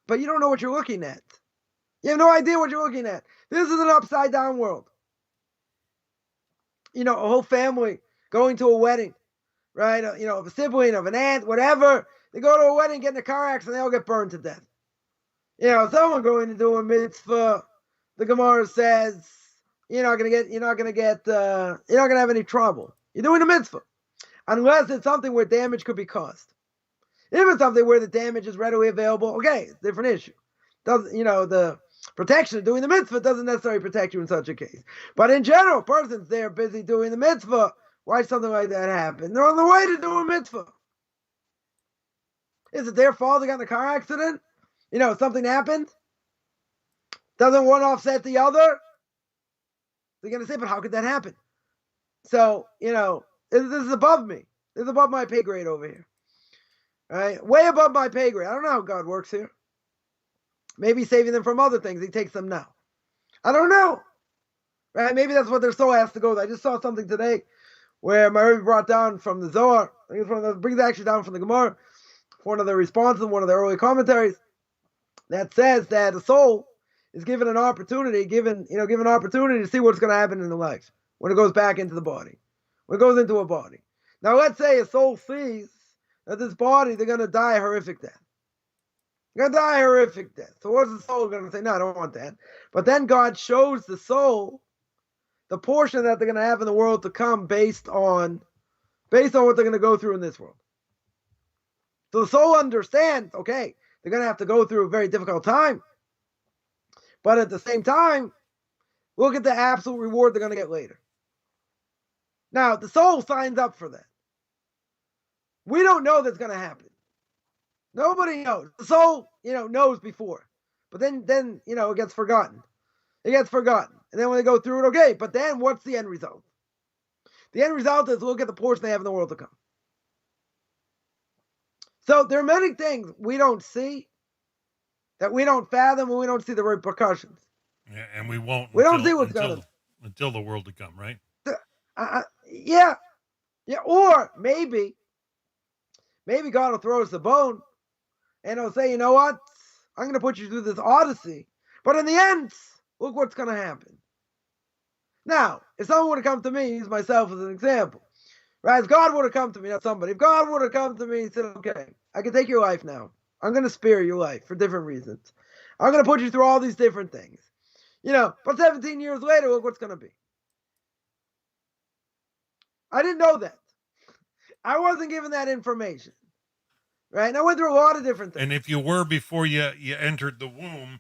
But you don't know what you're looking at. You have no idea what you're looking at. This is an upside down world. A whole family going to a wedding, right? Of a sibling, of an aunt, whatever. They go to a wedding, get in a car accident, they all get burned to death. Someone going to do a mitzvah, the Gemara says, you're not gonna have any trouble. You're doing a mitzvah. Unless it's something where damage could be caused. If it's something where the damage is readily available, okay, it's a different issue. The protection of doing the mitzvah doesn't necessarily protect you in such a case. But in general, a person's there busy doing the mitzvah. Why something like that happen? They're on the way to do a mitzvah. Is it their fault they got in a car accident? Something happened? Doesn't one offset the other? They're going to say, but how could that happen? So, this is above me. This is above my pay grade over here. Right? Way above my pay grade. I don't know how God works here. Maybe saving them from other things. He takes them now. I don't know. Right? Maybe that's what their soul has to go. I just saw something today where my Rebbe brought down from the Zohar. I think it brings actually down from the Gemara. One of the responses in one of the early commentaries that says that the soul is given an opportunity, given an opportunity to see what's going to happen in the life when it goes back into the body, when it goes into a body. Now, let's say a soul sees that this body, they're going to die a horrific death. They're going to die a horrific death. So what's the soul going to say? No, I don't want that. But then God shows the soul the portion that they're going to have in the world to come based on what they're going to go through in this world. So the soul understands, okay, they're going to have to go through a very difficult time. But at the same time, look at the absolute reward they're going to get later. Now, the soul signs up for that. We don't know that's going to happen. Nobody knows. The soul, knows before. But then, it gets forgotten. It gets forgotten. And then when they go through it, okay. But then what's the end result? The end result is look at the portion they have in the world to come. So there are many things we don't see, that we don't fathom, and we don't see the repercussions. Yeah, and we won't We don't see what's until the world to come, right? Yeah. Or maybe God will throw us a bone and he'll say, you know what? I'm going to put you through this odyssey. But in the end, look what's going to happen. Now, if someone would have come to me, use myself as an example, right? If God would have come to me, not somebody, if God would have come to me and said, okay, I can take your life now. I'm going to spare your life for different reasons. I'm going to put you through all these different things. But 17 years later, look what's going to be. I didn't know that. I wasn't given that information. Right? And I went through a lot of different things. And if you were before you entered the womb,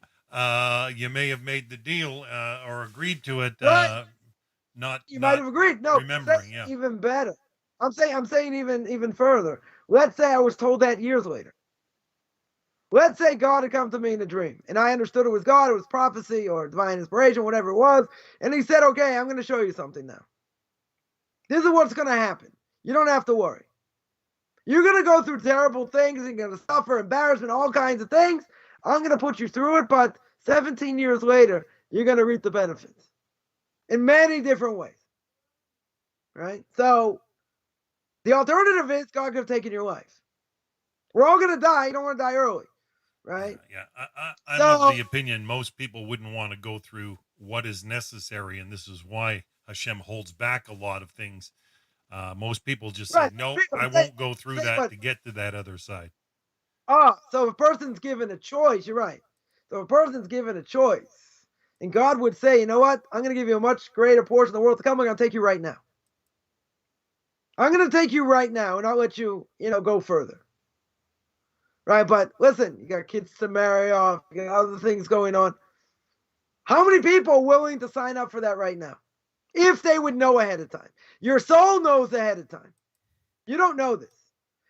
you may have made the deal or agreed to it. Right. You might have agreed. No, remembering, yeah. Even better. I'm saying even further. Let's say I was told that years later. Let's say God had come to me in a dream, and I understood it was God, it was prophecy or divine inspiration, whatever it was, and he said, okay, I'm going to show you something now. This is what's going to happen. You don't have to worry. You're going to go through terrible things, and you're going to suffer embarrassment, all kinds of things. I'm going to put you through it, but 17 years later, you're going to reap the benefits in many different ways. Right? So the alternative is God could have taken your life. We're all going to die. You don't want to die early. Right? Yeah. I'm of the opinion most people wouldn't want to go through what is necessary, and this is why Hashem holds back a lot of things. Most people just say, no, I won't go through that to get to that other side. So if a person's given a choice, you're right. So if a person's given a choice, and God would say, you know what? I'm going to give you a much greater portion of the world to come. I'm going to take you right now. I'm going to take you right now, and I'll let you, go further. Right? But listen, you got kids to marry off, you got other things going on. How many people are willing to sign up for that right now? If they would know ahead of time. Your soul knows ahead of time. You don't know this.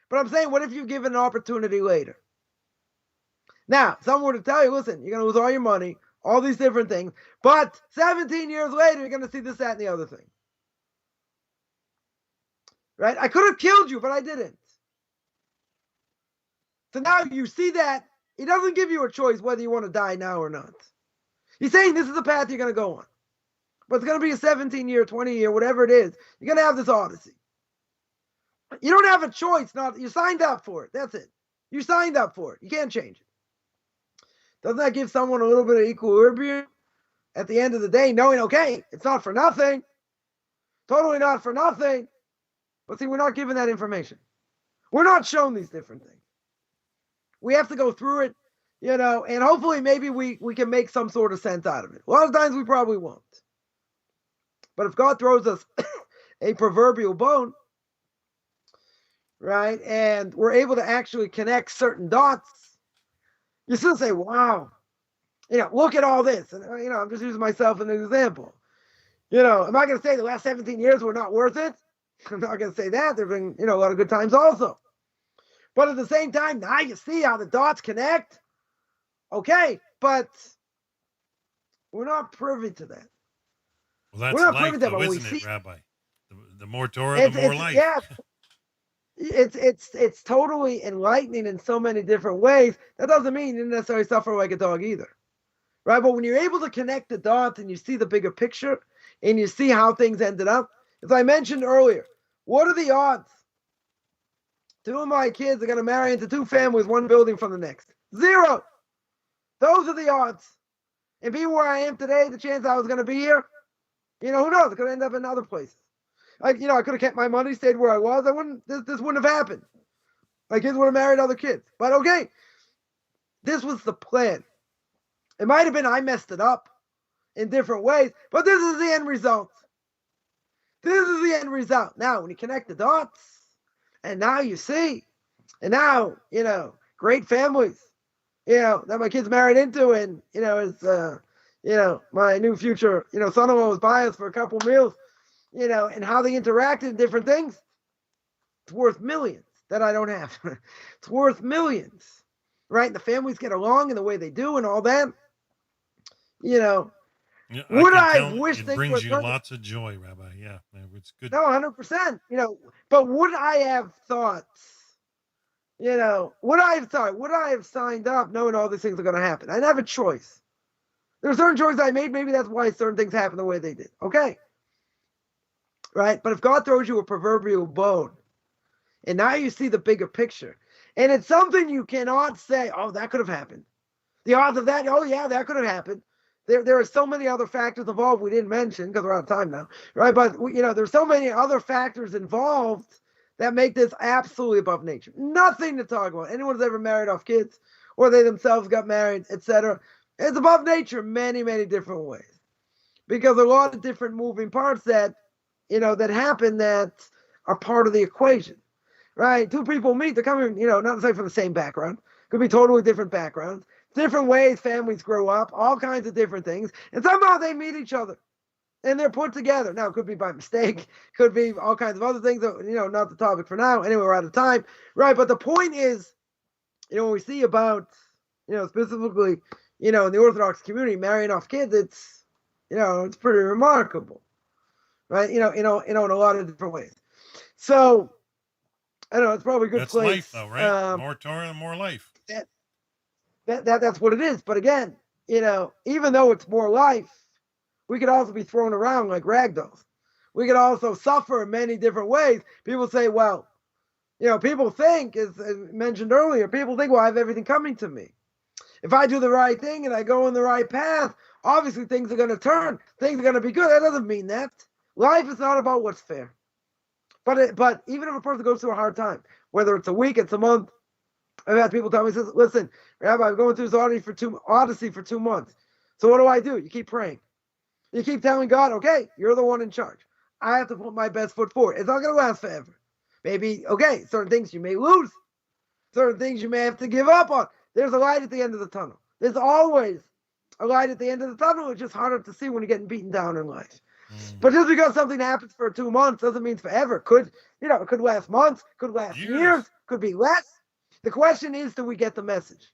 But I'm saying, what if you give it an opportunity later? Now, someone were to tell you, listen, you're going to lose all your money, all these different things, but 17 years later, you're going to see this, that, and the other thing. Right? I could have killed you, but I didn't. So now you see that it doesn't give you a choice whether you want to die now or not. He's saying this is the path you're going to go on. But it's going to be a 17-year, 20-year, whatever it is. You're going to have this odyssey. You don't have a choice. You signed up for it. That's it. You signed up for it. You can't change it. Doesn't that give someone a little bit of equilibrium at the end of the day, knowing, okay, it's not for nothing. Totally not for nothing. But see, we're not given that information. We're not shown these different things. We have to go through it, and hopefully maybe we can make some sort of sense out of it. A lot of times we probably won't. But if God throws us a proverbial bone, right, and we're able to actually connect certain dots, you still say, wow, look at all this. And, I'm just using myself as an example. Am I going to say the last 17 years were not worth it? I'm not going to say that. There have been, a lot of good times also. But at the same time, now you see how the dots connect. Okay, but we're not privy to that. Well, that's life, though, isn't it, Rabbi? The more Torah, the more life. Yeah, it's totally enlightening in so many different ways. That doesn't mean you necessarily suffer like a dog either, right? But when you're able to connect the dots and you see the bigger picture and you see how things ended up, as I mentioned earlier, what are the odds? 2 of my kids are going to marry into 2 families, 1 building from the next. 0. Those are the odds. And being where I am today, the chance I was going to be here, who knows? I could end up in other places. I could have kept my money, stayed where I was. This wouldn't have happened. My kids would have married other kids. But okay, this was the plan. It might have been I messed it up in different ways, but this is the end result. This is the end result. Now, when you connect the dots, and now you see, and now, great families, that my kids married into, and, is, my new future, son-in-law was buying us for a couple meals, and how they interacted in different things. It's worth millions that I don't have. It's worth millions, right? And the families get along in the way they do and all that. Yeah, would I have wished it brings you lots of joy, Rabbi. Yeah, it's good. No, 100%. But would I have thought? Would I have signed up knowing all these things are going to happen? I didn't have a choice. There are certain choices I made. Maybe that's why certain things happen the way they did. Okay. Right? But if God throws you a proverbial bone, and now you see the bigger picture, and it's something you cannot say, oh, that could have happened. The odds of that, oh, yeah, that could have happened. There are so many other factors involved we didn't mention because we're out of time now, right? But, there's so many other factors involved that make this absolutely above nature. Nothing to talk about. Anyone who's ever married off kids or they themselves got married, etc. It's above nature in many, many different ways because there are a lot of different moving parts that, that happen that are part of the equation, right? Two people meet, they're coming, not necessarily from the same background. Could be totally different backgrounds, different ways families grow up, all kinds of different things. And somehow they meet each other and they're put together. Now, it could be by mistake, could be all kinds of other things, not the topic for now. Anyway, we're out of time, right? But the point is, when we see about, specifically, in the Orthodox community, marrying off kids, it's pretty remarkable, right? In a lot of different ways. So, I don't know, it's probably a good place. That's life, though, right? More Torah and more life. That's what it is. But again, even though it's more life, we could also be thrown around like ragdolls. We could also suffer in many different ways. People say, well, people think, as mentioned earlier, people think, well, I have everything coming to me. If I do the right thing and I go in the right path, obviously things are going to turn. Things are going to be good. That doesn't mean that. Life is not about what's fair. But even if a person goes through a hard time, whether it's a week, it's a month, I've had people tell me, listen, Rabbi, I'm going through this odyssey for 2 months. So what do? You keep praying. You keep telling God, okay, you're the one in charge. I have to put my best foot forward. It's not going to last forever. Maybe, okay, certain things you may lose. Certain things you may have to give up on. There's a light at the end of the tunnel. There's always a light at the end of the tunnel. It's just harder to see when you're getting beaten down in life. But just because something happens for 2 months doesn't mean forever. It could last months, could last years, could be less. The question is, do we get the message?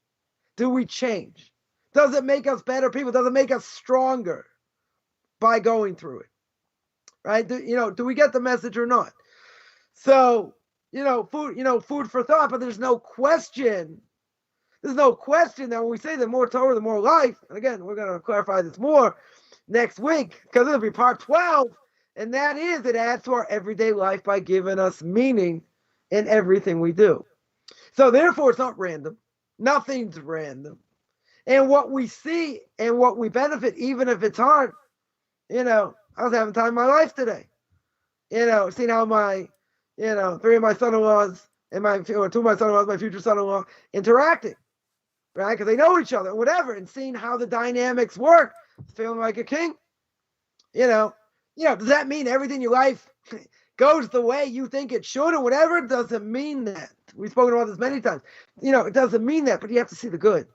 Do we change? Does it make us better people? Does it make us stronger by going through it? Right? Do we get the message or not? So, food for thought, but there's no question. There's no question that when we say the more Torah, the more life, and again, we're going to clarify this more next week, because it'll be part 12, and that is, it adds to our everyday life by giving us meaning in everything we do. So therefore, it's not random. Nothing's random. And what we see and what we benefit, even if it's hard, I was having time in my life today. Seeing how my, 3 of my son-in-laws and 2 of my son-in-laws, my future son-in-law, interacting, right? Because they know each other, whatever, and seeing how the dynamics work, feeling like a king. Does that mean everything in your life goes the way you think it should or whatever? It doesn't mean that. We've spoken about this many times. It doesn't mean that, but you have to see the good.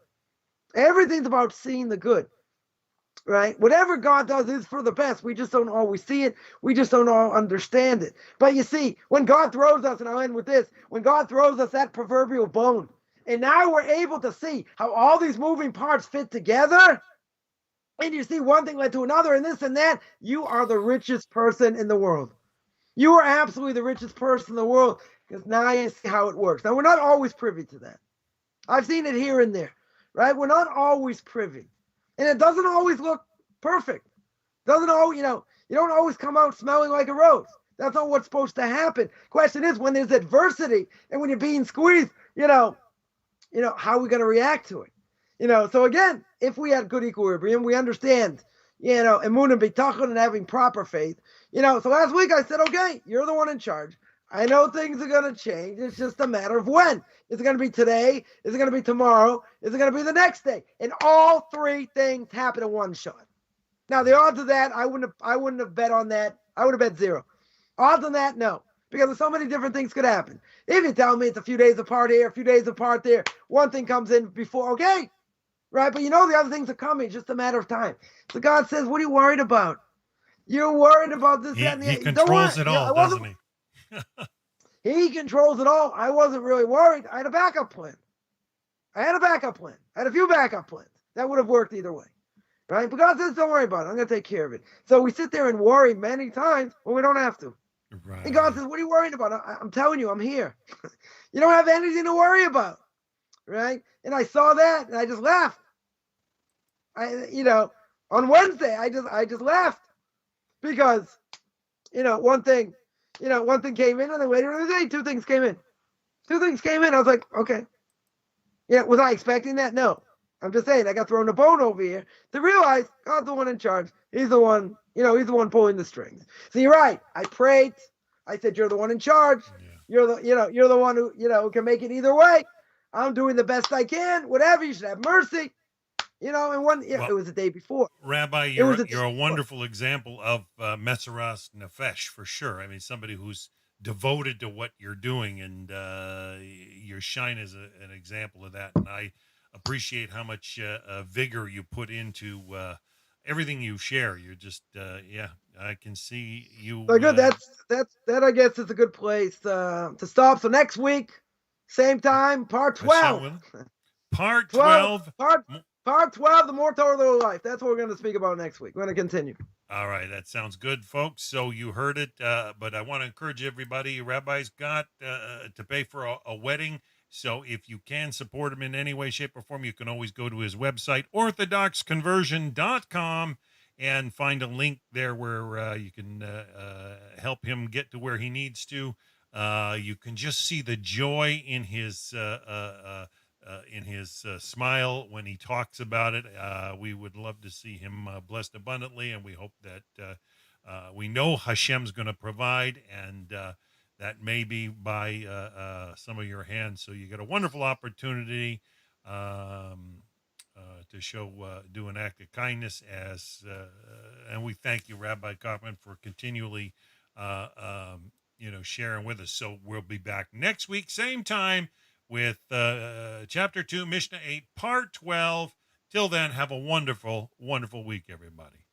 Everything's about seeing the good, right? Whatever God does is for the best. We just don't always see it. We just don't all understand it. But you see, when God throws us, and I'll end with this, when God throws us that proverbial bone, and now we're able to see how all these moving parts fit together, and you see one thing led to another, and this and that, you are the richest person in the world. You are absolutely the richest person in the world, because now you see how it works. Now, we're not always privy to that. I've seen it here and there, right? We're not always privy. And it doesn't always look perfect. Doesn't always, you don't always come out smelling like a rose. That's not what's supposed to happen. Question is, when there's adversity and when you're being squeezed, how are we going to react to it? So again, if we had good equilibrium, we understand, emunah and bitachon and having proper faith. So last week I said, okay, you're the one in charge. I know things are going to change. It's just a matter of when. Is it going to be today? Is it going to be tomorrow? Is it going to be the next day? And all 3 things happen in one shot. Now, the odds of that, I wouldn't have bet on that. I would have bet 0. Odds on that, no. Because so many different things could happen. If you tell me it's a few days apart here, a few days apart there, one thing comes in before, okay. Right? But the other things are coming. It's just a matter of time. So God says, what are you worried about? You're worried about this, that, and the other. He controls it all, doesn't he? He controls it all. I wasn't really worried. I had a backup plan. I had a few backup plans. That would have worked either way. Right? But God says, don't worry about it. I'm going to take care of it. So we sit there and worry many times when we don't have to. Right. And God says, what are you worried about? I'm telling you, I'm here. You don't have anything to worry about. Right? And I saw that and I just laughed. On Wednesday, I just left because, one thing came in, and then later in the day, two things came in. I was like, okay. Yeah, was I expecting that? No. I'm just saying, I got thrown a bone over here to realize God's the one in charge. He's the one, he's the one pulling the strings. So you're right. I prayed. I said, you're the one in charge. Yeah. You're the one who can make it either way. I'm doing the best I can. Whatever. You should have mercy. And it was the day before. Rabbi, you're a wonderful example of Meseras Nefesh for sure. I mean, somebody who's devoted to what you're doing, and your shine is an example of that. And I appreciate how much vigor you put into everything you share. You're just, I can see you. So good. That I guess is a good place to stop. So next week, same time, part 12. Part 12. Part 12, the more Torah, the life. That's what we're going to speak about next week. We're going to continue. All right. That sounds good, folks. So you heard it, but I want to encourage everybody. Rabbi's got to pay for a wedding. So if you can support him in any way, shape, or form, you can always go to his website, orthodoxconversion.com, and find a link there where you can help him get to where he needs to. You can just see the joy in his smile when he talks about it. We would love to see him blessed abundantly, and we hope that we know Hashem's going to provide, and that may be by some of your hands. So you get a wonderful opportunity to do an act of kindness, and we thank you, Rabbi Coffman, for continually sharing with us. So we'll be back next week, same time, with Chapter 2, Mishna 8, Part 12. Till then, have a wonderful, wonderful week, everybody.